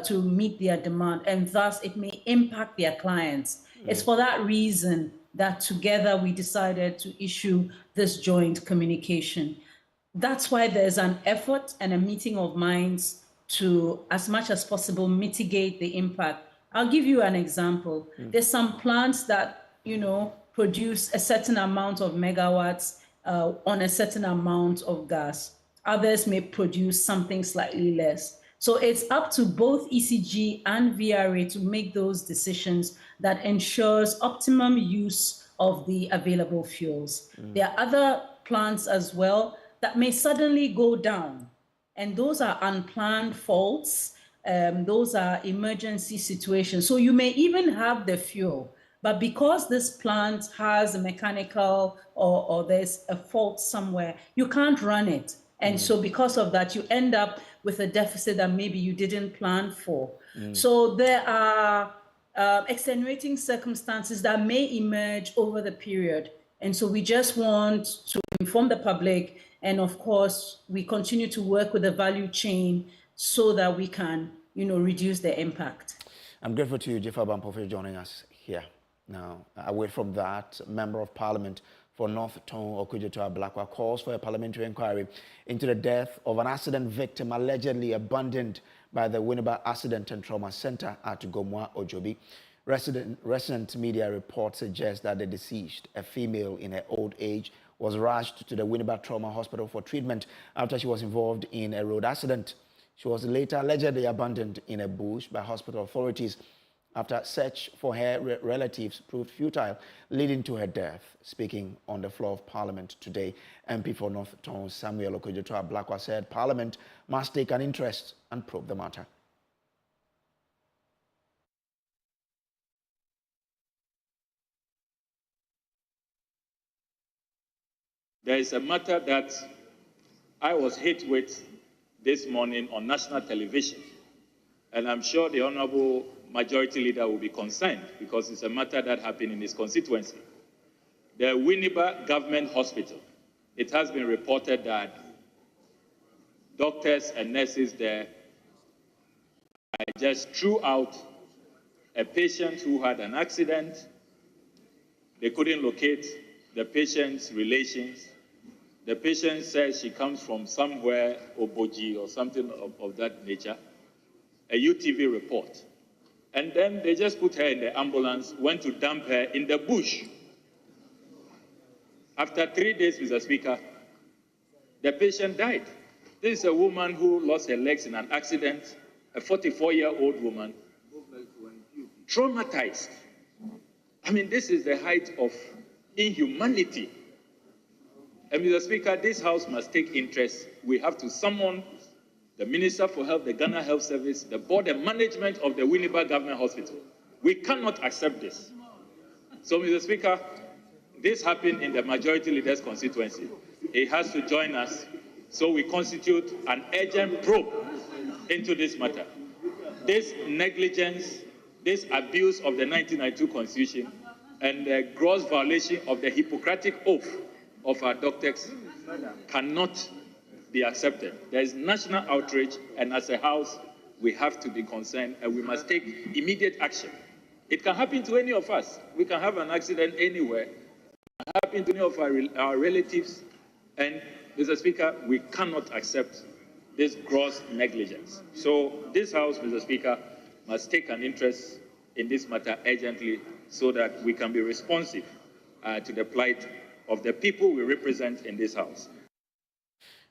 to meet their demand, and thus it may impact their clients. It's for that reason that together we decided to issue this joint communication. That's why there's an effort and a meeting of minds to, as much as possible, mitigate the impact. I'll give you an example. There's some plants that, produce a certain amount of megawatts on a certain amount of gas. Others may produce something slightly less. So it's up to both ECG and VRA to make those decisions that ensures optimum use of the available fuels. There are other plants as well that may suddenly go down, and those are unplanned faults. Those are emergency situations. So you may even have the fuel, but because this plant has a mechanical or there's a fault somewhere, you can't run it. And so because of that, you end up with a deficit that maybe you didn't plan for. So there are extenuating circumstances that may emerge over the period. And so we just want to inform the public. And of course, we continue to work with the value chain so that we can, reduce the impact. I'm grateful to you, Jeffa Bampo, for joining us here. Now, away from that, Member of Parliament for North Tongue Okudzeto-Ablakwa calls for a parliamentary inquiry into the death of an accident victim allegedly abandoned by the Winneba Accident and Trauma Center at Gomwa, Ojobi. Recent media reports suggest that the deceased, a female in her old age, was rushed to the Winneba Trauma Hospital for treatment after she was involved in a road accident. She was later allegedly abandoned in a bush by hospital authorities after search for her relatives proved futile, leading to her death. Speaking on the floor of Parliament today, MP for North Tongue Samuel Okudzeto-Ablakwa said Parliament must take an interest and probe the matter. There is a matter that I was hit with this morning on national television, and I'm sure the Honorable Majority Leader will be concerned because it's a matter that happened in his constituency. The Winneba Government Hospital, it has been reported that doctors and nurses there just threw out a patient who had an accident. They couldn't locate the patient's relations. The patient says she comes from somewhere, Oboji or something of that nature, a UTV report. And then they just put her in the ambulance, went to dump her in the bush. After 3 days, Mr. Speaker, The patient died. This is a woman who lost her legs in an accident, a 44-year-old woman, traumatized. I mean, this is the height of inhumanity. And Mr. Speaker, this House must take interest. We have to summon the Minister for Health, the Ghana Health Service, the board and management of the Winneba Government Hospital. We cannot accept this. So, Mr. Speaker, this happened in the majority leader's constituency. He has to join us, so we constitute an urgent probe into this matter. This negligence, this abuse of the 1992 Constitution, and the gross violation of the Hippocratic Oath of our doctors cannot be accepted. There is national outrage, and as a House, we have to be concerned, and we must take immediate action. It can happen to any of us. We can have an accident anywhere. It can happen to any of our relatives. And, Mr. Speaker, we cannot accept this gross negligence. So this House, Mr. Speaker, must take an interest in this matter urgently so that we can be responsive to the plight of the people we represent in this House.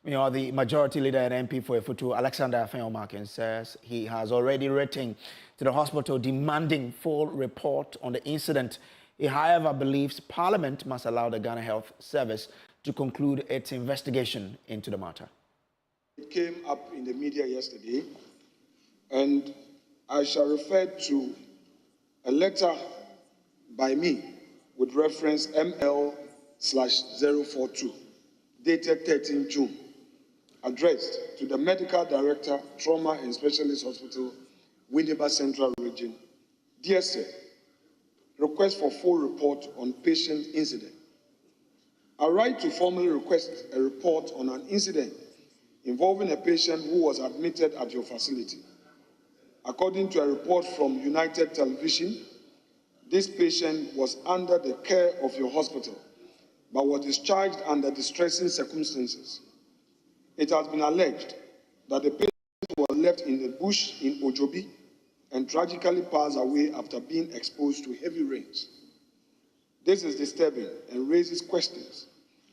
The majority leader and MP for Efutu, Alexander Afenyomarkin, says he has already written to the hospital demanding full report on the incident. He, however, believes Parliament must allow the Ghana Health Service to conclude its investigation into the matter. It came up in the media yesterday, and I shall refer to a letter by me with reference ML/042, dated 13 June, addressed to the Medical Director, Trauma and Specialist Hospital, Winneba Central Region. Dear Sir, request for full report on patient incident. I write to formally request a report on an incident involving a patient who was admitted at your facility. According to a report from United Television, this patient was under the care of your hospital, but was discharged under distressing circumstances. It has been alleged that the patient was left in the bush in Ojobi and tragically passed away after being exposed to heavy rains. This is disturbing and raises questions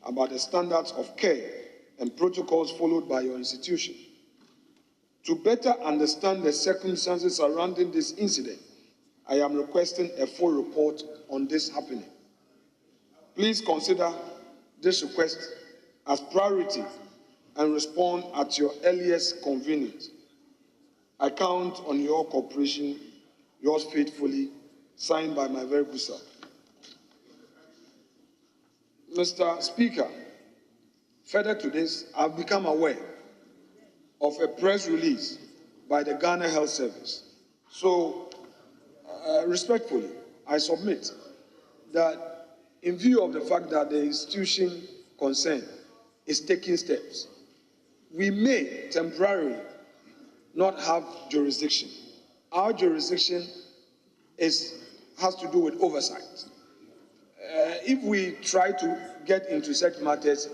about the standards of care and protocols followed by your institution. To better understand the circumstances surrounding this incident, I am requesting a full report on this happening. Please consider this request as priority and respond at your earliest convenience. I count on your cooperation. Yours faithfully, signed by my very good self. Mr. Speaker, further to this, I've become aware of a press release by the Ghana Health Service. So, respectfully, I submit that in view of the fact that the institution concerned is taking steps, we may temporarily not have jurisdiction. Our jurisdiction has to do with oversight. If we try to get into such matters,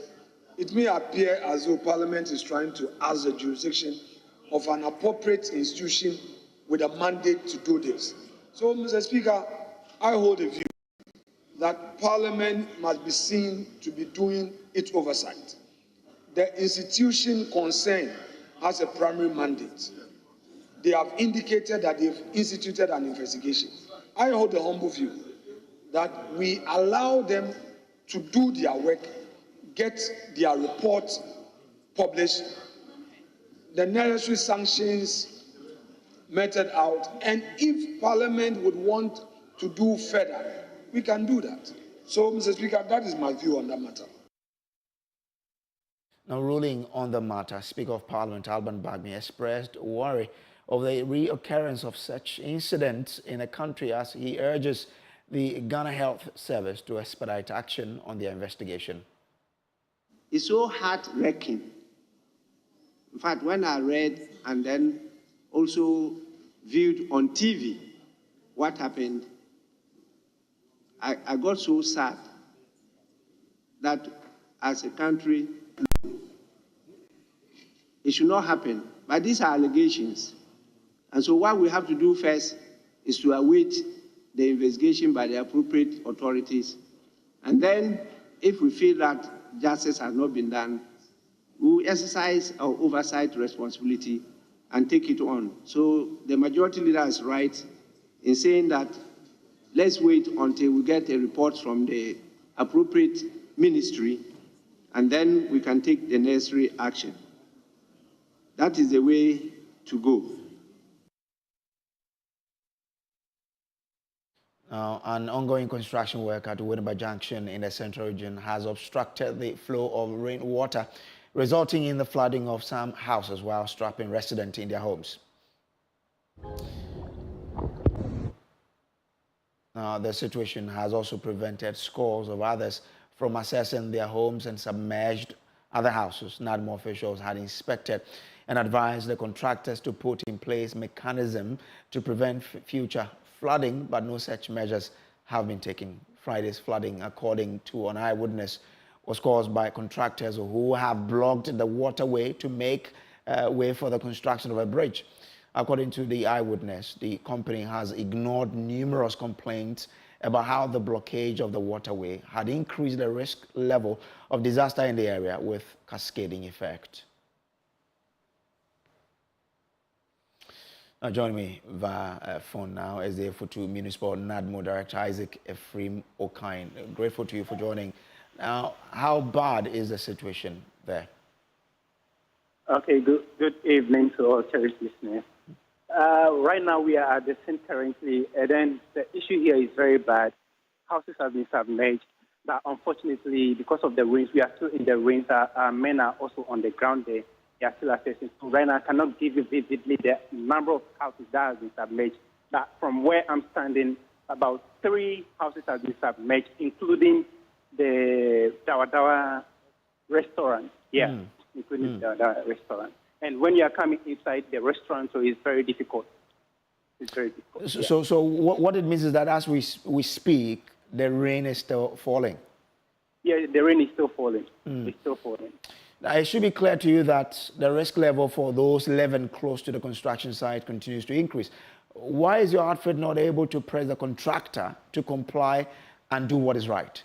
it may appear as though Parliament is trying to ask the jurisdiction of an appropriate institution with a mandate to do this. So, Mr. Speaker, I hold a view that Parliament must be seen to be doing its oversight. The institution concerned has a primary mandate. They have indicated that they've instituted an investigation. I hold the humble view that we allow them to do their work, get their report published, the necessary sanctions meted out, and if Parliament would want to do further, we can do that. So, Mr. Speaker, that is my view on that matter. Now, ruling on the matter, Speaker of Parliament Alban Bagme expressed worry of the reoccurrence of such incidents in the country as he urges the Ghana Health Service to expedite action on their investigation. It's so heart-wrenching. In fact, when I read and then also viewed on TV what happened, I got so sad that as a country, it should not happen. But these are allegations. And so what we have to do first is to await the investigation by the appropriate authorities. And then, if we feel that justice has not been done, we will exercise our oversight responsibility and take it on. So the majority leader is right in saying that let's wait until we get a report from the appropriate ministry, and then we can take the necessary action. That is the way to go. An ongoing construction work at Winneba Junction in the central region has obstructed the flow of rainwater, resulting in the flooding of some houses while trapping residents in their homes. The situation has also prevented scores of others from accessing their homes and submerged other houses. NADMO officials had inspected and advised the contractors to put in place mechanism to prevent future flooding, but no such measures have been taken. Friday's flooding, according to an eyewitness, was caused by contractors who have blocked the waterway to make way for the construction of a bridge. According to the eyewitness, the company has ignored numerous complaints about how the blockage of the waterway had increased the risk level of disaster in the area with cascading effect. Now, join me via phone now is the F2 Municipal NADMO Director Isaac Ephraim Okine. Grateful to you for joining. Now, how bad is the situation there? Okay, good evening to all cherished listeners. Right now we are at the scene currently, and then the issue here is very bad. Houses have been submerged, but unfortunately, because of the rains, we are still in the rains. Our men are also on the ground there. They are still assessing. So right now, I cannot give you vividly the number of houses that have been submerged. But from where I'm standing, about 3 houses have been submerged, including the Dawa restaurant. Yeah, including the restaurant. And when you are coming inside the restaurant, so it's very difficult. It's very difficult. So what it means is that as we speak, the rain is still falling. Yeah, the rain is still falling. It's still falling. Now, it should be clear to you that the risk level for those living close to the construction site continues to increase. Why is your outfit not able to press the contractor to comply and do what is right?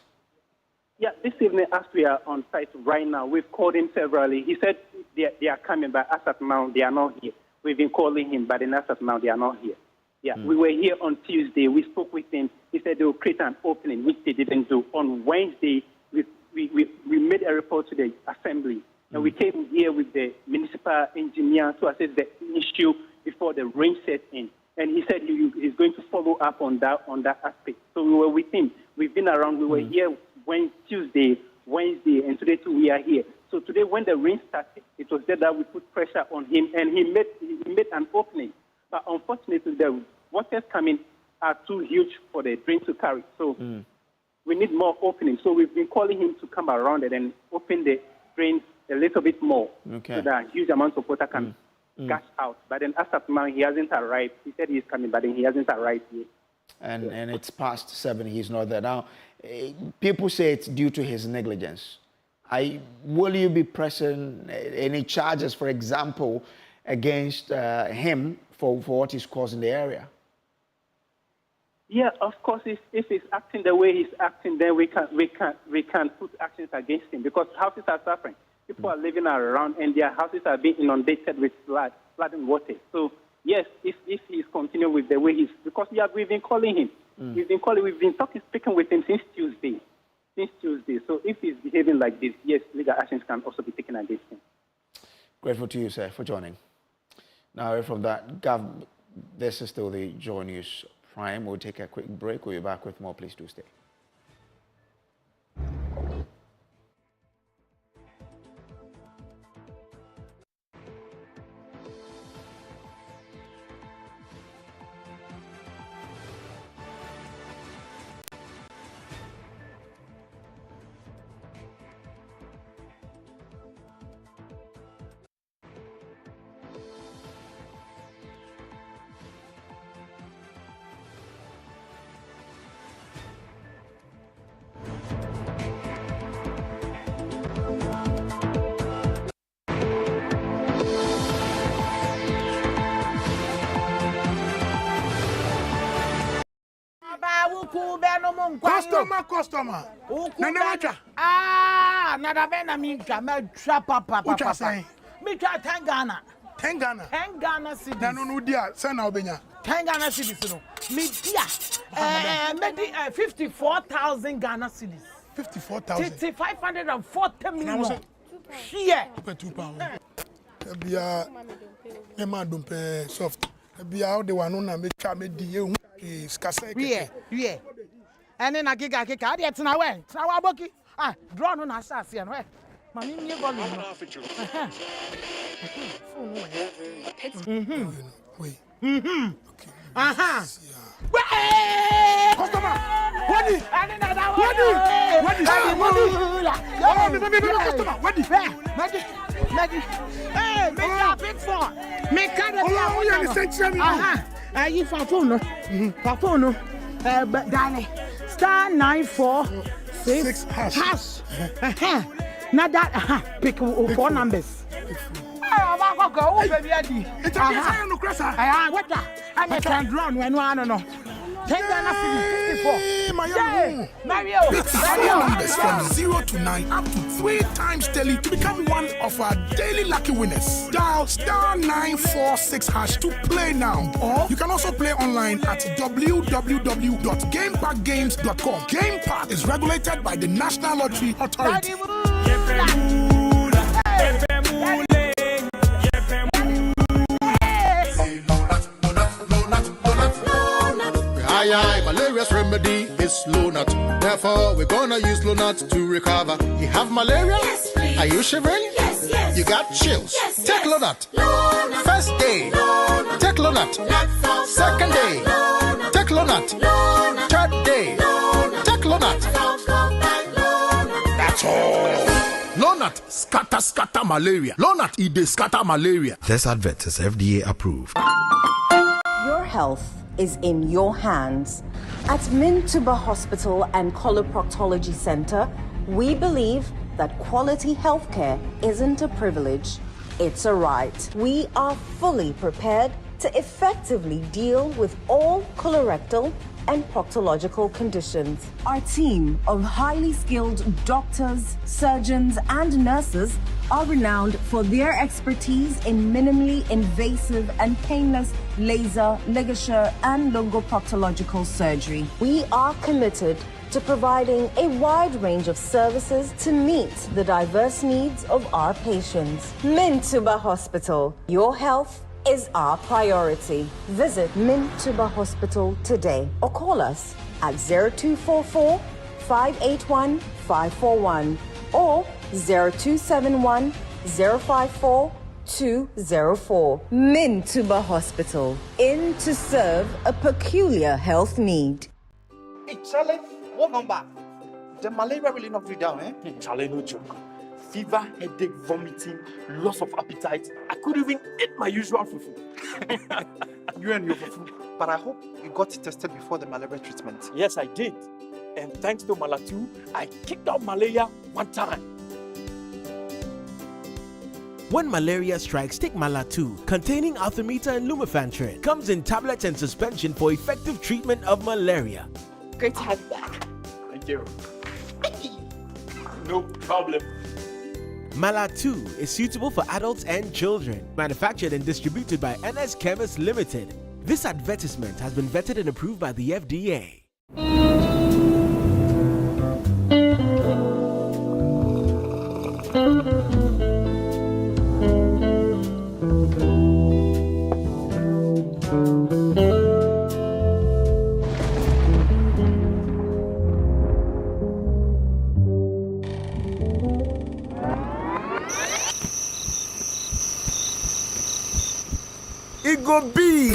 Yeah, this evening, as we are on site right now, we've called him severally. He said they are coming, but as of now, they are not here. We've been calling him, but as of now, they are not here. Yeah, we were here on Tuesday. We spoke with him. He said they will create an opening, which they didn't do. On Wednesday, we made a report to the assembly, and we came here with the municipal engineer to assess the issue before the rain set in. And he said he's going to follow up on that aspect. So we were with him. We've been around. We were here Tuesday, Wednesday, and today too we are here. So today, when the rain started, it was there that we put pressure on him, and he made an opening. But unfortunately, the waters coming are too huge for the drain to carry. So we need more openings. So we've been calling him to come around it and open the drains a little bit more, so that huge amounts of water can gush out. But then as of now, he hasn't arrived. He said he's coming, but then he hasn't arrived yet. And it's past 7. He's not there now. People say it's due to his negligence. Will you be pressing any charges, for example, against him for what he's caused in the area? Yeah, of course. If he's acting the way he's acting, then we can put actions against him, because houses are suffering. People are living around, and their houses are being inundated with flooding water. So yes, if he's continuing with the way he's, because we've been calling him, we've been speaking with him since Tuesday. So if he's behaving like this, yes, legal actions can also be taken against him. Grateful to you, sir, for joining. Now, from that, this is still the Joy News Prime. We'll take a quick break. We'll be back with more. Please do stay. Customer. Nana Ah, nada bena minka me papa. What you saying? Me try 10 Ghana. 10 Ghana. 10 Ghana cedis. No dia, send now benya. 10 Ghana cedis no. Me dia. Me 54,000 Ghana cedis. 54,000. 540 million. Here. £2. Ebia me man don't pay soft. Ebia the one na me try me di e skase. Yeah. And then I kick ade tina we. Tina wa boki. Ah, draw no na asase no eh. Mami me volume no. Wait. Aha. Customer. What? Hey, make a big phone. Make a you for phone. For phone. Darling. Star 946 hash. Now that pick 4 numbers. It's a no crosser. What that? I can draw when one no. 10 Ghana cedis 54. Mario. Numbers from 0 to 9 up to 3 times daily to become one of our daily lucky winners. Dial star 946 hash to play now. Or you can also play online at www.gamepackgames.com. Game Park is regulated by the National Lottery Authority. Malaria's remedy is Lonat. Therefore, we're gonna use Lonat to recover. You have malaria? Yes, please. Are you shivering? Yes, yes. You got chills? Yes, take Lonat. Lonat. First day, Lonat. Take Lonat. Second day, Lonat. Take Lonat. Lonat. Third day, Lonat. Take Lonat. That's all. Lonat scatter malaria. Lonat ide scatter malaria. This advert is FDA approved. Your health is in your hands. At Mintuba Hospital and Coloproctology Center, we believe that quality healthcare isn't a privilege, it's a right. We are fully prepared to effectively deal with all colorectal and proctological conditions. Our team of highly skilled doctors, surgeons, and nurses are renowned for their expertise in minimally invasive and painless laser, ligature, and longoproctological surgery. We are committed to providing a wide range of services to meet the diverse needs of our patients. Mintuba Hospital, your health is our priority. Visit Mintuba Hospital today or call us at 0244 581 541 or 0271 054 204. Mintuba Hospital, in to serve a peculiar health need. Hey, Charlie, what number? The malaria really knocked you down, eh? Charlie, no joke. Fever, headache, vomiting, loss of appetite. I couldn't even eat my usual fufu. You and your fufu. But I hope you got tested before the malaria treatment. Yes, I did. And thanks to Malatu, I kicked out malaria one time. When malaria strikes, take Malatu, containing Artemether and Lumefantrine. Comes in tablets and suspension for effective treatment of malaria. Great to have you back. Thank you. No problem. Malatu is suitable for adults and children. Manufactured and distributed by NS Chemists Limited. This advertisement has been vetted and approved by the FDA. It go be.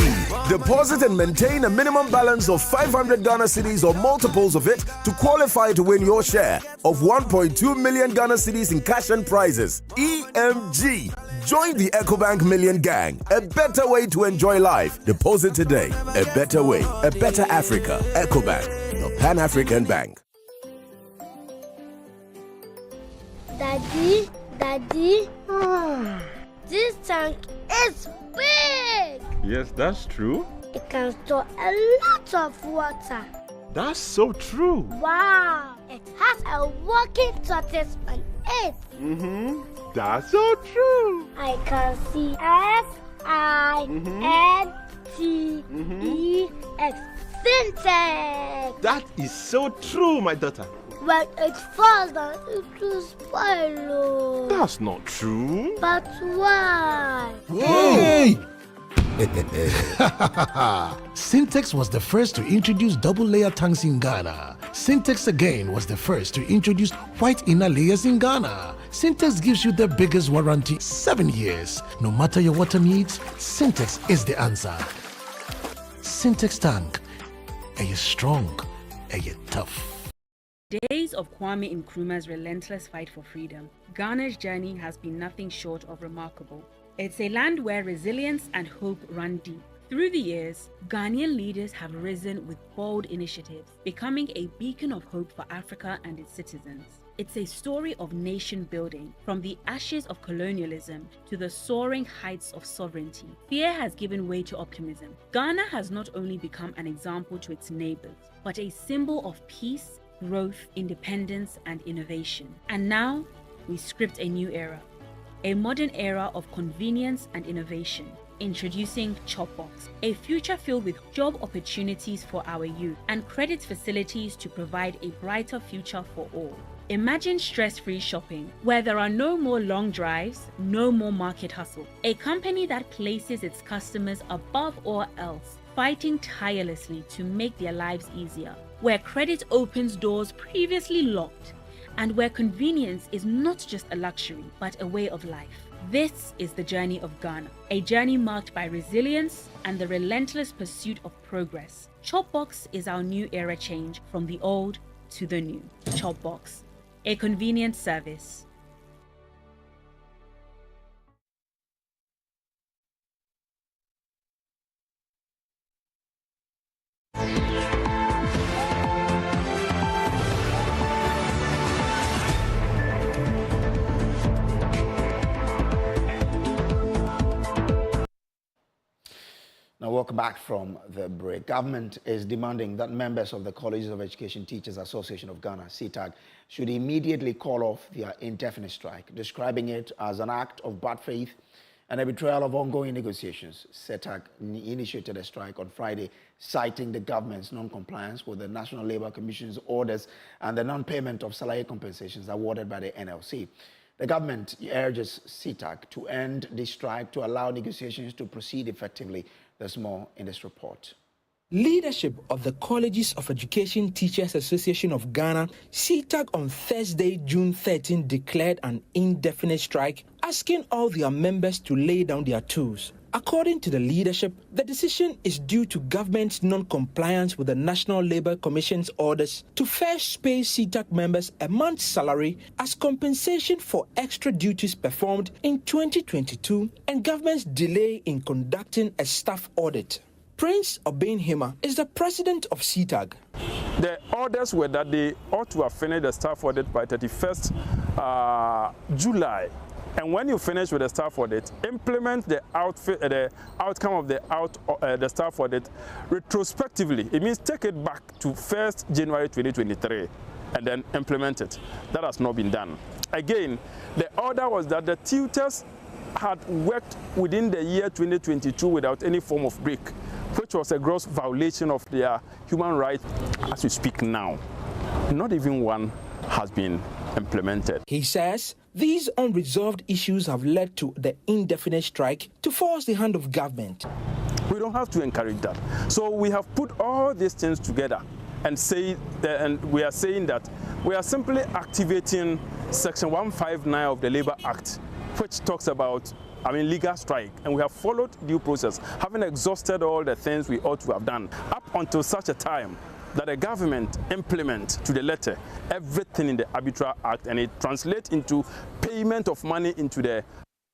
Deposit and maintain a minimum balance of 500 Ghana cedis or multiples of it to qualify to win your share of 1.2 million Ghana cedis in cash and prizes. EMG. Join the EcoBank Million Gang. A better way to enjoy life. Deposit today. A better way. A better Africa. EcoBank. The Pan-African Bank. Daddy. This tank is big. Yes, that's true. It can store a lot of water. that's so true. Wow, it has a working tortoise on it. That's so true. I can see S-I-N-T-E-X. Syntax. That is so true, my daughter. When it falls down, it will spoil. That's not true. But why? Hey! Syntax was the first to introduce double-layer tanks in Ghana. Syntax again was the first to introduce white inner layers in Ghana. Syntax gives you the biggest warranty, 7 years. No matter your water needs, Syntax is the answer. Syntax tank. Are you strong? Are you tough? Days of Kwame Nkrumah's relentless fight for freedom, Ghana's journey has been nothing short of remarkable. It's a land where resilience and hope run deep. Through the years, Ghanaian leaders have risen with bold initiatives, becoming a beacon of hope for Africa and its citizens. It's a story of nation building, from the ashes of colonialism to the soaring heights of sovereignty. Fear has given way to optimism. Ghana has not only become an example to its neighbors, but a symbol of peace, growth, independence, and innovation. And now, we script a new era. A modern era of convenience and innovation. Introducing Chopbox, a future filled with job opportunities for our youth and credit facilities to provide a brighter future for all. Imagine stress-free shopping, where there are no more long drives, no more market hustle. A company that places its customers above all else, fighting tirelessly to make their lives easier. Where credit opens doors previously locked, and where convenience is not just a luxury, but a way of life. This is the journey of Ghana, a journey marked by resilience and the relentless pursuit of progress. Chopbox is our new era change from the old to the new. Chopbox, a convenient service. Now, welcome back from the break. Government is demanding that members of the Colleges of Education Teachers Association of Ghana, CTAG, should immediately call off their indefinite strike, describing it as an act of bad faith and a betrayal of ongoing negotiations. CTAG initiated a strike on Friday, citing the government's non-compliance with the National Labour Commission's orders and the non-payment of salary compensations awarded by the NLC. The government urges CTAG to end the strike to allow negotiations to proceed effectively. There's more in this report. Leadership of the Colleges of Education Teachers Association of Ghana, CTAG, on Thursday, June 13, declared an indefinite strike, asking all their members to lay down their tools. According to the leadership, the decision is due to government's non-compliance with the National Labour Commission's orders to first pay CTAG members a month's salary as compensation for extra duties performed in 2022 and government's delay in conducting a staff audit. Prince Obinhima is the president of CTAG. The orders were that they ought to have finished the staff audit by 31st July. And when you finish with the staff audit, implement the outcome of the staff audit retrospectively. It means take it back to 1st January 2023 and then implement it. That has not been done. Again, the order was that the tutors had worked within the year 2022 without any form of break, which was a gross violation of their human rights as we speak now. Not even one has been implemented. He says these unresolved issues have led to the indefinite strike to force the hand of government. We don't have to encourage that. So we have put all these things together and we are saying that we are simply activating Section 159 of the Labour Act, which talks about legal strike, and we have followed due process, having exhausted all the things we ought to have done up until such a time that the government implement to the letter everything in the Arbitral Act and it translates into payment of money into the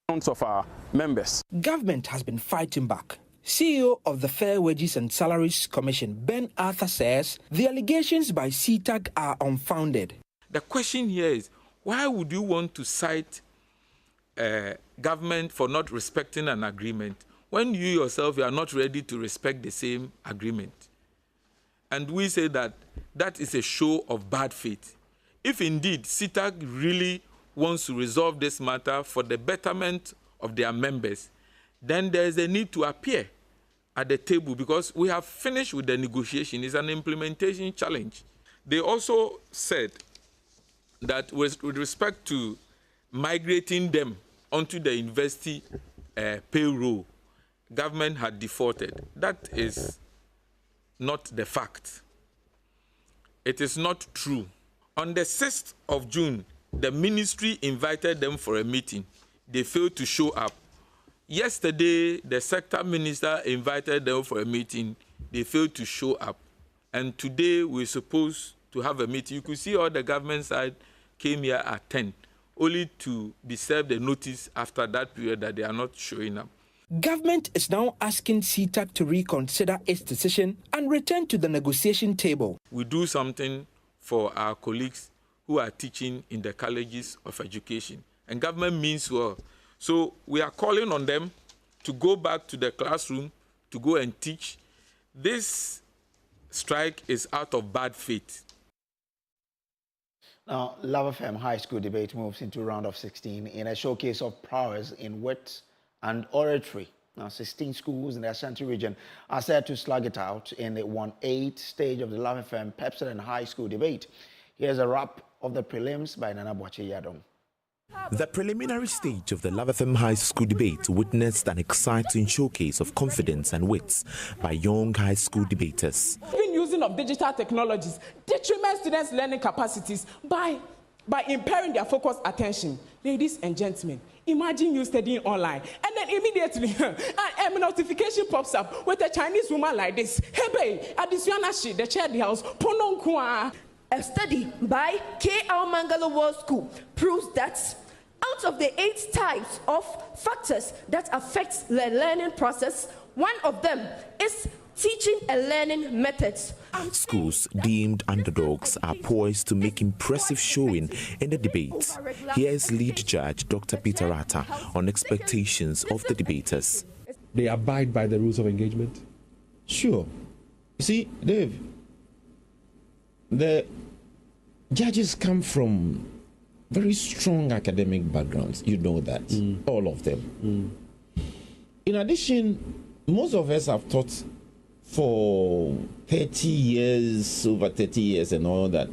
accounts of our members. Government has been fighting back. CEO of the Fair Wages and Salaries Commission, Ben Arthur, says the allegations by CTAG are unfounded. The question here is, why would you want to cite government for not respecting an agreement when you yourself are not ready to respect the same agreement? And we say that that is a show of bad faith. If indeed CITAC really wants to resolve this matter for the betterment of their members, then there is a need to appear at the table because we have finished with the negotiation. It's an implementation challenge. They also said that with respect to migrating them onto the university payroll, government had defaulted. That is not the fact. It is not true. On the 6th of June, the ministry invited them for a meeting. They failed to show up. Yesterday, the sector minister invited them for a meeting. They failed to show up. And today, we're supposed to have a meeting. You could see all the government side came here at 10, only to be served a notice after that period that they are not showing up. Government is now asking CITAC to reconsider its decision and return to the negotiation table. We do something for our colleagues who are teaching in the colleges of education, and government means well. So we are calling on them to go back to the classroom, to go and teach. This strike is out of bad faith. Now, Love FM High School debate moves into round of 16 in a showcase of prowess in wit and oratory. Now, 16 schools in the Ashanti region are set to slug it out in the 1/8 stage of the Love FM Pepsodent High School debate. Here's a wrap of the prelims by Nana Boache Yadong. The preliminary stage of the Love FM High School debate witnessed an exciting showcase of confidence and wits by young high school debaters. Using of digital technologies detriment students' learning capacities by impairing their focused attention. Ladies and gentlemen, imagine you studying online and then immediately a notification pops up with a Chinese woman like this. Hey, babe, Adisuanashi, the chair the house, Pononkwa. A study by K.R. Mangala World School proves that out of the 8 types of factors that affect the learning process, one of them is teaching and learning methods. Schools deemed underdogs are poised to make impressive showing in the debate. Here is lead judge Dr. Peter Atta on expectations of the debaters. They abide by the rules of engagement? Sure. You see, Dave, the judges come from very strong academic backgrounds. You know that, all of them. In addition, most of us have taught for 30 years, over 30 years and all that.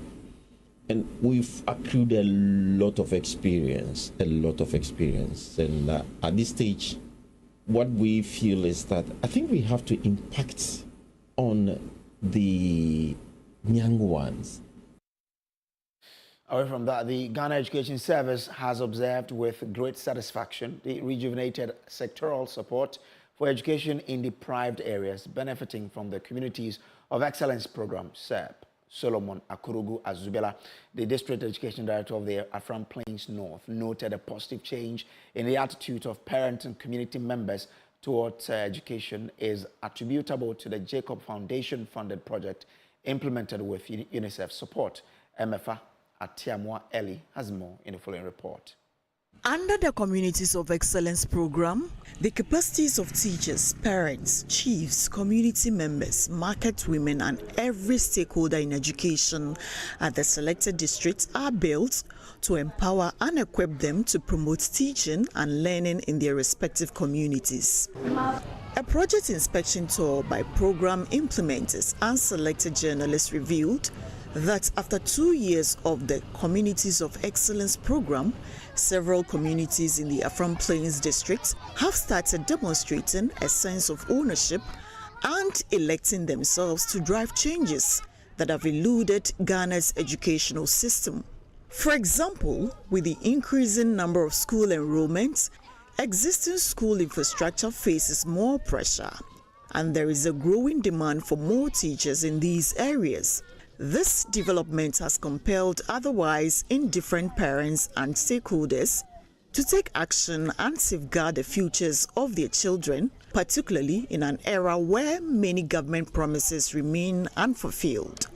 And we've accrued a lot of experience. And at this stage, what we feel is that I think we have to impact on the young ones. Away from that, the Ghana Education Service has observed with great satisfaction the rejuvenated sectoral support for education in deprived areas benefiting from the Communities of Excellence Program, SEP. Solomon Akurugu-Azubela, the District Education Director of the Afram Plains North, noted a positive change in the attitude of parents and community members towards education is attributable to the Jacob Foundation funded project implemented with UNICEF support. MFA Atiamwa Eli has more in the following report. Under the Communities of Excellence program, the capacities of teachers, parents, chiefs, community members, market women, and every stakeholder in education at the selected districts are built to empower and equip them to promote teaching and learning in their respective communities. A project inspection tour by program implementers and selected journalists revealed that after 2 years of the Communities of Excellence program, several communities in the Afram Plains district have started demonstrating a sense of ownership and electing themselves to drive changes that have eluded Ghana's educational system. For example, with the increasing number of school enrollments, existing school infrastructure faces more pressure, and there is a growing demand for more teachers in these areas. This development has compelled otherwise indifferent parents and stakeholders to take action and safeguard the futures of their children, particularly in an era where many government promises remain unfulfilled.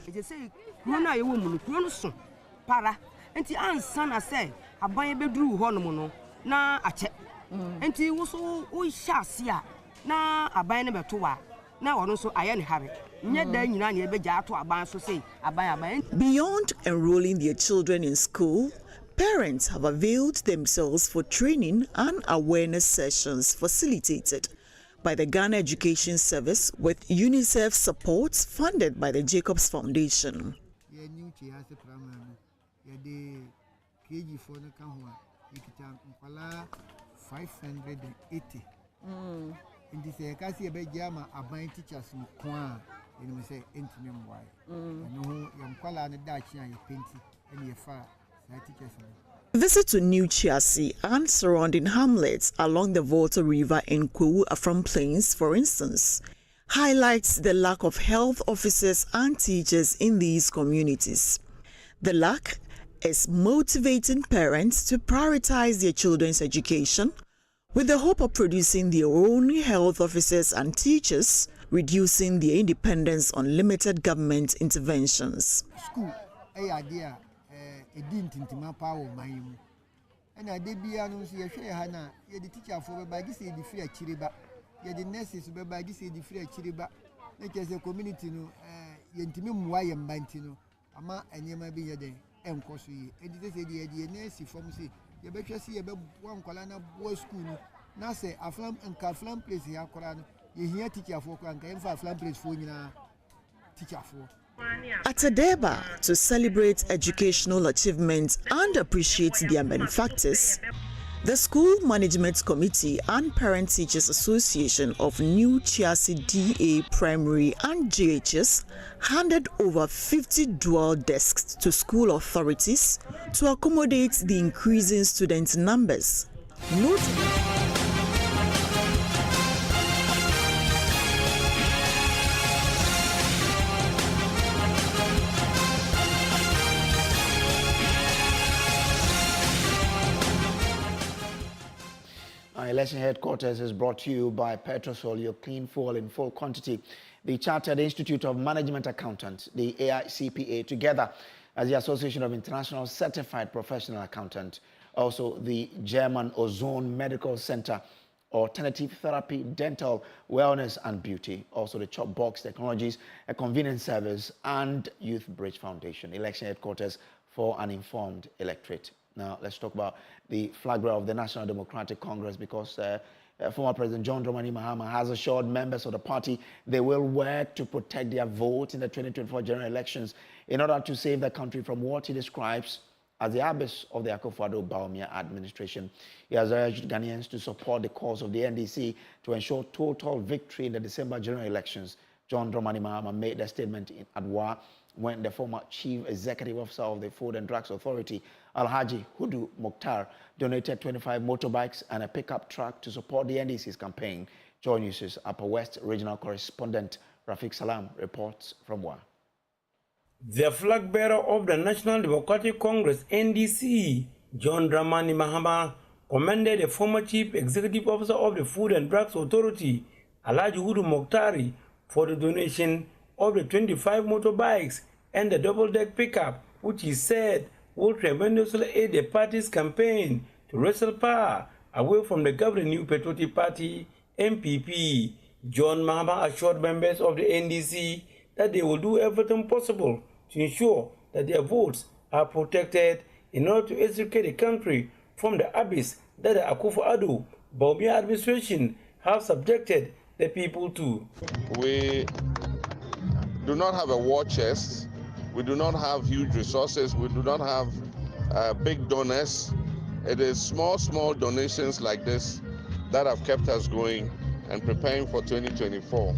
Beyond enrolling their children in school, parents have availed themselves for training and awareness sessions facilitated by the Ghana Education Service with UNICEF support funded by the Jacobs Foundation. Visit to New Chiasi and surrounding hamlets along the Volta River in Kwewu-Afram Plains, for instance, highlights the lack of health officers and teachers in these communities. The lack is motivating parents to prioritize their children's education with the hope of producing their own health officers and teachers, reducing their dependence on limited government interventions. School, idea. And I did be announced here, Hannah, you're the teacher for by this, the free chiriba, you're the nurses by this, the free chiriba. Let us a community, Yentimum Wayam Bantino, Ama and Yama be a day, and Cosi, and this is the idea, nurse from sea. You better see about one Colana boys' school. Now say a flam and Calflam place here, Corano. You hear teacher for Crank and Flam place for you teacher for. At Adeba, to celebrate educational achievements and appreciate their benefactors, the School Management Committee and Parent Teachers Association of New Chiasi DA Primary and JHS handed over 50 dual desks to school authorities to accommodate the increasing student numbers. Election headquarters is brought to you by Petrosol, your clean fuel in full quantity. The Chartered Institute of Management Accountants, the AICPA, together as the Association of International Certified Professional Accountants, also the German Ozone Medical Center, Alternative Therapy, Dental, Wellness and Beauty, also the Chop Box Technologies, a convenience service, and Youth Bridge Foundation. Election headquarters for an informed electorate. Now, let's talk about the flag bearer of the National Democratic Congress, because former President John Dramani Mahama has assured members of the party they will work to protect their vote in the 2024 general elections in order to save the country from what he describes as the abyss of the Akufo-Addo Bawumia administration. He has urged Ghanaians to support the cause of the NDC to ensure total victory in the December general elections. John Dramani Mahama made the statement in Adwa when the former Chief Executive Officer of the Food and Drugs Authority, Alhaji Hudu Mokhtar, donated 25 motorbikes and a pickup truck to support the NDC's campaign. Joy News' Upper West Regional Correspondent Rafiq Salam reports from Wa. The flag bearer of the National Democratic Congress, NDC, John Dramani Mahama, commended the former Chief Executive Officer of the Food and Drugs Authority, Alhaji Hudu Mokhtar, for the donation of the 25 motorbikes and the double-deck pickup, which he said will tremendously aid the party's campaign to wrestle power away from the governing New Patriotic Party, NPP. John Mahama assured members of the NDC that they will do everything possible to ensure that their votes are protected in order to extricate the country from the abyss that the Akufo-Addo Bawumia administration have subjected the people to. We do not have a war chest. We do not have huge resources. We do not have big donors. It is small donations like this that have kept us going and preparing for 2024.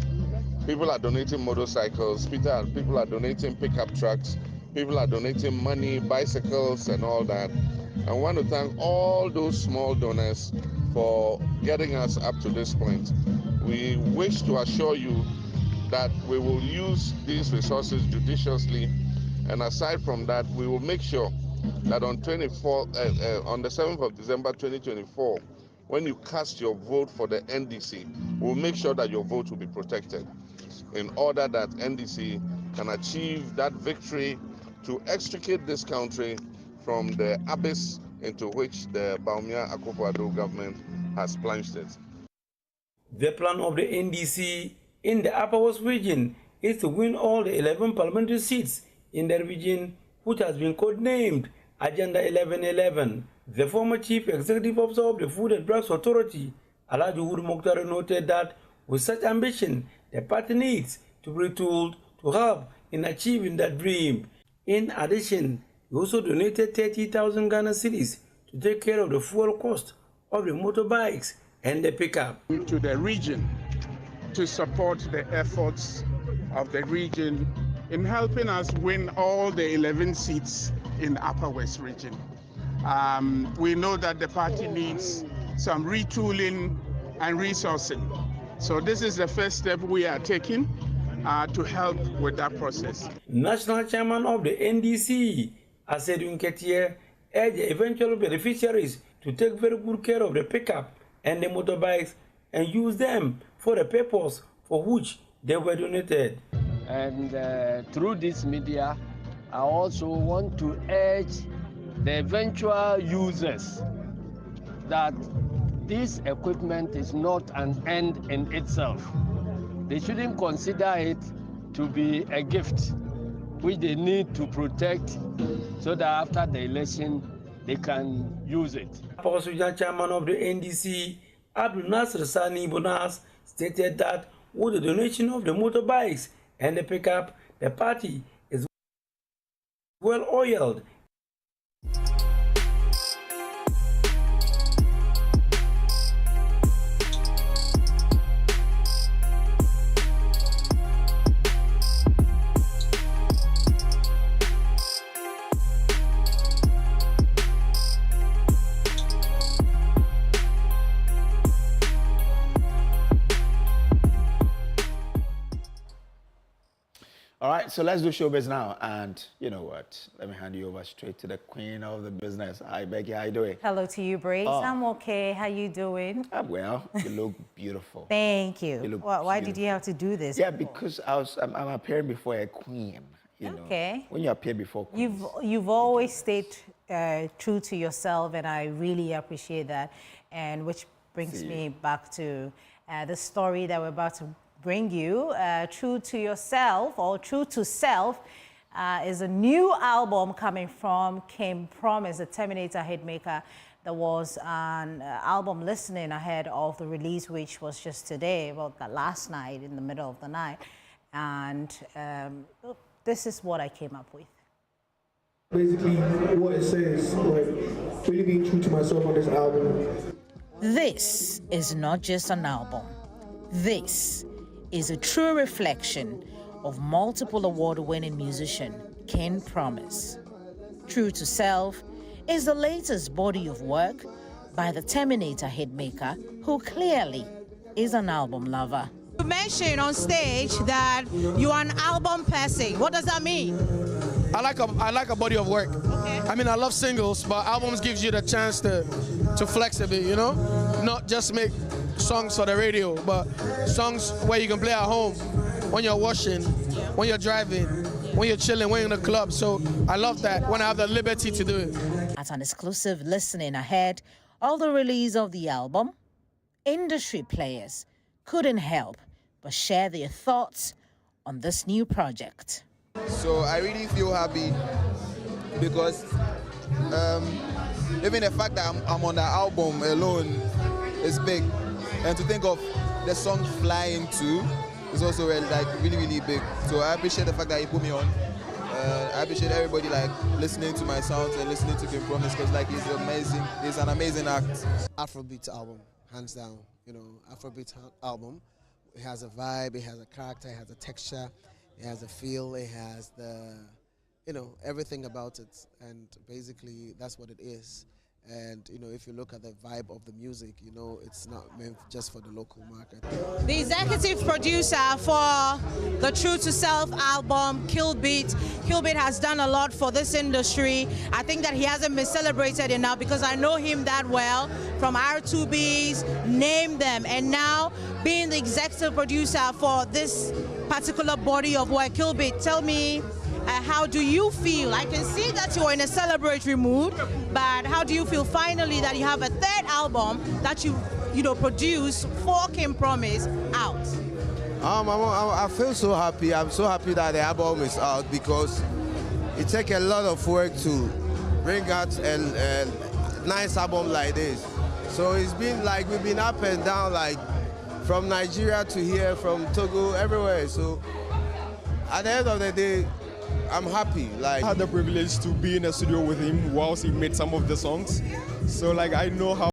People are donating motorcycles. People are donating pickup trucks. People are donating money, bicycles, and all that. I want to thank all those small donors for getting us up to this point. We wish to assure you that we will use these resources judiciously, and aside from that, we will make sure that on the 7th of December 2024, when you cast your vote for the NDC, we'll make sure that your vote will be protected in order that NDC can achieve that victory to extricate this country from the abyss into which the Bawumia Akufo-Addo government has plunged it. The plan of the NDC in the Upper West region is to win all the 11 parliamentary seats in the region, which has been codenamed Agenda 1111. The former Chief Executive Officer of the Food and Drugs Authority, Alhaji Uhuru Mukhtar, noted that with such ambition, the party needs to be retooled to help in achieving that dream. In addition, he also donated 30,000 Ghana cedis to take care of the fuel cost of the motorbikes and the pickup. To the region to support the efforts of the region in helping us win all the 11 seats in the Upper West region. We know that the party needs some retooling and resourcing. So this is the first step we are taking to help with that process. National Chairman of the NDC, Asedu Nketie, urged the eventual beneficiaries to take very good care of the pickup and the motorbikes and use them for the purpose for which they were donated. And through this media, I also want to urge the eventual users that this equipment is not an end in itself. They shouldn't consider it to be a gift which they need to protect so that after the election they can use it. Opposition Chairman of the NDC, Abdul Nasser Sani Bonas, stated that with the donation of the motorbikes and the pickup, the party is well oiled. All right, so let's do showbiz now. And you know what? Let me hand you over straight to the queen of the business. Hi, Becky. How you doing? Hello to you, Brace. Oh. I'm okay. How you doing? I'm well. You look beautiful. Thank you. You look Why did you have to do this? Yeah, because I'm appearing before a queen. You know, okay. When you appear before queens. You've always stayed true to yourself, and I really appreciate that. And which brings me back to the story that we're about to bring you. True to Yourself, or True to Self, is a new album coming from Kim Promise, the Terminator hitmaker. There was an album listening ahead of the release, which was just today, well, last night, in the middle of the night. And this is what I came up with. Basically, what it says, like, really being true to myself on this album. This is not just an album. This is a true reflection of multiple award-winning musician Kim Promise. True to Self is the latest body of work by the Terminator hitmaker, who clearly is an album lover. You mentioned on stage that you are an album person. What does that mean? I like a body of work. Okay. I mean, I love singles, but albums gives you the chance to flex a bit, you know? Not just make songs for the radio, but songs where you can play at home, when you're washing, when you're driving, when you're chilling, when you're in the club. So I love that, when I have the liberty to do it. At an exclusive listening ahead of the release of the album, industry players couldn't help but share their thoughts on this new project. So I really feel happy because even the fact that I'm on the album alone is big. And to think of the song Flying Too is also really big. So I appreciate the fact that he put me on. I appreciate everybody listening to my sounds and listening to Kim Promise, because he's amazing. He's an amazing act. Afrobeat album, hands down. You know, Afrobeat album. It has a vibe, it has a character, it has a texture, it has a feel, it has everything about it. And basically that's what it is. And if you look at the vibe of the music, it's not meant just for the local market. The executive producer for the True to Self album, Killbeat. Killbeat has done a lot for this industry. I think that he hasn't been celebrated enough because I know him that well from R2Bs, name them. And now being the executive producer for this particular body of work, Killbeat, tell me, how do you feel? I can see that you're in a celebratory mood, but how do you feel finally that you have a third album that you produce for Kim Promise out? I feel so happy. I'm so happy that the album is out because it takes a lot of work to bring out a nice album like this. So it's been like we've been up and down, like from Nigeria to here, from Togo, everywhere. So at the end of the day, I'm happy. Like, I had the privilege to be in the studio with him whilst he made some of the songs. So like I know how